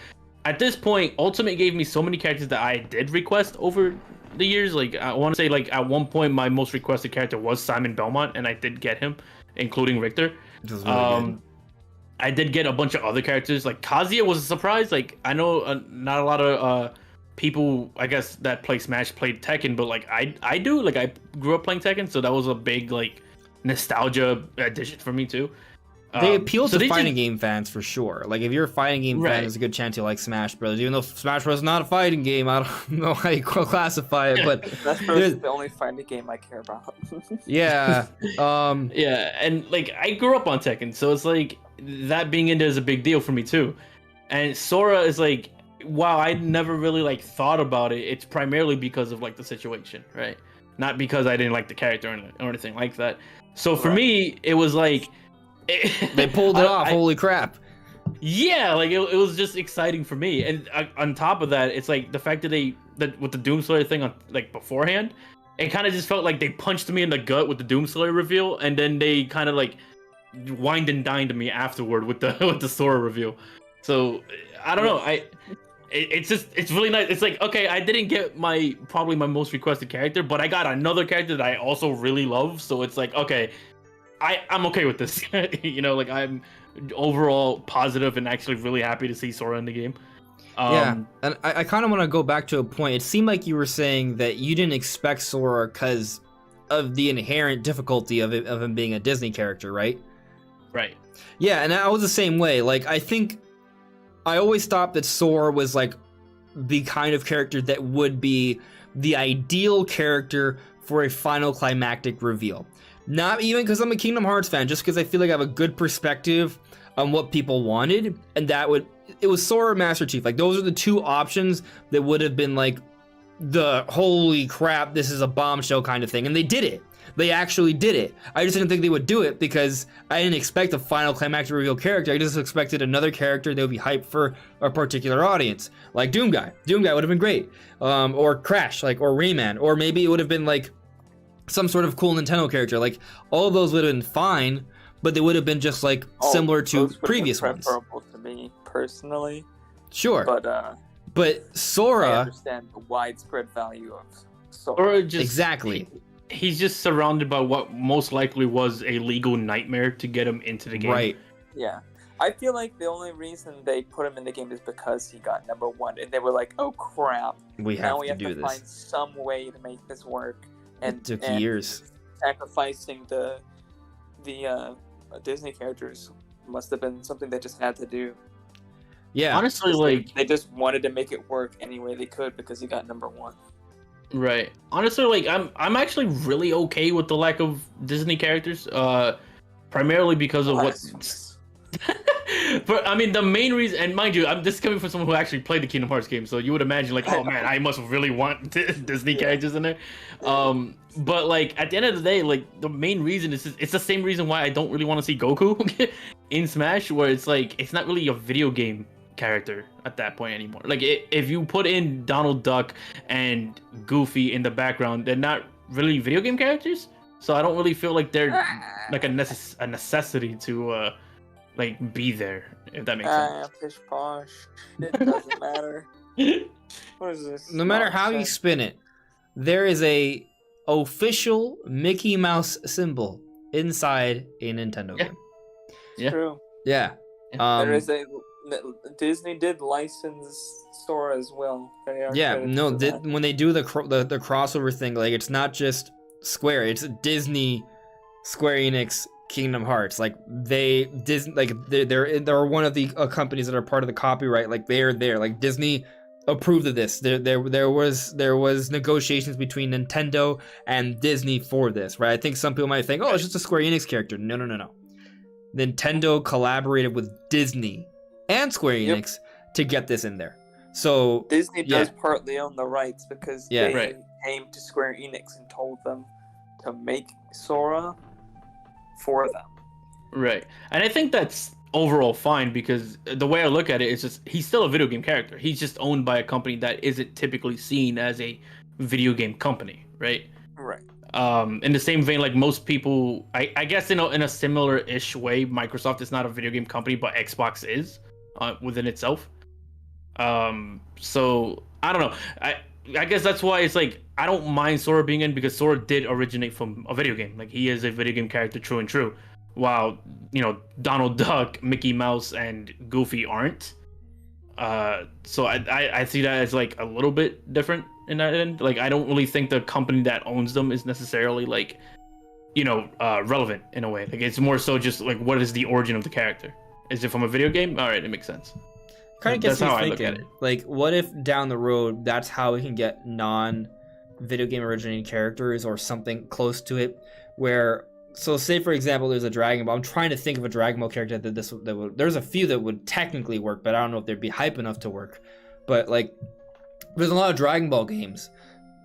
at this point, Ultimate gave me so many characters that I did request over the years. Like I want to say, like at one point, my most requested character was Simon Belmont, and I did get him, including Richter. Just really good. I did get a bunch of other characters. Like Kazuya was a surprise. Like I know not a lot of people, I guess, that play Smash played Tekken, but like I do. Like I grew up playing Tekken, so that was a big like nostalgia addition for me too. They appeal to fighting game fans for sure. Like if you're a fighting game fan, Right. there's a good chance you like Smash Bros. Even though Smash Bros is not a fighting game, I don't know how you classify it, but Smash Bros is the only fighting game I care about. yeah. Yeah, and like I grew up on Tekken, so it's like that being in there is a big deal for me too. And Sora is like, wow, I never really like thought about it. It's primarily because of like the situation, right? Not because I didn't like the character or anything like that. So for me, it was like They pulled it off. Holy crap. Yeah, like it was just exciting for me. And on top of that, it's like the fact that that with the Doomslayer thing on like beforehand, it kind of just felt like they punched me in the gut with the Doomslayer reveal, and then they kind of like wined and dined me afterward with the with the Sora reveal. So I don't know. It's really nice. It's like, okay, I didn't get probably my most requested character, but I got another character that I also really love. So it's like, okay, I'm okay with this. You know, like I'm overall positive and actually really happy to see Sora in the game. Yeah, and I kind of want to go back to a point. It seemed like you were saying that you didn't expect Sora because of the inherent difficulty of him being a Disney character, right? Right. Yeah, and I was the same way. Like, I think I always thought that Sora was like the kind of character that would be the ideal character for a final climactic reveal. Not even because I'm a Kingdom Hearts fan, just because I feel like I have a good perspective on what people wanted, and it was Sora or Master Chief. Like, those are the two options that would have been like the holy crap, this is a bombshell kind of thing, and they did it. They actually did it. I just didn't think they would do it because I didn't expect a final climactic reveal character. I just expected another character that would be hyped for a particular audience, like Doom Guy. Doom Guy would have been great, or Crash, like, or Rayman, or maybe it would have been like some sort of cool Nintendo character. Like, all of those would have been fine, but they would have been just like similar to previous ones. Preferable to me personally. Sure, but Sora. I understand the widespread value of Sora. Or just Exactly. He's just surrounded by what most likely was a legal nightmare to get him into the game. Right. Yeah. I feel like the only reason they put him in the game is because he got #1, and they were like, "Oh crap! We now we have have to do to this. find some way to make this work." And It took and years. sacrificing the Disney characters must have been something they just had to do. Yeah. Honestly, like, They just wanted to make it work any way they could because he got #1. right. Honestly, like, I'm actually really okay with the lack of Disney characters. Primarily because of what. But I mean, the main reason, and mind you, I'm just coming from someone who actually played the Kingdom Hearts game, so you would imagine, like, oh man, I must really want Disney characters in there. But like at the end of the day, like the main reason is it's the same reason why I don't really want to see Goku in Smash, where it's like it's not really a video game character at that point anymore. Like if you put in Donald Duck and Goofy in the background, they're not really video game characters. So I don't really feel like they're like a necessity to like be there, if that makes sense. Pish posh. It doesn't matter. What is this? No matter how you spin it, there is a official Mickey Mouse symbol inside a Nintendo game. Yeah. True. Yeah. There is a Disney did license Sora as well. They are Yeah. credited No. for that. When they do the crossover thing, like it's not just Square. It's Disney, Square Enix, Kingdom Hearts. Like they're one of the companies that are part of the copyright. Like they're there. Like Disney approved of this. There was negotiations between Nintendo and Disney for this, right? I think some people might think, oh, it's just a Square Enix character. No. Nintendo collaborated with Disney and Square Enix to get this in there. So Disney does partly own the rights because they came to Square Enix and told them to make Sora for them. Right. And I think that's overall fine because the way I look at it is just he's still a video game character. He's just owned by a company that isn't typically seen as a video game company, right? Right. In the same vein, like most people, I guess in a similar-ish way, Microsoft is not a video game company, but Xbox is within itself. So I don't know. I guess that's why it's like I don't mind Sora being in because Sora did originate from a video game. Like he is a video game character true and true. While Donald Duck, Mickey Mouse, and Goofy aren't. So I see that as like a little bit different in that end. Like I don't really think the company that owns them is necessarily like relevant in a way. Like it's more so just like what is the origin of the character? Is it from a video game? All right, it makes sense. Kind of gets That's me how I thinking. look at it. Like, what if down the road that's how we can get non-video game originating characters or something close to it? Where, so say for example, there's a Dragon Ball. I'm trying to think of a Dragon Ball character that would. There's a few that would technically work, but I don't know if they'd be hype enough to work. But like, there's a lot of Dragon Ball games.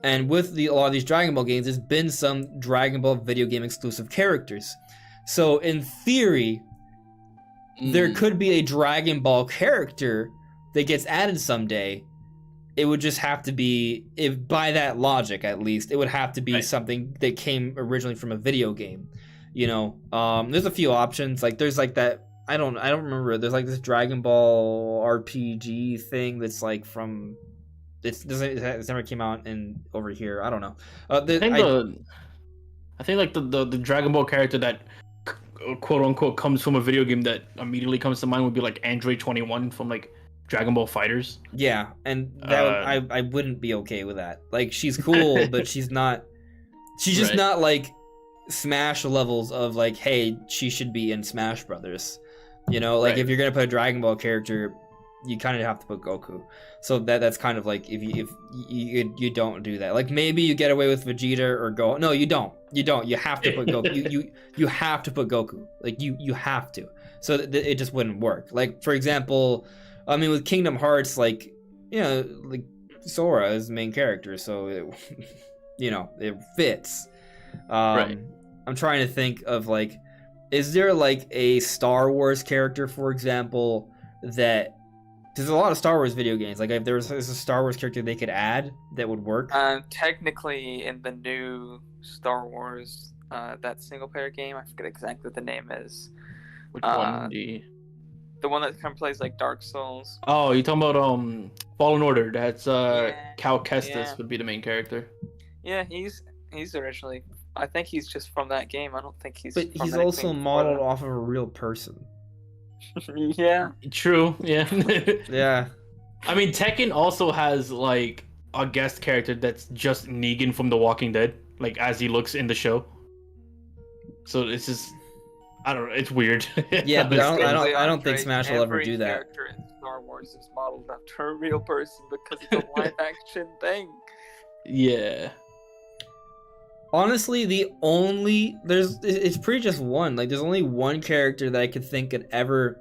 And with a lot of these Dragon Ball games, there's been some Dragon Ball video game exclusive characters. So in theory, there could be a Dragon Ball character that gets added someday. It would just have to be, if by that logic at least, it would have to be something that came originally from a video game. There's a few options. Like there's like that. I don't remember. There's like this Dragon Ball RPG thing that's like from. It's never came out over here. I don't know. I think like the Dragon Ball character that quote unquote comes from a video game that immediately comes to mind would be like Android 21 from like Dragon Ball Fighters. Yeah, and that I wouldn't be okay with that. Like she's cool, but she's not. She's just not like Smash levels of like, hey, she should be in Smash Brothers. If you're gonna put a Dragon Ball character, you kind of have to put Goku. So that's kind of like if you don't do that. Like maybe you get away with Vegeta or Gohan. No, you don't. You have to put Goku. you have to put Goku. Like you have to. So it just wouldn't work. Like for example, I mean with Kingdom Hearts, like like Sora is the main character, so it fits. I'm trying to think of like, is there like a Star Wars character, for example, that. There's a lot of Star Wars video games. Like if there's a Star Wars character they could add that would work. Technically, in the new Star Wars, that single player game, I forget exactly what the name is. Which one? The one that kind of plays like Dark Souls. Oh, you're talking about Fallen Order. That's Cal Kestis would be the main character. Yeah, he's originally. I think he's just from that game. I don't think he's. But he's also modeled off of a real person. Yeah. True. Yeah. Yeah. I mean, Tekken also has like a guest character that's just Negan from The Walking Dead, like as he looks in the show. So it's just, I don't know. It's weird. Yeah, but I don't think Smash will ever do that. Every character in Star Wars is modeled after a real person because it's a live action thing. Yeah. Honestly, it's pretty just one. Like, there's only one character that I could think could ever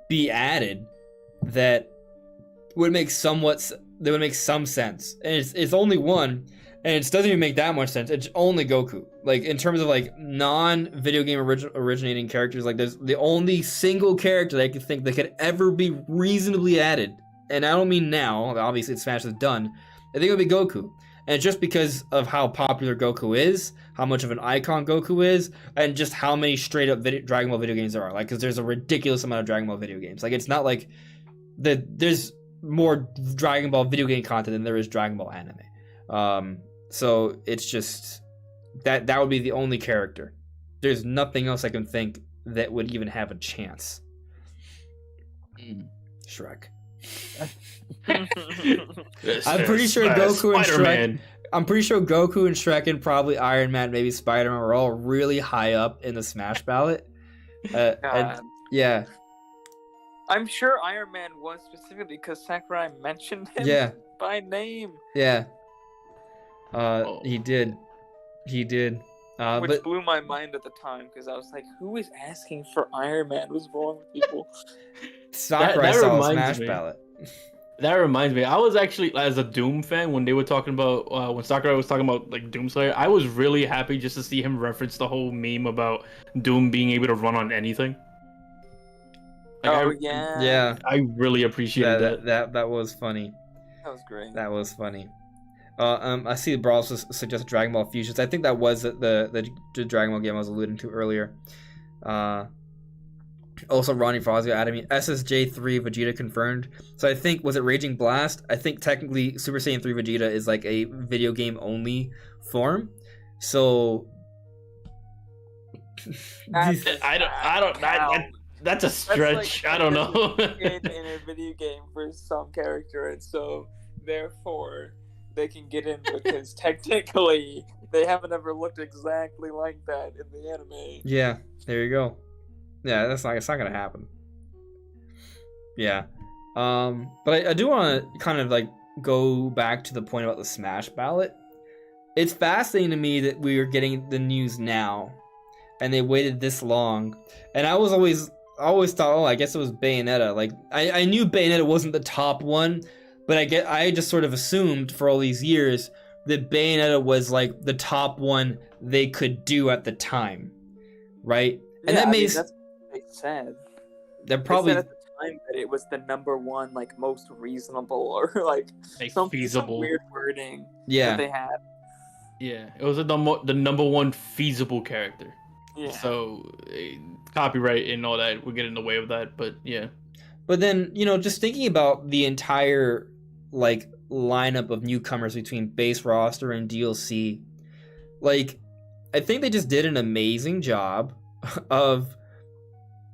be added that would make some sense. And it's only one, and it doesn't even make that much sense. It's only Goku. Like, in terms of like non-video game originating characters, like there's the only single character that I could think that could ever be reasonably added. And I don't mean now. Obviously, Smash is done. I think it would be Goku. And just because of how popular Goku is, how much of an icon Goku is, and just how many straight up Dragon Ball video games there are. Like, because there's a ridiculous amount of Dragon Ball video games. Like, it's not like there's more Dragon Ball video game content than there is Dragon Ball anime. So it's just that would be the only character. There's nothing else I can think that would even have a chance. Shrek. I'm pretty sure Goku and Shrek. I'm pretty sure Goku and Shrek and probably Iron Man, maybe Spider-Man were all really high up in the Smash ballot. Yeah. I'm sure Iron Man was specifically because Sakurai mentioned him by name. Yeah. He did. Which blew my mind at the time because I was like, who is asking for Iron Man? What's wrong with people? Sakurai saw a Smash ballot. That reminds me, I was actually, as a Doom fan, when they were talking about, when Sakurai was talking about, like, Doomslayer, I was really happy just to see him reference the whole meme about Doom being able to run on anything. Like, yeah. I really appreciated that. That was funny. That was great. That was funny. I see Brawl also suggested Dragon Ball Fusions. I think that was the Dragon Ball game I was alluding to earlier. Also, Ronnie Frozio added me SSJ3 Vegeta confirmed. So I think, was it Raging Blast? I think technically Super Saiyan 3 Vegeta is like a video game only form. So That's that's a stretch. I don't know. in a video game for some character, and so therefore they can get in because technically they haven't ever looked exactly like that in the anime. yeah, there you go. Yeah, it's not gonna happen. Yeah, but I do want to kind of like go back to the point about the Smash ballot. It's fascinating to me that we are getting the news now, and they waited this long. And I always thought, oh, I guess it was Bayonetta. Like I knew Bayonetta wasn't the top one, but I just sort of assumed for all these years that Bayonetta was like the top one they could do at the time, right? And that makes that's what they said. That probably They said at the time that it was the number one, like most reasonable, or like some feasible weird wording yeah. that they had. Yeah, it was the number one feasible character. Yeah. So copyright and all that would get in the way of that, but yeah. But then, just thinking about the entire like lineup of newcomers between base roster and DLC, like I think they just did an amazing job of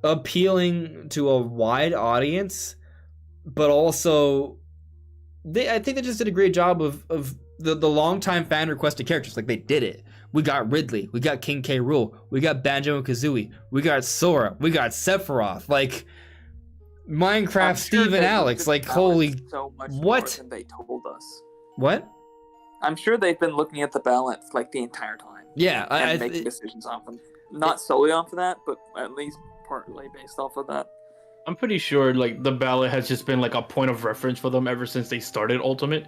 appealing to a wide audience, but also I think they just did a great job of the longtime fan requested characters. Like they did it. We got Ridley, we got King K. Rool, we got Banjo and Kazooie, we got Sora, we got Sephiroth, like Minecraft Steve and Alex, like holy so much what? More than they told us. What? I'm sure they've been looking at the balance like the entire time. Yeah, and making decisions off them. Not solely off of that, but at least partly based off of that. I'm pretty sure like the ballot has just been like a point of reference for them ever since they started Ultimate.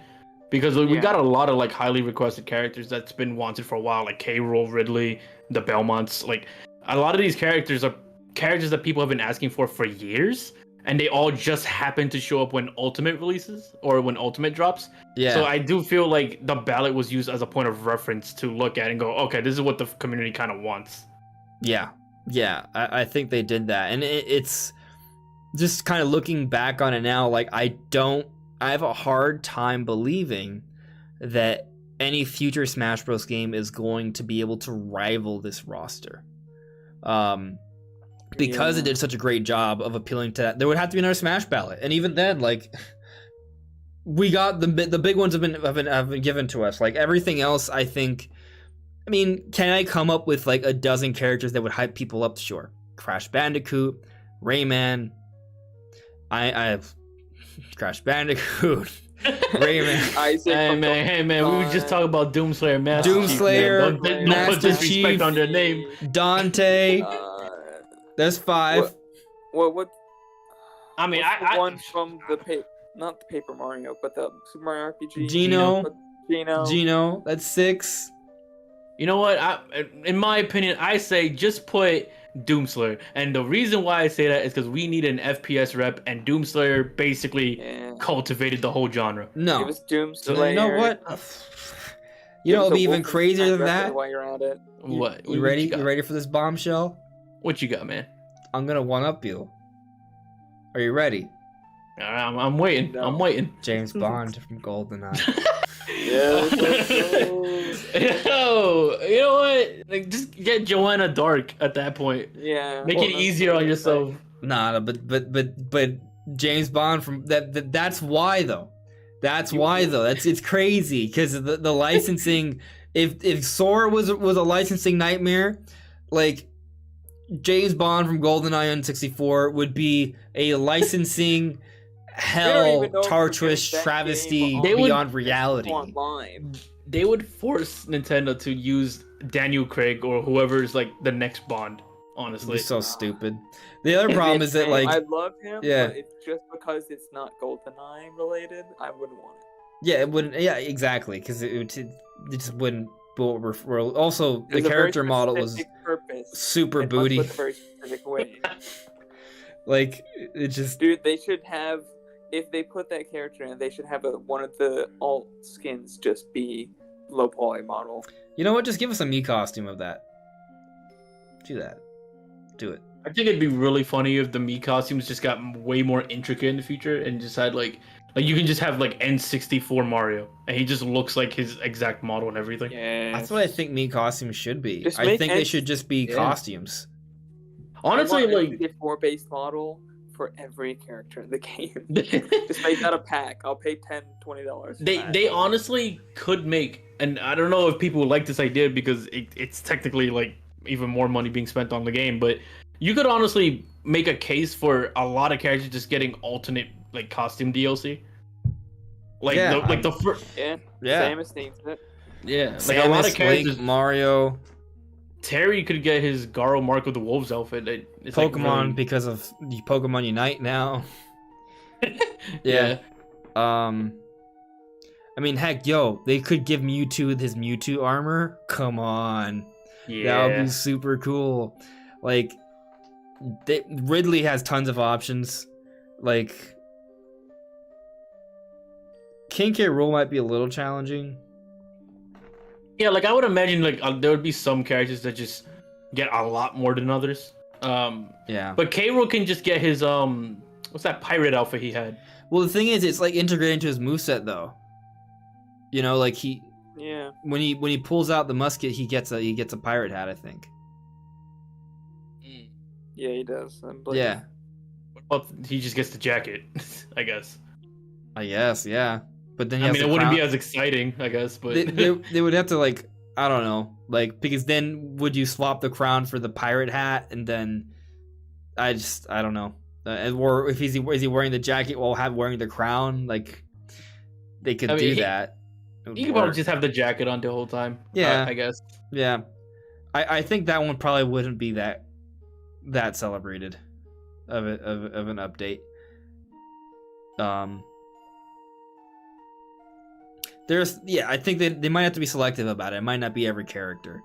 Because we got a lot of like highly requested characters that's been wanted for a while, like K. Rool, Ridley, the Belmonts. Like a lot of these characters are characters that people have been asking for years, and they all just happen to show up when Ultimate releases or when Ultimate drops. Yeah. So I do feel like the ballot was used as a point of reference to look at and go, okay, this is what the community kind of wants. Yeah, I think they did that, and it's just kind of looking back on it now. Like I have a hard time believing that any future Smash Bros. Game is going to be able to rival this roster. Because it did such a great job of appealing to that. There would have to be another Smash ballot. And even then, like, we got the big ones have been given to us. Like, everything else, I think, I mean, can I come up with, like, a dozen characters that would hype people up? Sure. Crash Bandicoot, Rayman, I have Crash Bandicoot, Rayman. Hey man, we were just talking about Doomslayer, Master Doomslayer, Chief, man. Master Don't put disrespect Chief, on their name. Dante. There's 5. What? I mean, the one from not the Paper Mario, but the Super Mario RPG. Gino. That's 6. You know what? In my opinion, I say just put Doomslayer, and the reason why I say that is because we need an FPS rep, and Doomslayer basically cultivated the whole genre. No, it was Doomslayer. So you know what? It'll be even crazier than that. While you're at it, What? You ready? You ready for this bombshell? What you got, man? I'm gonna one up you. Are you ready? I'm waiting. No. I'm waiting. James Bond from GoldenEye. Yo, you know what? Like, just get Joanna Dark at that point. Yeah. Make it easier on yourself. Nah, but James Bond from that. That's why though. That's why though. It's crazy because the licensing. If Sora was a licensing nightmare, like James Bond from GoldenEye on 64 would be a licensing hell, torturous travesty beyond reality. They would force Nintendo to use Daniel Craig or whoever's like the next Bond. Honestly, it's so stupid. The other problem is that like I love him. Yeah. But it's just because it's not GoldenEye related, I wouldn't want it. Yeah, it wouldn't. Yeah, exactly, because it just wouldn't. Also, the character model was super booty. A very specific way. Like it just. Dude, they should have. If they put that character in, they should have one of the alt skins just be low poly model. You know what? Just give us a me costume of that. Do that. Do it. I think it'd be really funny if the Mii costumes just got way more intricate in the future and just had like you can just have like N64 Mario and he just looks like his exact model and everything. Yeah. That's what I think Mii costumes should be. Just I make think they N- should just be Yeah. costumes. Honestly, I want like a 64 based model for every character in the game. Just make that a pack. I'll pay $10-$20. for that. they honestly could make, and I don't know if people would like this idea because it's technically like even more money being spent on the game, but you could honestly make a case for a lot of characters just getting alternate like costume DLC. Like Yeah, like the first, Yeah. Yeah. Samus needs it. yeah, like a lot of Samus, characters. Link, Mario, Terry could get his Garo Mark of the Wolves outfit. It's like Pokemon really- because of the Pokemon Unite now. yeah. I mean, heck, yo, they could give Mewtwo his Mewtwo armor. Come on. That would be super cool. Like, Ridley has tons of options. Like, King K. Rool might be a little challenging. Yeah, like I would imagine, like there would be some characters that just get a lot more than others. Yeah. But K. Rool can just get his what's that pirate outfit he had? Well, the thing is, it's like integrated into his moveset, though. You know, like Yeah. when he pulls out the musket, he gets a pirate hat, I think. Yeah, he does. Yeah. Well, he just gets the jacket, I guess. I guess, yeah. But then he I has mean, the it wouldn't crown. be as exciting, I guess, but they would have to, like, I don't know, like, because then would you swap the crown for the pirate hat, and then I don't know, or if is he wearing the jacket while wearing the crown? Like, they could I mean, do that. It would you could probably work. just have the jacket on the whole time. Yeah. I guess. Yeah, I think that one probably wouldn't be that celebrated of an update. I think they might have to be selective about it. It might not be every character.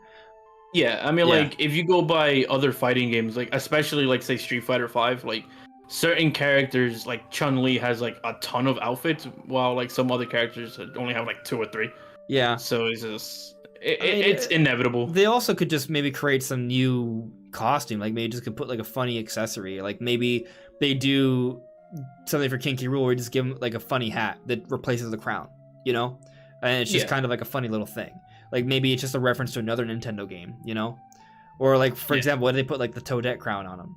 Yeah, I mean, Yeah. like if you go by other fighting games, like especially like say Street Fighter V, like certain characters like Chun-Li has like a ton of outfits, while like some other characters only have like 2 or 3. Yeah, So it's just I mean, it's inevitable. they also could just maybe create some new costume, like maybe just could put like a funny accessory, like maybe they do something for Kinky Rule where you just give him like a funny hat that replaces the crown, you know, and it's just Yeah. kind of like a funny little thing. Like maybe it's just a reference to another Nintendo game, you know, or like for Yeah. example, what did they put like the Toadette crown on him?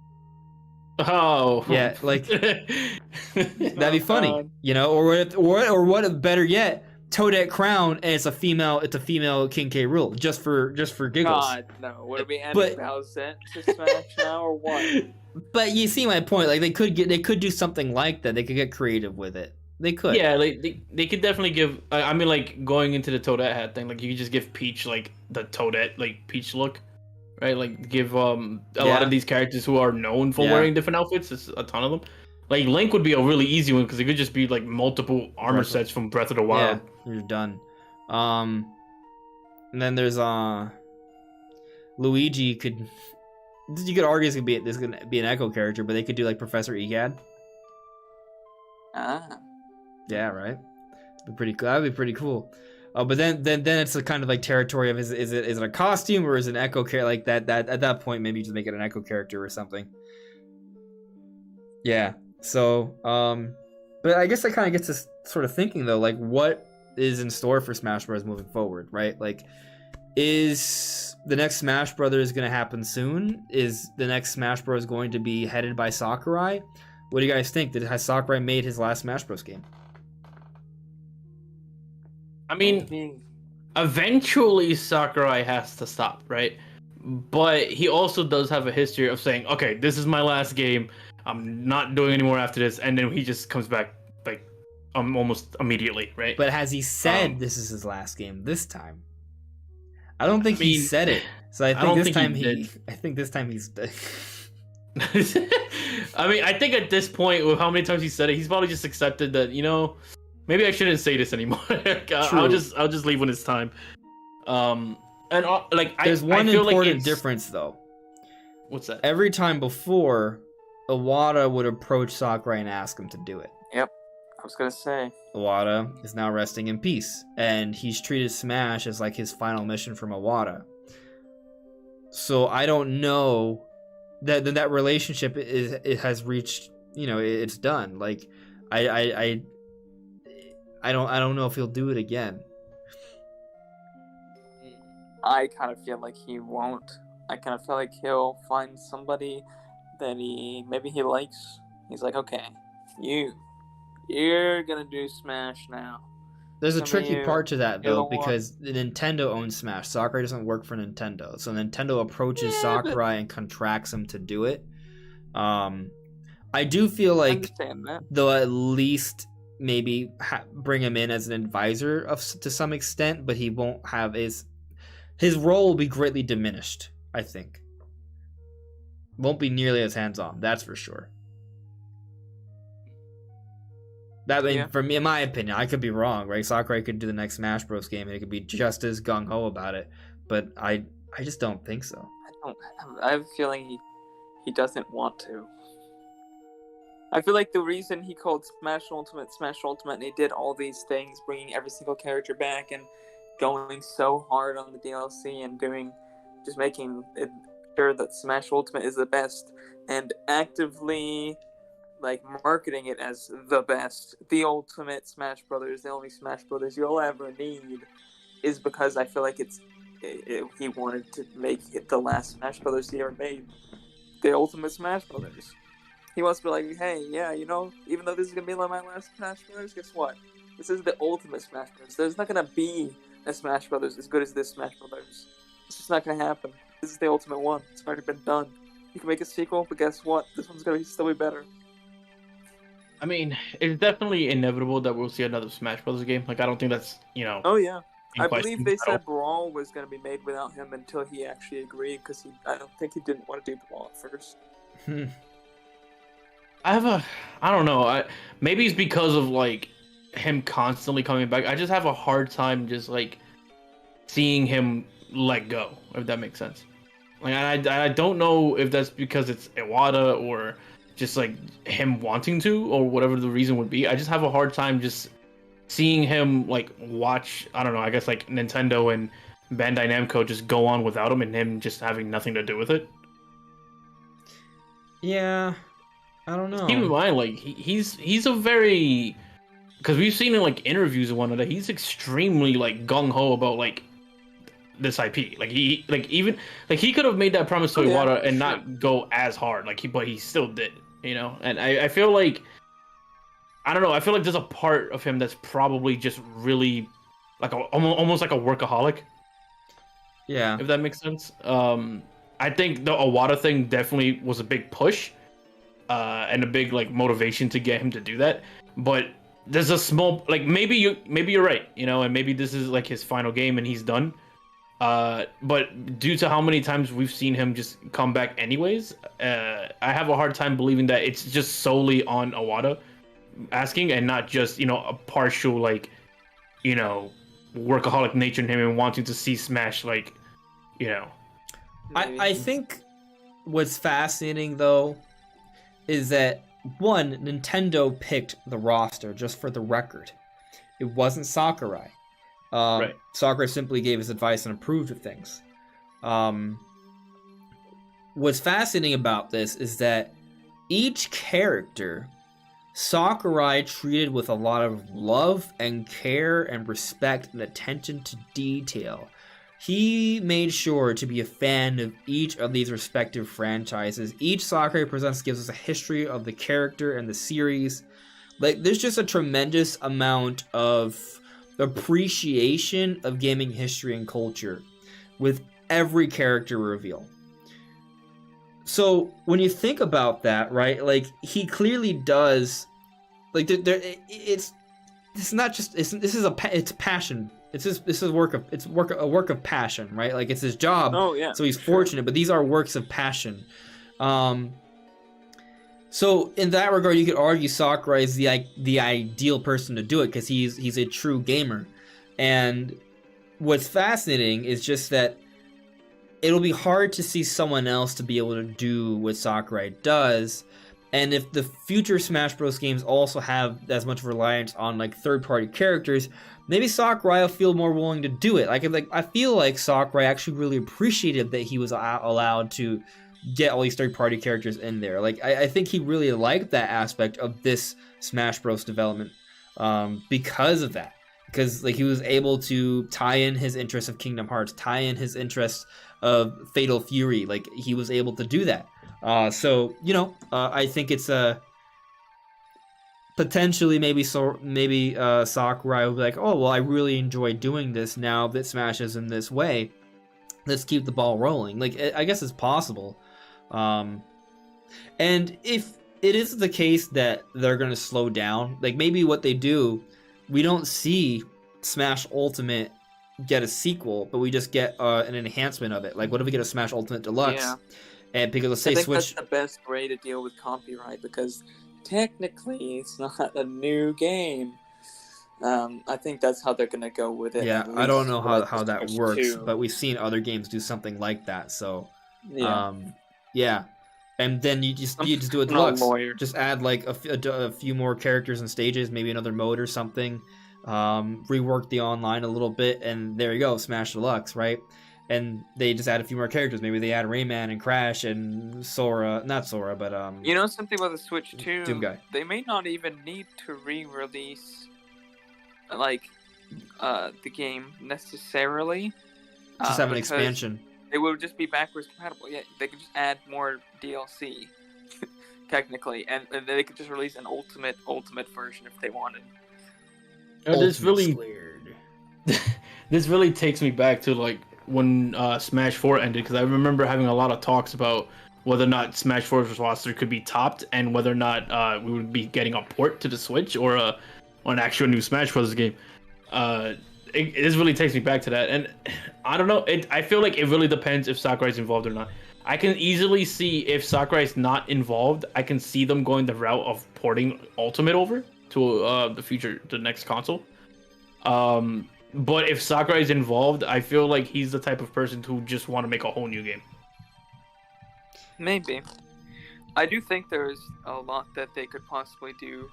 Oh Yeah, like that'd be funny, God. you know, or what better yet, Toadette crown and it's a female King K. Rule just for giggles. God, no. Would it be But- Andy Bowsett to Smash now or what? But you see my point. Like they could do something like that. They could get creative with it. They could. Yeah, like they could definitely give. I mean, like going into the Toadette hat thing, like you could just give Peach like the Toadette like Peach look, right? Like give a lot Yeah. of these characters who are known for Yeah. wearing different outfits. There's a ton of them. Like Link would be a really easy one because it could just be like multiple armor sets from Breath of the Wild. Yeah, you're done. And then there's Luigi could. You could argue this could be an Echo character, but they could do like Professor Egad. Ah. Yeah, right. That'd be pretty cool. That'd be pretty cool. But then it's a kind of like territory of is it a costume or is it an Echo character? Like that at that point maybe you just make it an Echo character or something. Yeah. So but I guess that kind of gets us sort of thinking though, like what is in store for Smash Bros. Moving forward, right? Like, is the next Smash Brothers going to happen soon? Is the next Smash Bros. Going to be headed by Sakurai? What do you guys think? Has Sakurai made his last Smash Bros. Game? I mean, eventually Sakurai has to stop, right? But he also does have a history of saying, okay, this is my last game. I'm not doing any more after this. And then he just comes back like almost immediately, right? But has he said this is his last game this time? I don't think he said it. So I think don't this think time he did. I think this time he's I mean, I think at this point, with how many times he said it, he's probably just accepted that, you know, maybe I shouldn't say this anymore. I'll just leave when it's time. And like there's one I feel important like difference though. What's that? Every time before, Iwata would approach Sakurai and ask him to do it. Yep. I was gonna say. Iwata is now resting in peace, and he's treated Smash as like his final mission from Iwata. So I don't know that relationship it has reached, it's done. Like I don't know if he'll do it again. I kind of feel like he won't. I kind of feel like he'll find somebody that maybe he likes. He's like, okay, you're gonna do Smash now. There's a tricky part to that though, the one. because Nintendo owns Smash. Sakurai doesn't work for Nintendo, so Nintendo approaches Sakurai and contracts him to do it. I do feel I like understand that. they'll at least maybe bring him in as an advisor to some extent, but he won't have his role will be greatly diminished. I think won't be nearly as hands-on. That's for sure. For me, in my opinion, I could be wrong, right? Sakurai could do the next Smash Bros. Game and it could be just as gung-ho about it, but I just don't think so. I have a feeling he doesn't want to. I feel like the reason he called Smash Ultimate, and he did all these things, bringing every single character back and going so hard on the DLC and just making it sure that Smash Ultimate is the best and actively marketing it as the best, the ultimate Smash Brothers, the only Smash Brothers you'll ever need, is because I feel like he wanted to make it the last Smash Brothers he ever made, the ultimate Smash Brothers. He wants to be like, hey, yeah, even though this is gonna be my last Smash Brothers, guess what? This is the ultimate Smash Brothers. There's not gonna be a Smash Brothers as good as this Smash Brothers. It's just not gonna happen. This is the ultimate one. It's already been done. You can make a sequel, but guess what? This one's gonna still be better. I mean, it's definitely inevitable that we'll see another Smash Bros. Game. I don't think that's, Oh, yeah. I question believe they at all. said Brawl was going to be made without him until he actually agreed, because I don't think he didn't want to do Brawl at first. I don't know. Maybe it's because of him constantly coming back. I just have a hard time just seeing him let go, if that makes sense. I don't know if that's because it's Iwata or just him wanting to, or whatever the reason would be. I just have a hard time just seeing him watch, I don't know, I guess Nintendo and Bandai Namco just go on without him and him just having nothing to do with it. Yeah, I don't know. Keep in mind, he's a very, because we've seen in interviews and whatnot, he's extremely gung ho about this IP. He could have made that promise to Iwata and not go as hard. But he still did. And I feel I don't know. I feel there's a part of him that's probably just really almost like a workaholic. Yeah, if that makes sense. I think the Iwata thing definitely was a big push, and a big motivation to get him to do that. But there's a small maybe you're right, and maybe this is his final game and he's done. But due to how many times we've seen him just come back anyways, I have a hard time believing that it's just solely on Iwata asking and not just, a partial, workaholic nature in him and wanting to see Smash, I think what's fascinating, though, is that, one, Nintendo picked the roster, just for the record. It wasn't Sakurai. Right. Sakurai simply gave his advice and approved of things. What's fascinating about this is that each character Sakurai treated with a lot of love and care and respect and attention to detail. He made sure to be a fan of each of these respective franchises. Each Sakurai Presents gives us a history of the character and the series. There's just a tremendous amount of appreciation of gaming history and culture with every character reveal. So when you think about that, right, he clearly does, it's not just, it's passion. This is a work of passion, right? It's his job. Oh yeah. So he's fortunate, but these are works of passion. So in that regard, you could argue Sakurai is the ideal person to do it because he's a true gamer. And what's fascinating is just that it'll be hard to see someone else to be able to do what Sakurai does. And if the future Smash Bros. Games also have as much reliance on third-party characters, maybe Sakurai will feel more willing to do it. I feel like Sakurai actually really appreciated that he was allowed to get all these third-party characters in there. Like I think he really liked that aspect of this Smash Bros. Development because of that. Because like he was able to tie in his interest of Kingdom Hearts, tie in his interest of Fatal Fury. Like he was able to do that. So you know, I think it's a potentially maybe Sakurai will be like, oh well, I really enjoy doing this now that Smash is in this way. Let's keep the ball rolling. Like I guess it's possible. And if it is the case that they're gonna slow down, like maybe what they do, we don't see Smash Ultimate get a sequel, but we just get an enhancement of it. Like what if we get a Smash Ultimate Deluxe? Yeah. And because let's say I think Switch, that's the best way to deal with copyright because technically it's not a new game. I think that's how they're gonna go with it. yeah, at I don't least know for, how that Switch works, 2. but we've seen other games do something like that. So Yeah. yeah, and then you just do a I'm not a deluxe. lawyer. Just add like a few more characters and stages, maybe another mode or something. Rework the online a little bit, and there you go, Smash Deluxe, right? And they just add a few more characters. Maybe they add Rayman and Crash and Sora, not Sora, but You know something about the Switch 2? Doom Guy. They may not even need to re-release like the game necessarily. Just have an because expansion. It would just be backwards compatible. Yeah, they could just add more DLC, technically, and they could just release an ultimate version if they wanted. This really, Squared. this really takes me back to like when Smash 4 ended, because I remember having a lot of talks about whether or not Smash 4's roster could be topped and whether or not we would be getting a port to the Switch or an actual new Smash Bros. Game. This really takes me back to that, and I don't know. I feel like it really depends if Sakurai's involved or not. I can easily see if Sakurai's not involved, I can see them going the route of porting Ultimate over to the next console. But if Sakurai's involved, I feel like he's the type of person who just want to make a whole new game. Maybe. I do think there's a lot that they could possibly do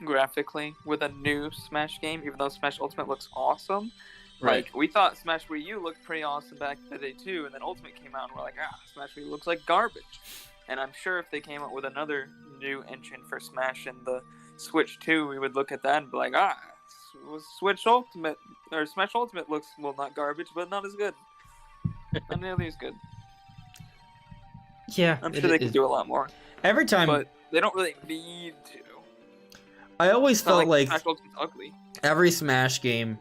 graphically with a new Smash game, even though Smash Ultimate looks awesome. Right. Like, we thought Smash Wii U looked pretty awesome back in the day too, and then Ultimate came out and we're like, Smash Wii U looks like garbage. And I'm sure if they came out with another new engine for Smash and the Switch 2, we would look at that and be like, Switch Ultimate, or Smash Ultimate looks, well, not garbage, but not as good. Not nearly as good. Yeah, I'm sure they could do a lot more. Every time, But they don't really need to. I always It's not felt like Smash Ultimate's ugly. every Smash game,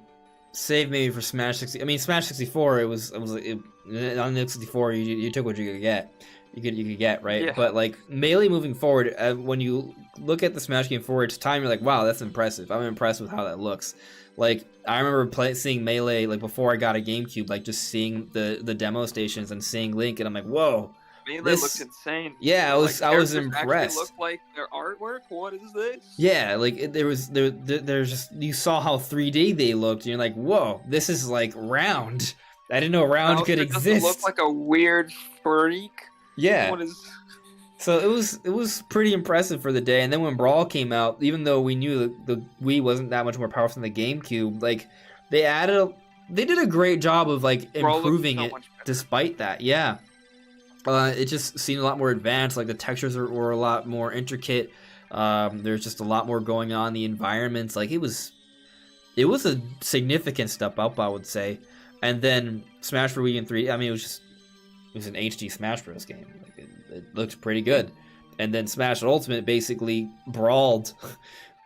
save maybe for Smash 60. I mean, Smash 64. It was on the 64. You took what you could get. You could get right. Yeah. But like Melee moving forward, when you look at the Smash game forward, it's time you're like, wow, that's impressive. I'm impressed with how that looks. Like I remember seeing Melee like before I got a GameCube, like just seeing the demo stations and seeing Link, and I'm like, whoa. Melee looked insane. Yeah, I was characters impressed. Actually look like their artwork. What is this? Yeah, like there's just you saw how 3D they looked, and you're like, whoa, this is like round. I didn't know round Bowser could doesn't exist. look like a weird freak. Yeah. What is? So it was pretty impressive for the day. And then when Brawl came out, even though we knew that the Wii wasn't that much more powerful than the GameCube, like they did a great job of like Brawl looks improving so it much better. despite that. Yeah. It just seemed a lot more advanced. Like the textures were a lot more intricate. There's just a lot more going on. The environments, like it was a significant step up, I would say. And then Smash for Wii and 3. I mean, it was an HD Smash Bros. Game. Like it looked pretty good. And then Smash Ultimate basically brawled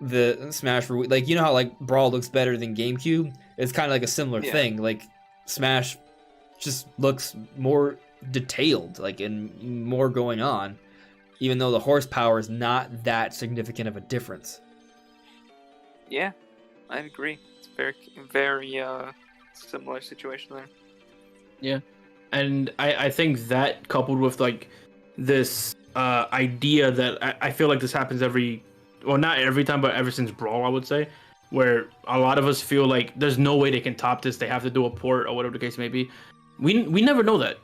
the Smash for Wii. Like you know how like Brawl looks better than GameCube. It's kind of like a similar thing. Like Smash just looks more detailed, like and more going on, even though the horsepower is not that significant of a difference. Yeah, I agree. It's very similar situation there. Yeah, and I think that coupled with like this idea that I feel like this happens not every time, but ever since Brawl, I would say, where a lot of us feel like there's no way they can top this. They have to do a port or whatever the case may be. We never know that.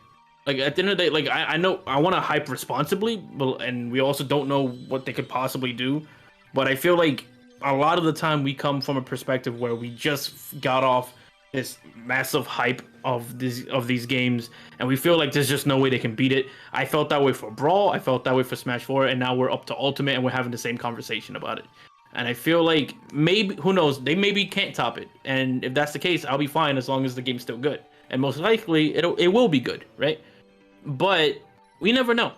Like at the end of the day, like I know I want to hype responsibly, but and we also don't know what they could possibly do. But I feel like a lot of the time we come from a perspective where we just got off this massive hype of these games, and we feel like there's just no way they can beat it. I felt that way for Brawl, I felt that way for Smash 4, and now we're up to Ultimate and we're having the same conversation about it. And I feel like maybe, who knows, they maybe can't top it. And if that's the case, I'll be fine as long as the game's still good. And most likely it will be good, right? But we never know.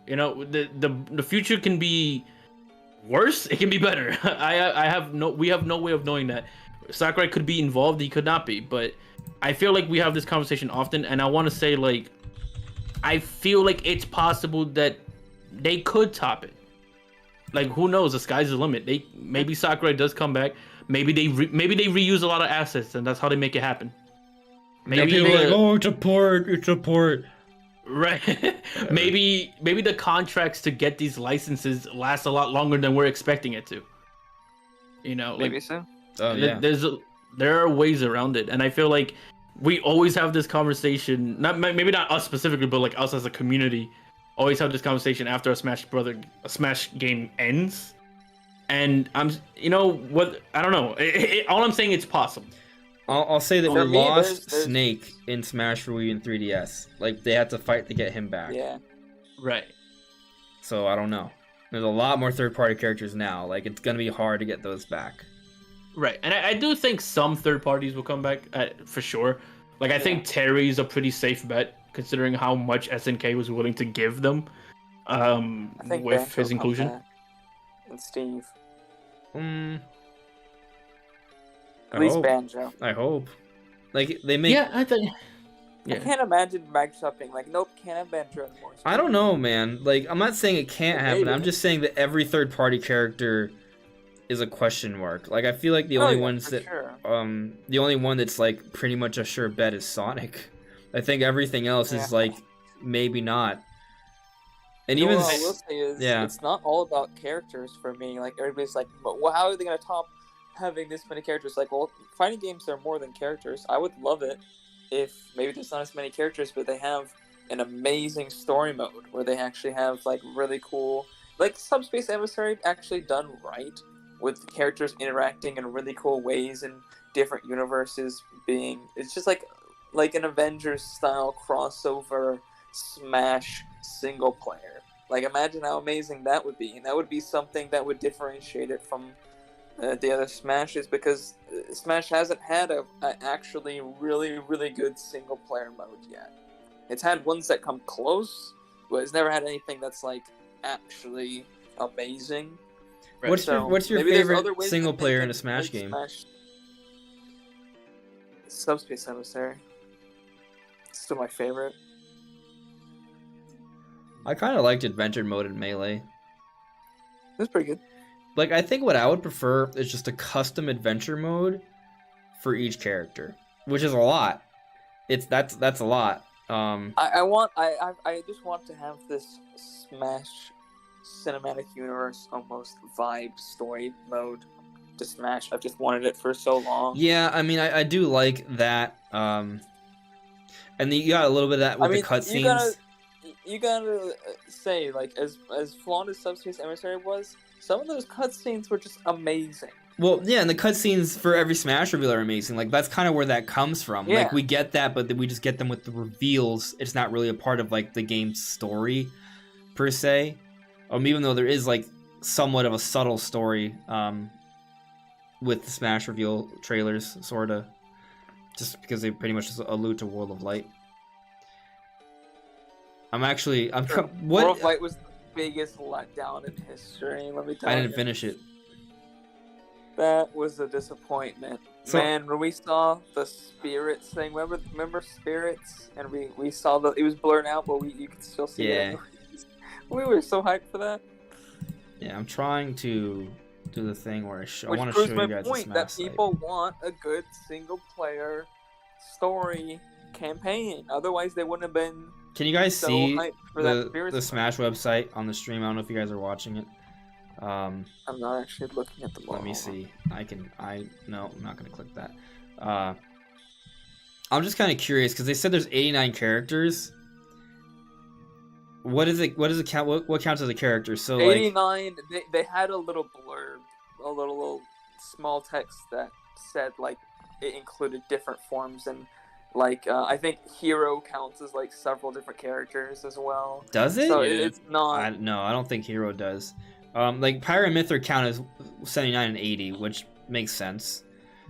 You know, the future can be worse, it can be better. We have no way of knowing that. Sakurai could be involved, he could not be, but I feel like we have this conversation often, and I want to say, like, I feel like it's possible that they could top it. Like, who knows? The sky's the limit. Maybe Sakurai does come back. Maybe they reuse a lot of assets, and that's how they make it happen. Maybe people are like, oh, it's a port. Right. maybe the contracts to get these licenses last a lot longer than we're expecting it to. You know, Maybe like, so. Oh yeah. There are ways around it, and I feel like we always have this conversation. Maybe not us specifically, but like us as a community, always have this conversation after a Smash game ends. And you know what? I don't know. All I'm saying, it's possible. I'll say that For we me, lost there's- Snake in Smash for Wii and 3DS. Like, they had to fight to get him back. Yeah. Right. So I don't know. There's a lot more third-party characters now. Like, it's gonna be hard to get those back. Right, and I do think some third parties will come back for sure. Like, I think Terry's a pretty safe bet considering how much SNK was willing to give them I think with Banjo his will come inclusion. back. And Steve. I At least hope. Banjo. I hope. Like, they make... Yeah, I think. I can't imagine Microsoft being like, nope, can't have Banjo anymore. I don't know, man. Like, I'm not saying it can't happen. Maybe. I'm just saying that every third-party character is a question mark. Like, I feel like the only ones for that... sure. The only one that's, like, pretty much a sure bet is Sonic. I think everything else is, like, maybe not. And You know even... what I will say is, yeah. it's not all about characters for me. Like, everybody's like, well, how are they going to top having this many characters? Like, well, fighting games are more than characters. I would love it if maybe there's not as many characters, but they have an amazing story mode where they actually have, like, really cool... Like, Subspace Emissary actually done right, with characters interacting in really cool ways and different universes being... It's just like an Avengers-style crossover Smash single player. Like, imagine how amazing that would be. And that would be something that would differentiate it from the other Smashes, because Smash hasn't had a actually really, really good single player mode yet. It's had ones that come close, but it's never had anything that's, like, actually amazing. Right. What's your maybe there's favorite other ways single that they player in can a Smash make game? Smash... Subspace Emissary. Still my favorite. I kind of liked Adventure Mode in Melee. That's pretty good. Like, I think what I would prefer is just a custom adventure mode for each character, which is a lot. That's a lot. I just want to have this Smash cinematic universe almost vibe story mode to Smash. I've just wanted it for so long. Yeah, I mean, I do like that. And then you got a little bit of that with the cutscenes. You gotta say, like, as flawed as Subspace Emissary was, some of those cutscenes were just amazing. Well, yeah, and the cutscenes for every Smash reveal are amazing. Like, that's kind of where that comes from. Yeah. Like, we get that, but we just get them with the reveals. It's not really a part of, like, the game's story, per se. Even though there is, like, somewhat of a subtle story with the Smash reveal trailers, sorta. Just because they pretty much just allude to World of Light. World of Light was the biggest letdown in history, let me tell you. I didn't finish it. That was a disappointment. So- Man, when we saw the spirits thing, remember spirits? And we saw it was blurred out, but you could still see it. We were so hyped for that. Yeah, I'm trying to do the thing where I Which want to show proves you my guys the point Smash that site. people want a good single-player story campaign. Otherwise, they wouldn't have been Can you guys so see hyped for that the spirits. Smash website on the stream? I don't know if you guys are watching it. I'm not actually looking at the Let me model. see. No, I'm not gonna click that. I'm just kind of curious because they said there's 89 characters. What count? What counts as a character? So like, 89. They had a little blurb, a little small text that said like it included different forms, and like I think Hero counts as like several different characters as well. Does it? So Yeah. it's not. No, I don't think Hero does. Like Pyra and Mythra count as 79 and 80, which makes sense.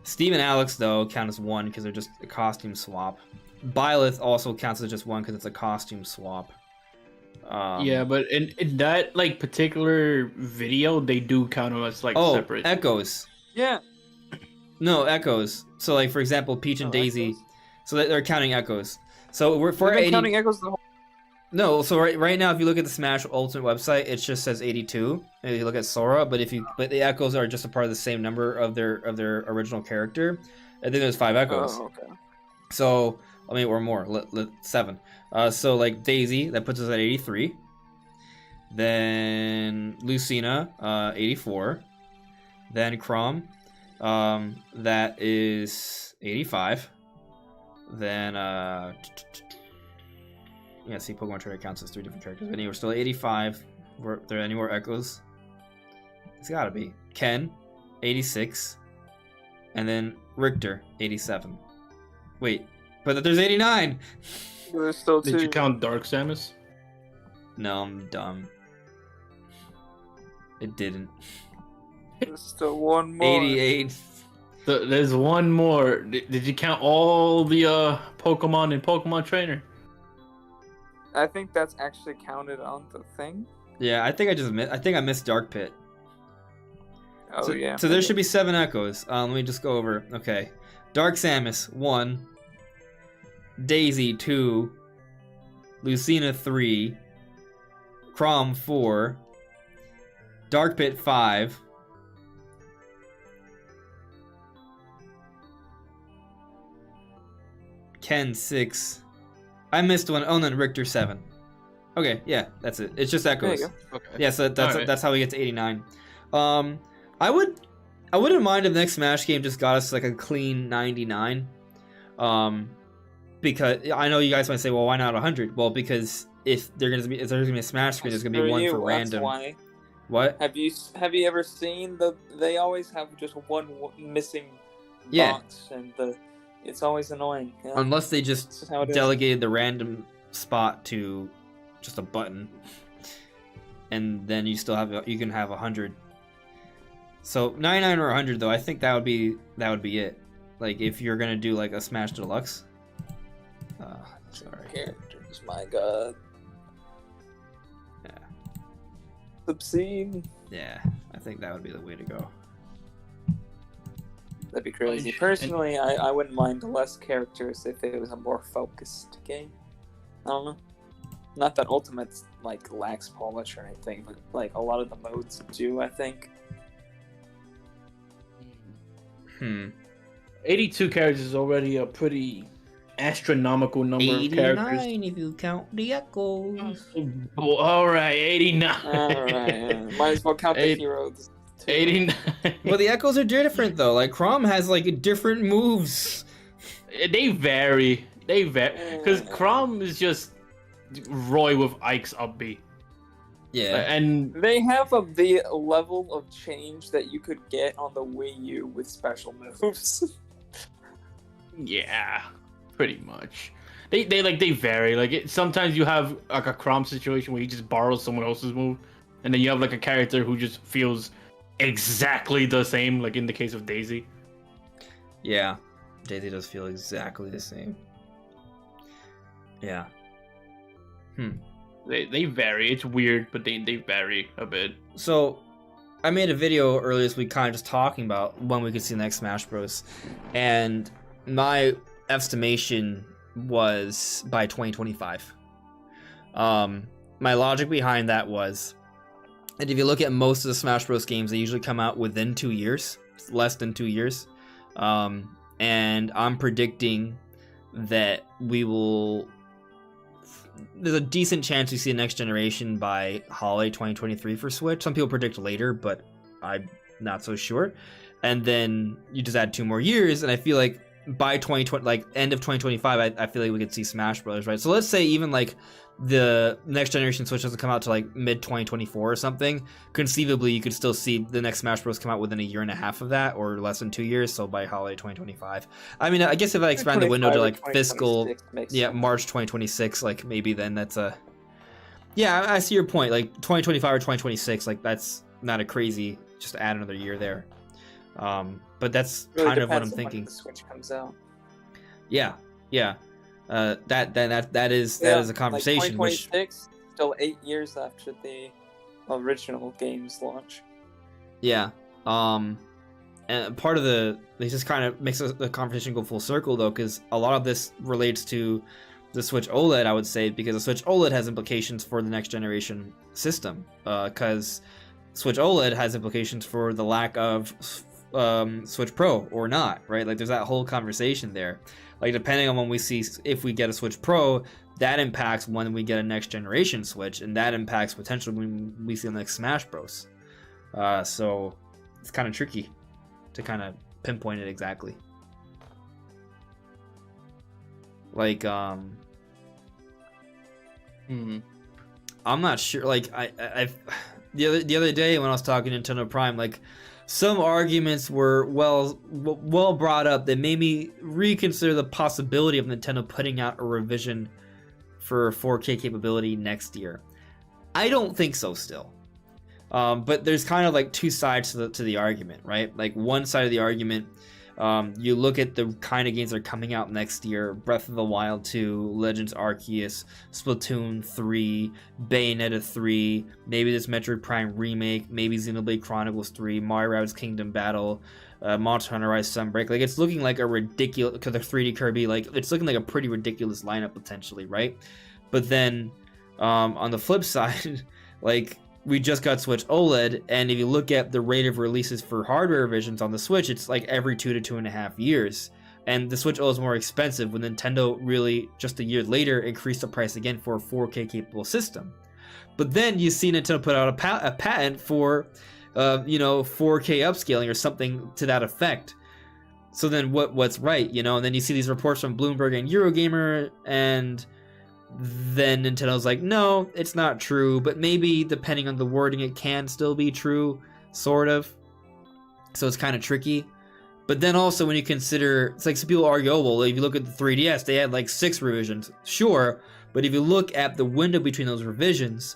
Steve and Alex though count as 1 because they're just a costume swap. Byleth also counts as just 1 because it's a costume swap. Yeah, but in that like particular video, they do count them as like separate. Echoes. Yeah. No, Echoes. So like for example, Peach and Daisy. Echoes? So they're counting Echoes. So we're for They've been 80. counting Echoes the whole. No, so right now, if you look at the Smash Ultimate website, it just says 82. And if you look at Sora, but the Echoes are just a part of the same number of their original character. I think there's 5 Echoes. Oh, okay. So I mean, or more, 7. So like Daisy, that puts us at 83. Then Lucina, 84. Then Chrom, that is 85. Then yeah, see, Pokemon Trader counts as 3 different characters. But anyway, we're still at 85. Are there any more Echoes? It's gotta be. Ken, 86. And then Richter, 87. Wait, but there's 89! There's still 2. Did you count Dark Samus? No, I'm dumb. It didn't. There's still 1 more. 88. There's one more. Did you count all the Pokemon in Pokemon Trainer? I think that's actually counted on the thing. Yeah, I think I missed Dark Pit. Oh So, yeah. so there should be 7 Echoes. Let me just go over. Okay. Dark Samus, 1. Daisy, 2. Lucina, 3. Chrom, 4. Dark Pit, 5. Ken, 6. I missed one. Oh, and then Richter, 7. Okay, yeah, that's it. It's just There Echoes. you go. Okay. Yeah, so that's Alright. that's how we get to 89. I wouldn't mind if the next Smash game just got us like a clean 99. Because I know you guys might say, well, why not 100? Well, because if there's gonna be a Smash screen, there's gonna be Screw one you, for that's random. why. What? Have you ever seen they always have just one missing Yeah. box, and it's always annoying. Yeah. Unless they This just is how it is. delegated the random spot to just a button, and then you can have 100. So 99 or 100 though, I think that would be it. Like if you're gonna do like a Smash Deluxe. Sorry. Characters, my god. Yeah. Obscene. Yeah, I think that would be the way to go. That'd be crazy. And- Personally, I wouldn't mind less characters if it was a more focused game. I don't know. Not that Ultimate's like lacks polish or anything, but like a lot of the modes do, I think. 82 characters is already a pretty astronomical number of characters. if you count the Echoes. Oh, all right, 89. Alright, might as well count the Eight- heroes. too. 89. Well, the Echoes are different though. Like Chrom has like different moves. They vary. Because Chrom is just Roy with Ike's up B. Yeah. And They have the level of change that you could get on the Wii U with special moves. yeah, pretty much. They vary. Like sometimes you have like a Chrom situation where he just borrows someone else's move, and then you have like a character who just feels exactly the same. Like in the case of Daisy. Yeah. Daisy does feel exactly the same. Yeah. They vary. It's weird, but they vary a bit. So, I made a video earlier this week kind of just talking about when we could see the next Smash Bros. And my estimation was by 2025. My logic behind that was that if you look at most of the Smash Bros. Games, they usually come out within 2 years, less than 2 years. And I'm predicting that there's a decent chance we see the next generation by holiday 2023 for Switch. Some people predict later, but I'm not so sure. And then you just add 2 more years, and I feel like by 2020, like end of 2025, I feel like we could see Smash Bros. Right? So let's say even like the next generation Switch doesn't come out to like mid 2024 or something. Conceivably, you could still see the next Smash Bros. Come out within a year and a half of that, or less than 2 years. So by holiday 2025. I mean, I guess if I expand the window to like fiscal, March 2026, like maybe then that's a. Yeah, I see your point. Like 2025 or 2026, like that's not a crazy. Just add another year there. But that's really kind of what I'm thinking. The Switch comes out. Yeah. That is a conversation. Like 2026, still 8 years after the original game's launch. Yeah. And part of this just kind of makes the conversation go full circle though, because a lot of this relates to the Switch OLED, I would say, because the Switch OLED has implications for the next generation system. Because Switch OLED has implications for the lack of Switch Pro or not, right? Like there's that whole conversation there. Like depending on when we see, if we get a Switch Pro, that impacts when we get a next generation Switch, and that impacts potentially when we see the next Smash Bros. So it's kind of tricky to kind of pinpoint it exactly. Like I'm not sure. Like I the other day when I was talking to Nintendo Prime, like some arguments were well brought up that made me reconsider the possibility of Nintendo putting out a revision for 4K capability next year. I don't think so still. But there's kind of like two sides to the argument, right? Like one side of the argument, you look at the kind of games that are coming out next year: Breath of the Wild 2, Legends Arceus, Splatoon 3, Bayonetta 3, maybe this Metroid Prime remake, maybe Xenoblade Chronicles 3, Mario Rabbids Kingdom Battle, Monster Hunter Rise Sunbreak. Like it's looking like a ridiculous, because the 3D Kirby, like it's looking like a pretty ridiculous lineup potentially, right? But then on the flip side, like we just got Switch OLED, and if you look at the rate of releases for hardware revisions on the Switch, it's like every 2 to 2.5 years. And the Switch OLED is more expensive when Nintendo really, just a year later, increased the price again for a 4K capable system. But then you see Nintendo put out a patent for, 4K upscaling or something to that effect. So then what's right, And then you see these reports from Bloomberg and Eurogamer, and then Nintendo's like, no, it's not true, but maybe depending on the wording, it can still be true, sort of. So it's kind of tricky. But then also when you consider, it's like some people argue, oh, well, if you look at the 3DS, they had like 6 revisions. Sure, but if you look at the window between those revisions,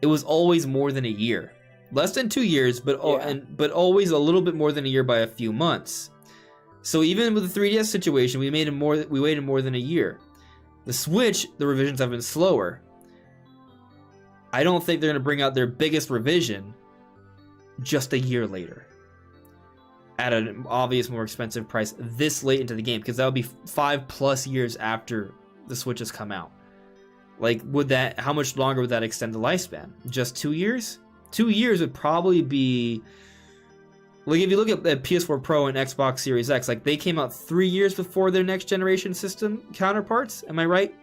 it was always more than a year. Less than 2 years, but always a little bit more than a year by a few months. So even with the 3DS situation, we waited more than a year. The Switch, the revisions have been slower. I don't think they're going to bring out their biggest revision just a year later at an obvious more expensive price this late into the game, because that would be 5+ years after the Switch has come out. Like, how much longer would that extend the lifespan? Just 2 years? 2 years would probably be, like, if you look at the PS4 Pro and Xbox Series X, like, they came out 3 years before their next generation system counterparts. Am I right?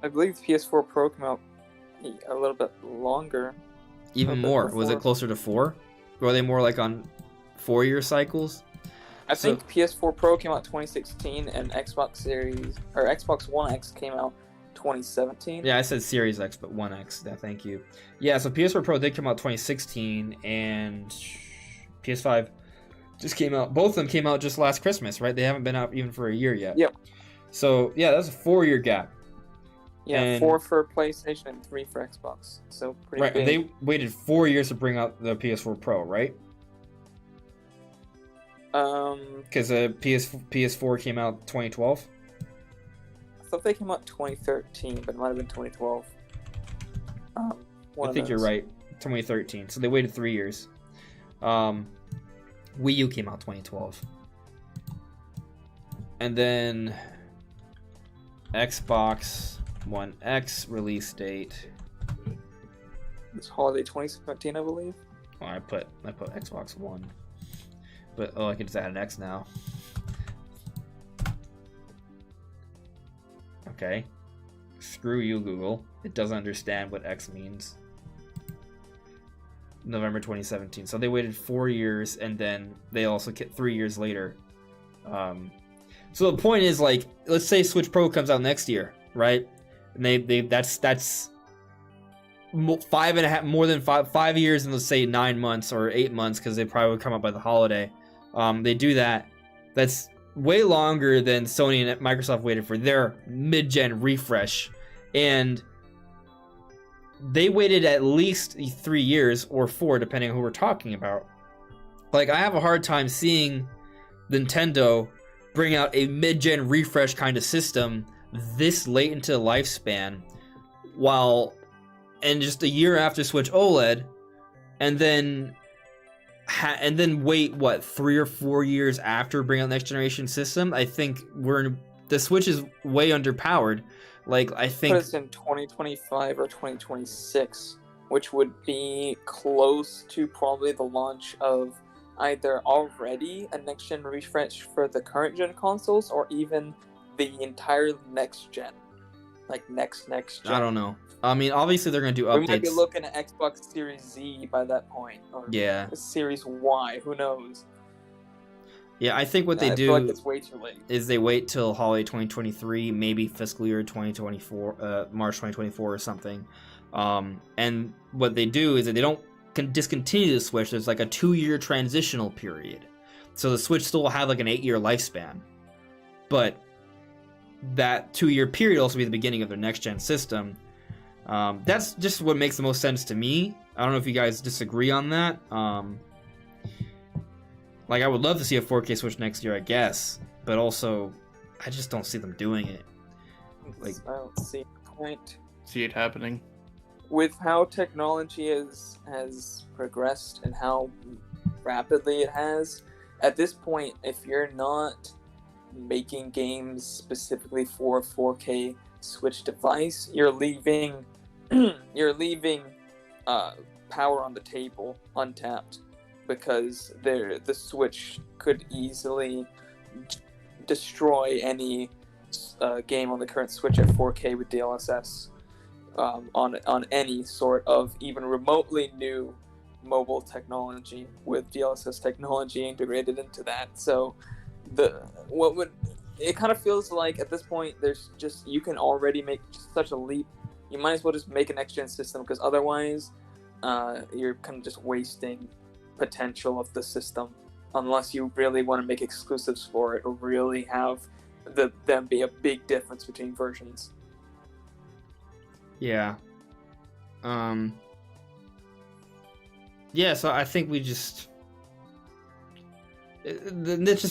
I believe the PS4 Pro came out a little bit longer. Even more? Was it closer to 4? Or were they more like on 4-year cycles? I think PS4 Pro came out 2016, and Xbox One X came out 2017. Yeah, I said Series X, but One X. Thank you. Yeah, so PS4 Pro did come out 2016, and PS5 just came out. Both of them came out just last Christmas, right? They haven't been out even for a year yet. Yep. So yeah, that's a 4-year gap. Yeah, 4 for PlayStation and 3 for Xbox. So pretty right, big. and they waited 4 years to bring out the PS4 Pro, right? Because the PS4 came out 2012. I thought they came out 2013, but it might have been 2012. I think you're right. 2013. So they waited 3 years. Wii U came out 2012. And then Xbox One X release date. It's holiday 2017, I believe. Oh, I put Xbox One. But I can just add an X now. Okay. Screw you, Google. It doesn't understand what X means. November 2017. So they waited 4 years, and then they also 3 years later So the point is, like, let's say Switch Pro comes out next year, right? And that's more than 5 years, and let's say 9 months or 8 months, because they probably would come out by the holiday. They do that. That's way longer than Sony and Microsoft waited for their mid-gen refresh, and they waited at least 3 years or 4, depending on who we're talking about. Like, I have a hard time seeing Nintendo bring out a mid-gen refresh kind of system this late into the lifespan, and just a year after Switch OLED, and then wait 3 or 4 years after bringing out the next generation system. I think the Switch is way underpowered. Like, I think put us in 2025 or 2026, which would be close to probably the launch of either already a next gen refresh for the current gen consoles, or even the entire next gen, like next gen. I don't know. I mean, obviously they're gonna do updates. We might be looking at Xbox Series Z by that point, or Series Y. Who knows? Yeah, I think what they I do feel like it's way too late. Is they wait till holiday 2023, maybe fiscal year 2024, March 2024 or something. And what they do is that they don't discontinue the Switch. There's like a 2-year transitional period. So the Switch still will have like an 8-year lifespan. But that 2-year period will also be the beginning of their next-gen system. That's just what makes the most sense to me. I don't know if you guys disagree on that. Like, I would love to see a 4K Switch next year, I guess, but also, I just don't see them doing it. Like, I don't see the point. See it happening. With how technology has progressed and how rapidly it has, at this point, if you're not making games specifically for a 4K Switch device, you're leaving power on the table untapped. Because the Switch could easily destroy any game on the current Switch at 4K with DLSS on any sort of even remotely new mobile technology with DLSS technology integrated into that. So it kind of feels like at this point you can already make such a leap. You might as well just make a next gen system, because otherwise you're kind of just wasting potential of the system, unless you really want to make exclusives for it or really have them be a big difference between versions. Yeah. Yeah, so I think it just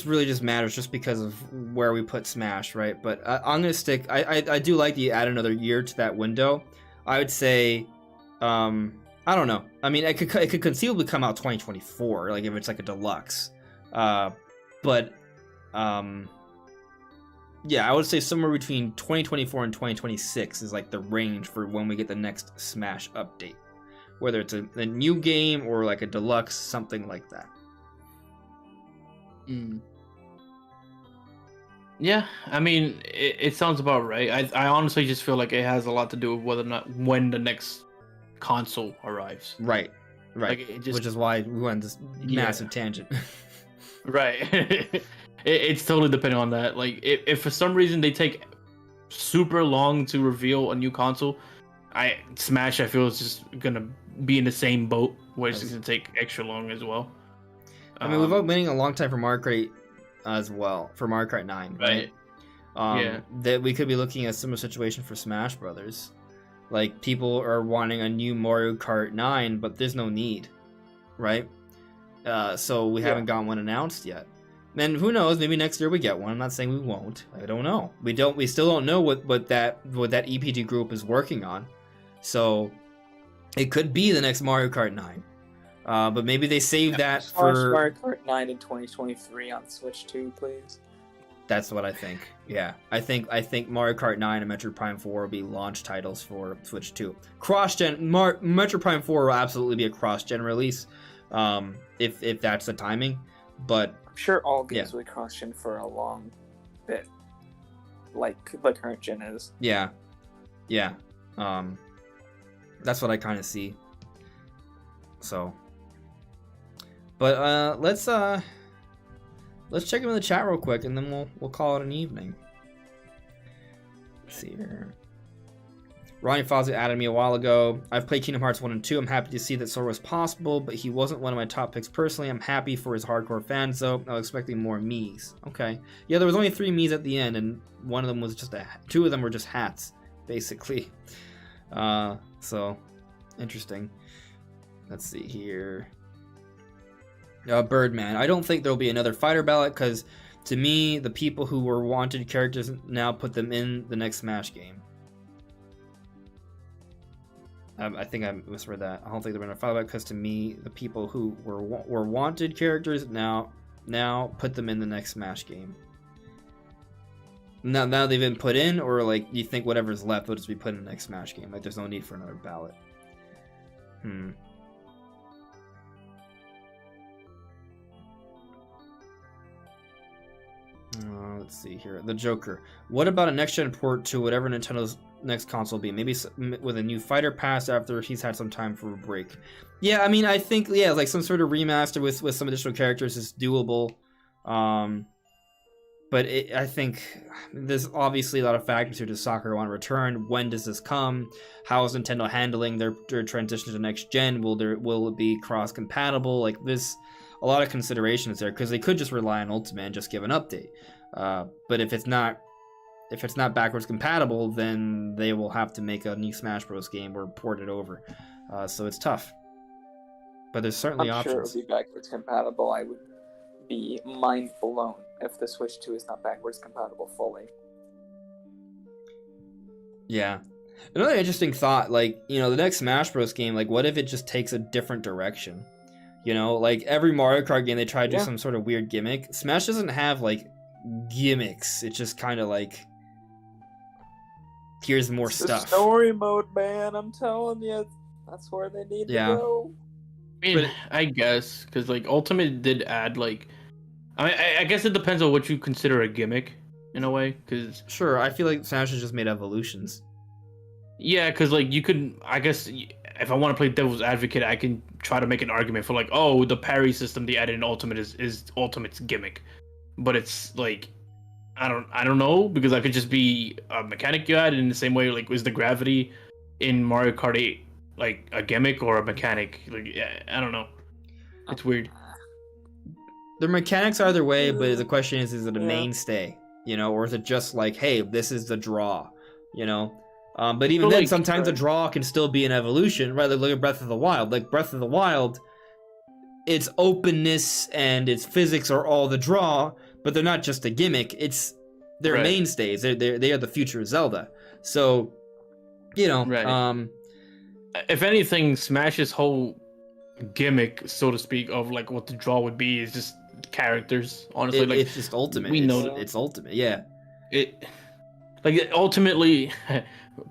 really just matters just because of where we put Smash, right? But I'm gonna stick. I do like to add another year to that window. I would say, I don't know. I mean, it could conceivably come out 2024, like if it's like a deluxe. But yeah, I would say somewhere between 2024 and 2026 is like the range for when we get the next Smash update, whether it's a new game or like a deluxe, something like that. Yeah, I mean, it sounds about right. I honestly just feel like it has a lot to do with whether or not when the next console arrives. Right. Like, which is why we went this massive tangent. Right. It's totally depending on that. Like, if for some reason they take super long to reveal a new console, Smash, I feel, is just gonna be in the same boat where it's gonna take extra long as well. I mean, we've been waiting a long time for Mario Kart as well, for Mario Kart 9, right? Yeah. That we could be looking at a similar situation for Smash Brothers. Like, people are wanting a new Mario Kart 9, but there's no need, right? So we haven't gotten one announced yet. And who knows? Maybe next year we get one. I'm not saying we won't. I don't know. We still don't know what that EPG group is working on. So it could be the next Mario Kart 9. But maybe they save that for Mario Kart 9 in 2023 on Switch 2, please. That's what I think. Yeah, I think Mario Kart 9 and Metroid Prime 4 will be launch titles for Switch 2. Cross-gen Metroid Prime 4 will absolutely be a cross-gen release, if that's the timing. But I'm sure all games will be cross-gen for a long bit, like the current gen is. Yeah. That's what I kind of see. So, but let's let's check him in the chat real quick, and then we'll call it an evening. Let's see here. Ronnie Fozzie added me a while ago. I've played Kingdom Hearts 1 and 2. I'm happy to see that Sora was possible, but he wasn't one of my top picks personally. I'm happy for his hardcore fans, though. I was expecting more Miis. Okay. Yeah, there was only 3 Miis at the end, and one of them was just 2 of them were just hats, basically. So, interesting. Let's see here. Birdman. I don't think there'll be another fighter ballot, because to me, the people who were wanted characters now put them in the next Smash game. I think I misread that. I don't think they're going to follow that, because to me, the people who were wanted characters now put them in the next Smash game. Now they've been put in, or like you think whatever's left will just be put in the next Smash game? Like there's no need for another ballot. Let's see here. The Joker. What about a next-gen port to whatever Nintendo's next console will be? Maybe with a new fighter pass after he's had some time for a break. Yeah, I mean, I think, yeah, like some sort of remaster with some additional characters is doable. But I think there's obviously a lot of factors here. Does Sakura want to return? When does this come? How is Nintendo handling their transition to next gen? Will it be cross-compatible? Like, there's a lot of considerations there, because they could just rely on Ultimate and just give an update. But if it's not backwards compatible, then they will have to make a new Smash Bros. Game or port it over. So it's tough. But there's certainly options. I'm sure it would be backwards compatible. I would be mind blown if the Switch 2 is not backwards compatible fully. Yeah. Another interesting thought, like, you know, the next Smash Bros. Game, like, what if it just takes a different direction? You know, like, every Mario Kart game, they try to do some sort of weird gimmick. Smash doesn't have, like, gimmicks. It's just kind of like, here's more stuff. The story mode, man. I'm telling you, that's where they need to go. I mean, I guess, because, like, Ultimate did add, like, I guess it depends on what you consider a gimmick, in a way, because... Sure, I feel like Smash has just made evolutions. Yeah, because, like, you could, I guess, if I want to play devil's advocate, I can try to make an argument for, like, oh, the parry system they added in Ultimate is Ultimate's gimmick. But it's, like, I don't know, because I could just be a mechanic you add in the same way, like, is the gravity in Mario Kart 8, like, a gimmick or a mechanic? Like, yeah, I don't know. It's weird. The mechanics either way, but the question is it a mainstay? You know, or is it just like, hey, this is the draw? You know? But even then, sometimes a draw can still be an evolution. Rather, look at Breath of the Wild. Like, Breath of the Wild, its openness and its physics are all the draw, but they're not just a gimmick. They're mainstays. They are the future of Zelda. So, you know, if anything, Smash's whole gimmick, so to speak, of like what the draw would be is just characters. Honestly, like it's just Ultimate. It's Ultimate. Yeah. Ultimately,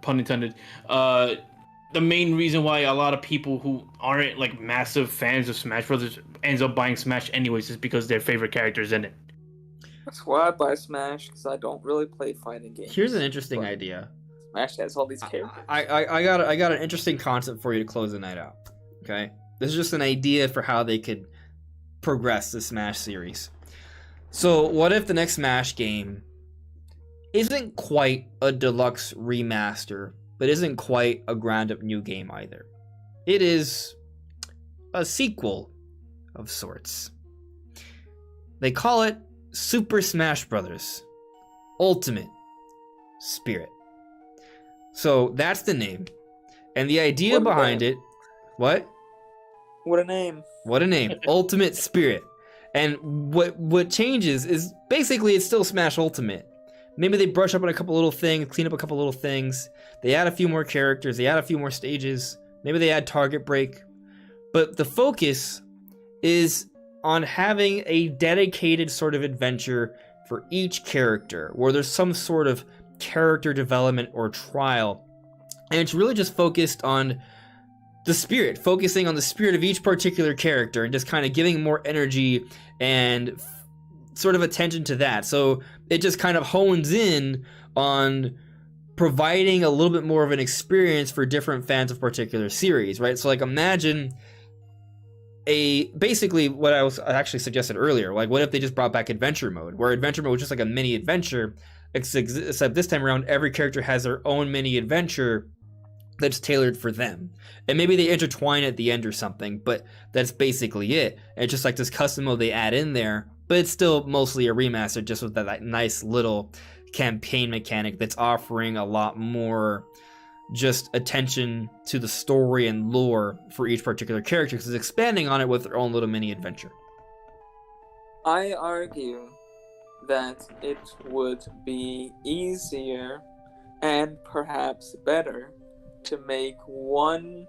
pun intended. The main reason why a lot of people who aren't like massive fans of Smash Brothers ends up buying Smash anyways is because their favorite character's in it. That's why I buy Smash, because I don't really play fighting games. Here's an interesting idea. Smash has all these characters. I got an interesting concept for you to close the night out. Okay, this is just an idea for how they could progress the Smash series. So, what if the next Smash game isn't quite a deluxe remaster, but isn't quite a ground-up new game either? It is a sequel of sorts. They call it Super Smash Bros. Ultimate Spirit. So that's the name. And the idea behind it... What? What a name. What a name. Ultimate Spirit. And what changes is basically it's still Smash Ultimate. Maybe they brush up on a couple little things, clean up a couple little things. They add a few more characters. They add a few more stages. Maybe they add target break. But the focus is on having a dedicated sort of adventure for each character, where there's some sort of character development or trial. And it's really just focused on the spirit, focusing on the spirit of each particular character and just kind of giving more energy and sort of attention to that. So it just kind of hones in on providing a little bit more of an experience for different fans of particular series, right? So like imagine basically what I actually suggested earlier. Like, what if they just brought back adventure mode, where adventure mode was just like a mini adventure, except this time around every character has their own mini adventure that's tailored for them, and maybe they intertwine at the end or something, but that's basically it. It's just like this custom mode they add in there, but it's still mostly a remaster, just with that nice little campaign mechanic that's offering a lot more just attention to the story and lore for each particular character, because it's expanding on it with their own little mini adventure. I argue that it would be easier and perhaps better to make one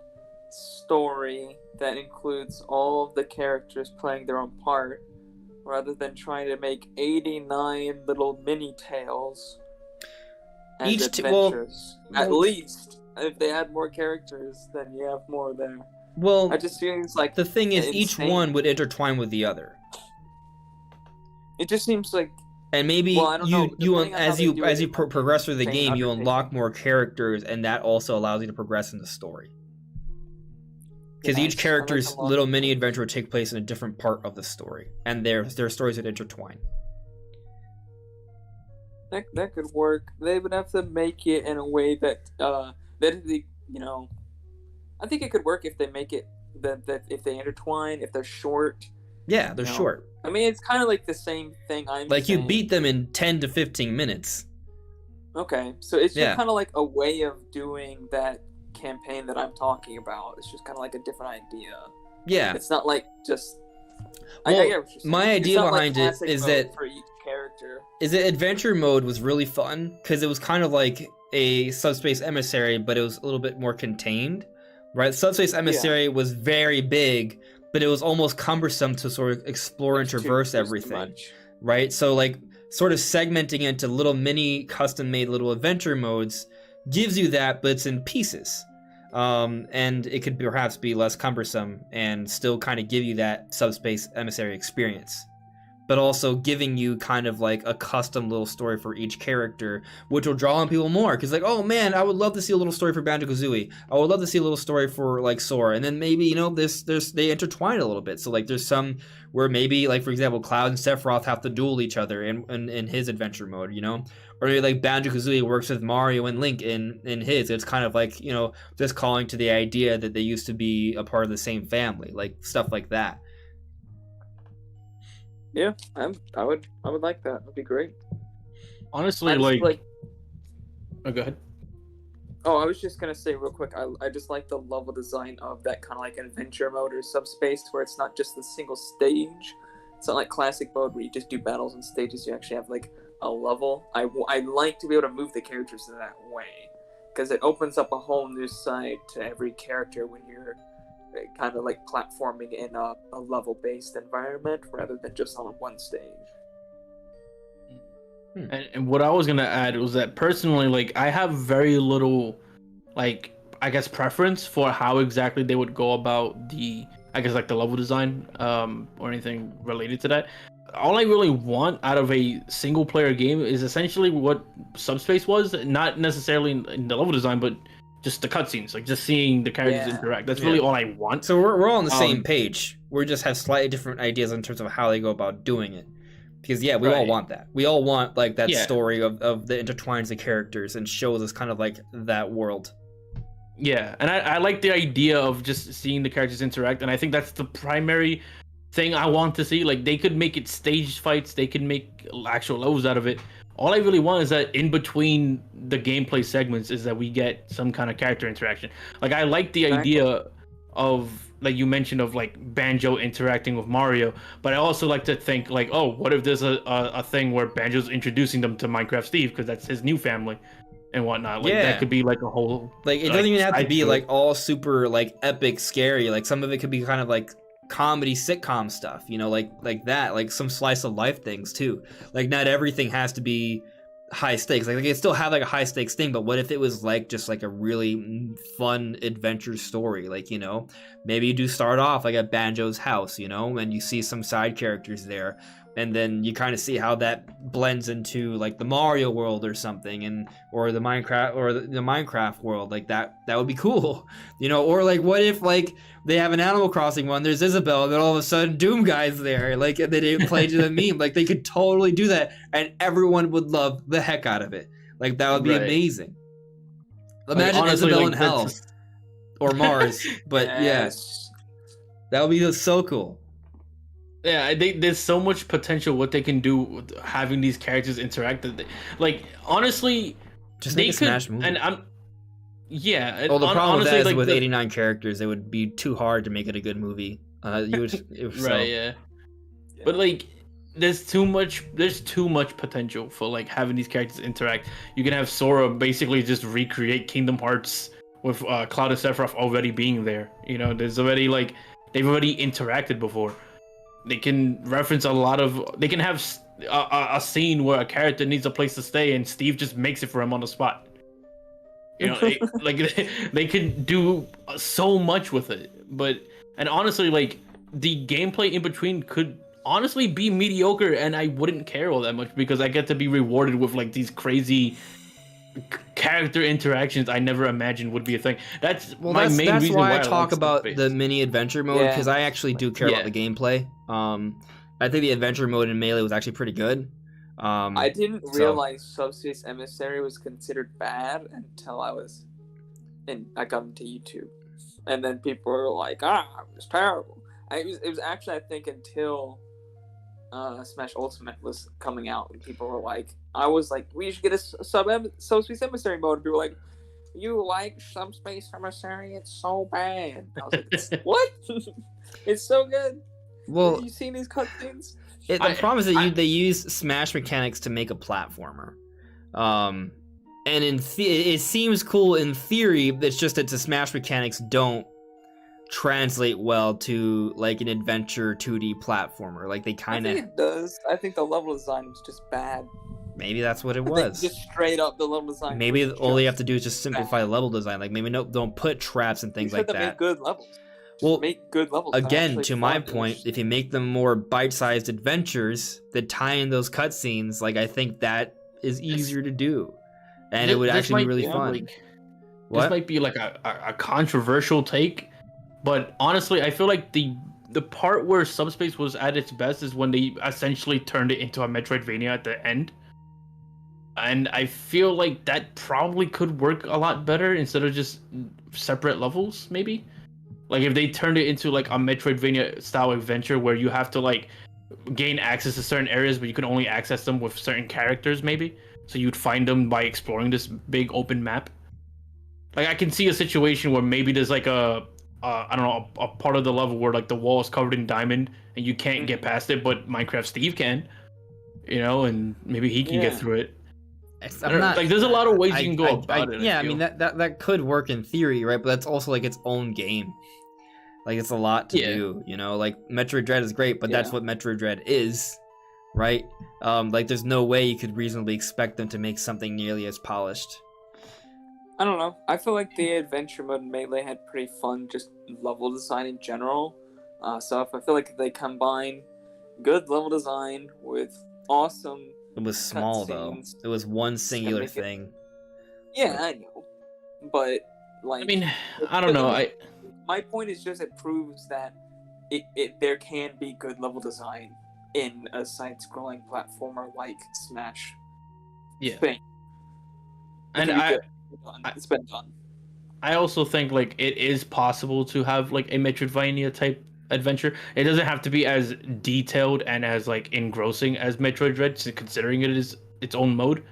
story that includes all of the characters playing their own part, rather than trying to make 89 little mini tales and adventures. At least, if they add more characters, then you have more there. Well, it just seems like the thing is, insane. each one would intertwine with the other. It just seems like, and maybe as you progress through the game, you unlock more characters, and that also allows you to progress in the story. Because each character's little mini adventure would take place in a different part of the story, and their stories would intertwine. That could work. They would have to make it in a way that I think it could work if they make it that if they intertwine, if they're short. Yeah, they're short. I mean, it's kind of like the same thing. You beat them in 10 to 15 minutes. Okay, so it's just kind of like a way of doing that campaign that I'm talking about. It's just kind of like a different idea. Yeah. It's not like just... Well, my idea behind it is that... for each character. Is that adventure mode was really fun, because it was kind of like a Subspace Emissary, but it was a little bit more contained, right? Subspace Emissary was very big, but it was almost cumbersome to sort of explore and traverse everything, right? So like sort of segmenting into little mini custom-made little adventure modes gives you that, but it's in pieces. And it could perhaps be less cumbersome and still kind of give you that Subspace Emissary experience, but also giving you kind of like a custom little story for each character, which will draw in people more. Because like, oh man, I would love to see a little story for Banjo-Kazooie. I would love to see a little story for like Sora. And then maybe, they intertwine a little bit. So like there's some where maybe like, for example, Cloud and Sephiroth have to duel each other in his adventure mode, Or maybe like Banjo-Kazooie works with Mario and Link in his. It's kind of like, just calling to the idea that they used to be a part of the same family, like stuff like that. Yeah, I would like that. That'd be great. Honestly, like... Oh, go ahead. Oh, I was just gonna say real quick, I just like the level design of that kind of like adventure mode or subspace, where it's not just a single stage. It's not like classic mode where you just do battles and stages. You actually have like a level. I like to be able to move the characters in that way, because it opens up a whole new side to every character when you're kind of like platforming in a level-based environment rather than just on one stage. And what I was gonna add was that personally, like, I have very little, like, I guess preference for how exactly they would go about the level design, or anything related to that. All I really want out of a single player game is essentially what Subspace was, not necessarily in the level design, but just the cutscenes, like just seeing the characters interact. That's really all I want. So we're all on the same page. We just have slightly different ideas in terms of how they go about doing it. Because we all want that. We all want like that story of the intertwines the characters and shows us kind of like that world. Yeah, and I like the idea of just seeing the characters interact, and I think that's the primary thing I want to see. Like, they could make it staged fights, they could make actual levels out of it. All I really want is that in between the gameplay segments is that we get some kind of character interaction. Like, I like the idea of, like you mentioned, of like Banjo interacting with Mario, but I also like to think like, oh, what if there's a thing where Banjo's introducing them to Minecraft Steve because that's his new family and whatnot. Like, that could be like a whole, like, it doesn't even have to be like all super like epic scary. Like, some of it could be kind of like comedy sitcom stuff, like that, like some slice of life things too. Like, not everything has to be high stakes. Like, they can still have like a high stakes thing, but what if it was like just like a really fun adventure story? Like, maybe you do start off like at Banjo's house, and you see some side characters there, and then you kind of see how that blends into like the Mario world or something, or the Minecraft world. Like that would be cool, you know. Or like, what if like they have an Animal Crossing one, there's Isabelle, and then all of a sudden Doom Guy's there, like, and they didn't play to the meme. Like they could totally do that, and everyone would love the heck out of it. Like that would be amazing. Imagine like, honestly, Isabelle in Hell or Mars, but yes, that would be so cool. Yeah, I think there's so much potential what they can do with having these characters interact. Like honestly, just make a Smash movie. And I'm, yeah. Well, the problem with that is like with 89 characters, it would be too hard to make it a good movie. Right? Yeah. But like, there's too much potential for like having these characters interact. You can have Sora basically just recreate Kingdom Hearts with Cloud and Sephiroth already being there. You know, there's already like they've already interacted before. They can reference a lot of. They can have a scene where a character needs a place to stay, and Steve just makes it for him on the spot. You know, they could do so much with it. And honestly, like the gameplay in between could honestly be mediocre, and I wouldn't care all that much because I get to be rewarded with like these crazy character interactions I never imagined would be a thing. That's main reason why I talk about the mini adventure mode, because I actually do care about the gameplay. I think the adventure mode in Melee was actually pretty good. I didn't realize Subspace Emissary was considered bad until I got into YouTube, and then people were like, it was terrible. It was actually, I think, until Smash Ultimate was coming out, and people were like, I was like, we should get a Subspace Emissary mode. And people were like, you like Subspace Emissary? It's so bad. I was like, what? It's so good. Well, have you seen these cutscenes? The problem is that they use Smash mechanics to make a platformer. And it seems cool in theory. It's just that the Smash mechanics don't translate well to like an adventure 2D platformer. Like they kind of. I think it does. I think the level design was just bad. Maybe that's what it was. Just straight up the level design. Maybe all you have to do is just simplify the level design. Like maybe don't put traps and things like that. Make good levels. Well, make good levels. Again, to my point, if you make them more bite-sized adventures that tie in those cutscenes, like I think that is easier to do, and it would actually be really fun. This might be like a controversial take, but honestly, I feel like the part where Subspace was at its best is when they essentially turned it into a Metroidvania at the end. And I feel like that probably could work a lot better instead of just separate levels, maybe. Like if they turned it into like a Metroidvania style adventure where you have to like gain access to certain areas, but you can only access them with certain characters, maybe. So you'd find them by exploring this big open map. Like I can see a situation where maybe there's like a part of the level where like the wall is covered in diamond and you can't get past it, but Minecraft Steve can, you know, and maybe he can get through it. Like there's a lot of ways you can go about it. Yeah, I mean that could work in theory, right? But that's also like its own game. Like it's a lot to do, you know. Like Metroid Dread is great, but that's what Metroid Dread is, right? Like there's no way you could reasonably expect them to make something nearly as polished. I don't know. I feel like the adventure mode in Melee had pretty fun, just level design in general. So I feel like they combine good level design with awesome. It was small though. It was one singular thing. Yeah, I know. But like, I mean, I don't know. My point is just it proves that there can be good level design in a side-scrolling platformer like Smash. Yeah. Thing. And it's been done. I also think like it is possible to have like a Metroidvania type adventure. It doesn't have to be as detailed and as like engrossing as Metroid Dread, considering it is its own mode.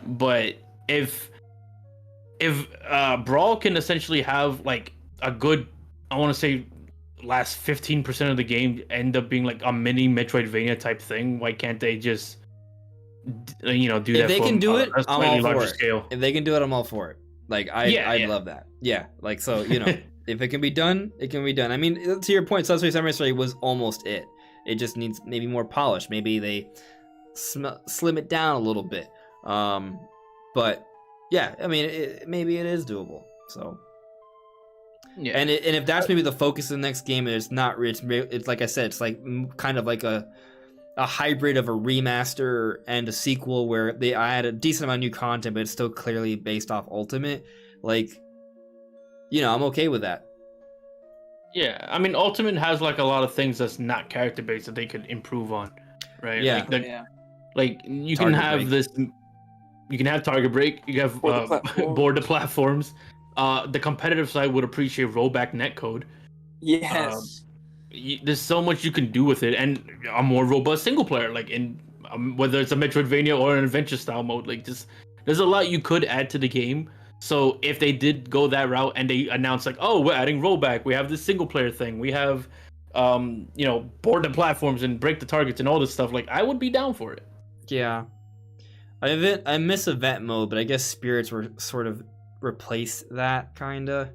But if Brawl can essentially have like a good, I want to say, last 15% of the game end up being like a mini Metroidvania type thing, why can't they just do that? If they can do it, I'm all for it. Scale. If they can do it, I'm all for it. Like I'd love that. Yeah, like so if it can be done, it can be done. I mean, to your point, Subspace Emissary was almost it. It just needs maybe more polish. Maybe they slim it down a little bit. But yeah, I mean, maybe it is doable. So yeah, and if that's maybe the focus of the next game, it's not. It's like I said, it's like kind of like a a hybrid of a remaster and a sequel where they add a decent amount of new content, but it's still clearly based off Ultimate, like, you know, I'm okay with that. Yeah, I mean, Ultimate has like a lot of things that's not character based that they could improve on, right? Yeah. Like you Target can have break. this. You can have target break. You have board the platforms. The competitive side would appreciate rollback netcode. Yes. There's so much you can do with it, and a more robust single player, like in whether it's a Metroidvania or an adventure style mode. Like just there's a lot you could add to the game. So if they did go that route and they announced like, oh, we're adding rollback, we have this single player thing, we have, you know, board the platforms and break the targets and all this stuff, like I would be down for it. Yeah. I miss event mode, but I guess spirits were sort of replaced that kinda.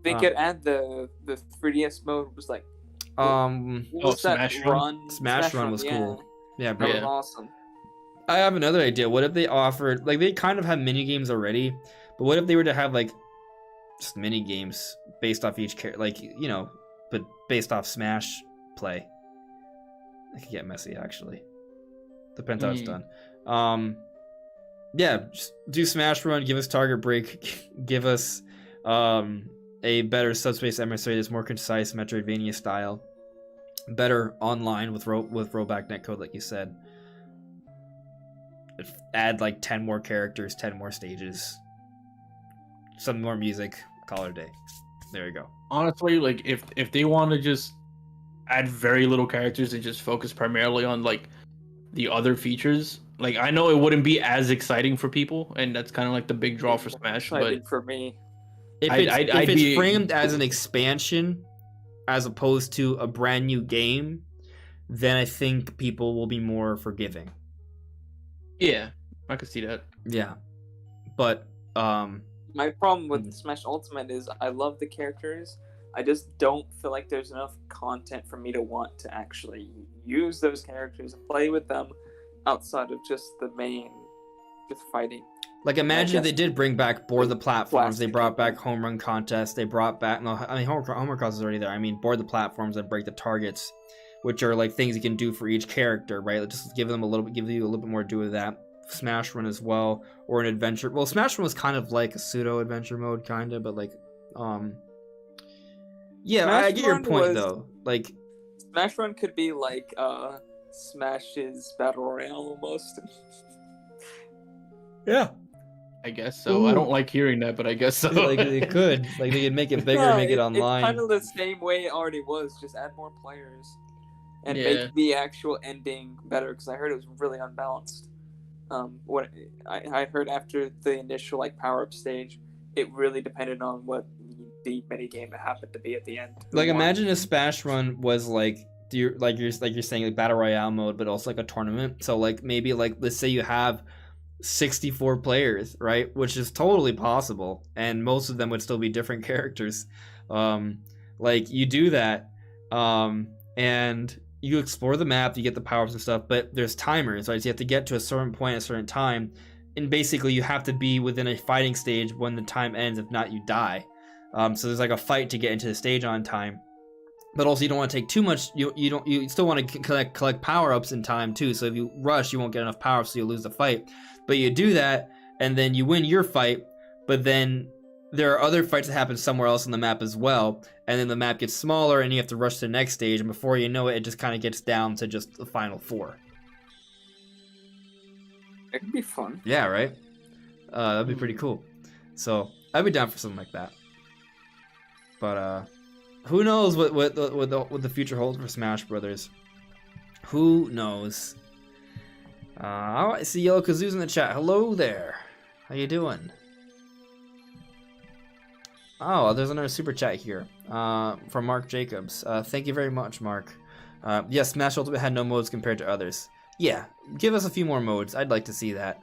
They could add the 3DS mode was like. What was that Smash Run? Smash Run was cool. Yeah, That was Yeah. awesome. I have another idea. What if they offered, like, they kind of have mini games already, but what if they were to have like just mini games based off each character, like, you know, but based off Smash play? It could get messy, actually. Depends how it's done. Yeah, just do Smash Run, give us Target Break, give us a better Subspace Emissary that's more concise Metroidvania style, better online with rollback netcode, like you said. Add like 10 more characters, 10 more stages, some more music, call it a day. There you go. Honestly, like if they want to just add very little characters and just focus primarily on like the other features, like I know it wouldn't be as exciting for people, and that's kind of like the big draw for Smash. But for me, If it's framed as an expansion as opposed to a brand new game, then I think people will be more forgiving. yeah, I could see that. Yeah. But my problem with Smash Ultimate is I love the characters. I just don't feel like there's enough content for me to want to actually use those characters and play with them outside of just the main, just fighting. like, imagine if they did bring back board the platforms. They Plastic. brought back home run contests. They brought back home run contests is already there. I mean, board the platforms and break the targets, which are like things you can do for each character, right? Just give you a little bit more to do with that. Smash Run as well, or an adventure. Well, Smash Run was kind of like a pseudo adventure mode, kind of, but like, yeah, Smash I get your Run point was- though. Like, Smash Run could be like Smash's Battle Royale almost. yeah, I guess so. I don't like hearing that, but I guess so. like they could, like they could make it bigger, No, make it online. It's kind of the same way it already was. Just add more players and Yeah. make the actual ending better. Because I heard it was really unbalanced. What I heard after the initial like power up stage, it really depended on what the mini game happened to be at the end. Like, imagine if Smash Run was like you're saying, like battle royale mode, but also like a tournament. So like maybe like let's say you have 64 players, right? Which is totally possible, and most of them would still be different characters. Like you do that, and you explore the map, you get the power-ups and stuff, but there's timers, right? So you have to get to a certain point at a certain time, and basically you have to be within a fighting stage when the time ends. If not, you die. So there's like a fight to get into the stage on time, but also you don't want to take too much. You still want to collect power-ups in time too. So if you rush, you won't get enough power-ups, so you lose the fight. But you do that, and then you win your fight, but then there are other fights that happen somewhere else on the map as well, and then the map gets smaller, and you have to rush to the next stage, and before you know it, it just kind of gets down to just the final four. It could be fun. Yeah, right? That'd be pretty cool. So I'd be down for something like that. But who knows what the future holds for Smash Brothers? Who knows? I see Yellow Kazoo's in the chat. Hello there. How you doing? Oh, there's another super chat here from Mark Jacobs. Thank you very much, Mark. Yes, Smash Ultimate had no modes compared to others. Yeah, give us a few more modes. I'd like to see that.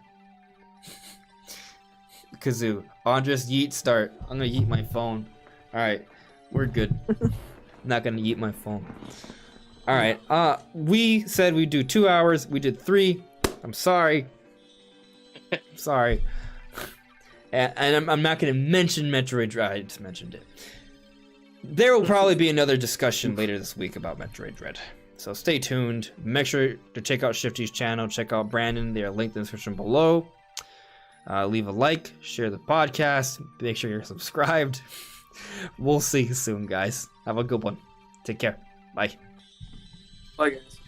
Kazoo. Andres, yeet start. I'm gonna yeet my phone. Alright, we're good. Not gonna yeet my phone. Alright, we said we'd do 2 hours. We did 3. I'm sorry. Sorry. And I'm not going to mention Metroid Dread. I just mentioned it. There will probably be another discussion later this week about Metroid Dread. So stay tuned. Make sure to check out Shifty's channel. Check out Brandon. They are linked in the description below. Leave a like. Share the podcast. Make sure you're subscribed. We'll see you soon, guys. Have a good one. Take care. Bye. Bye, guys.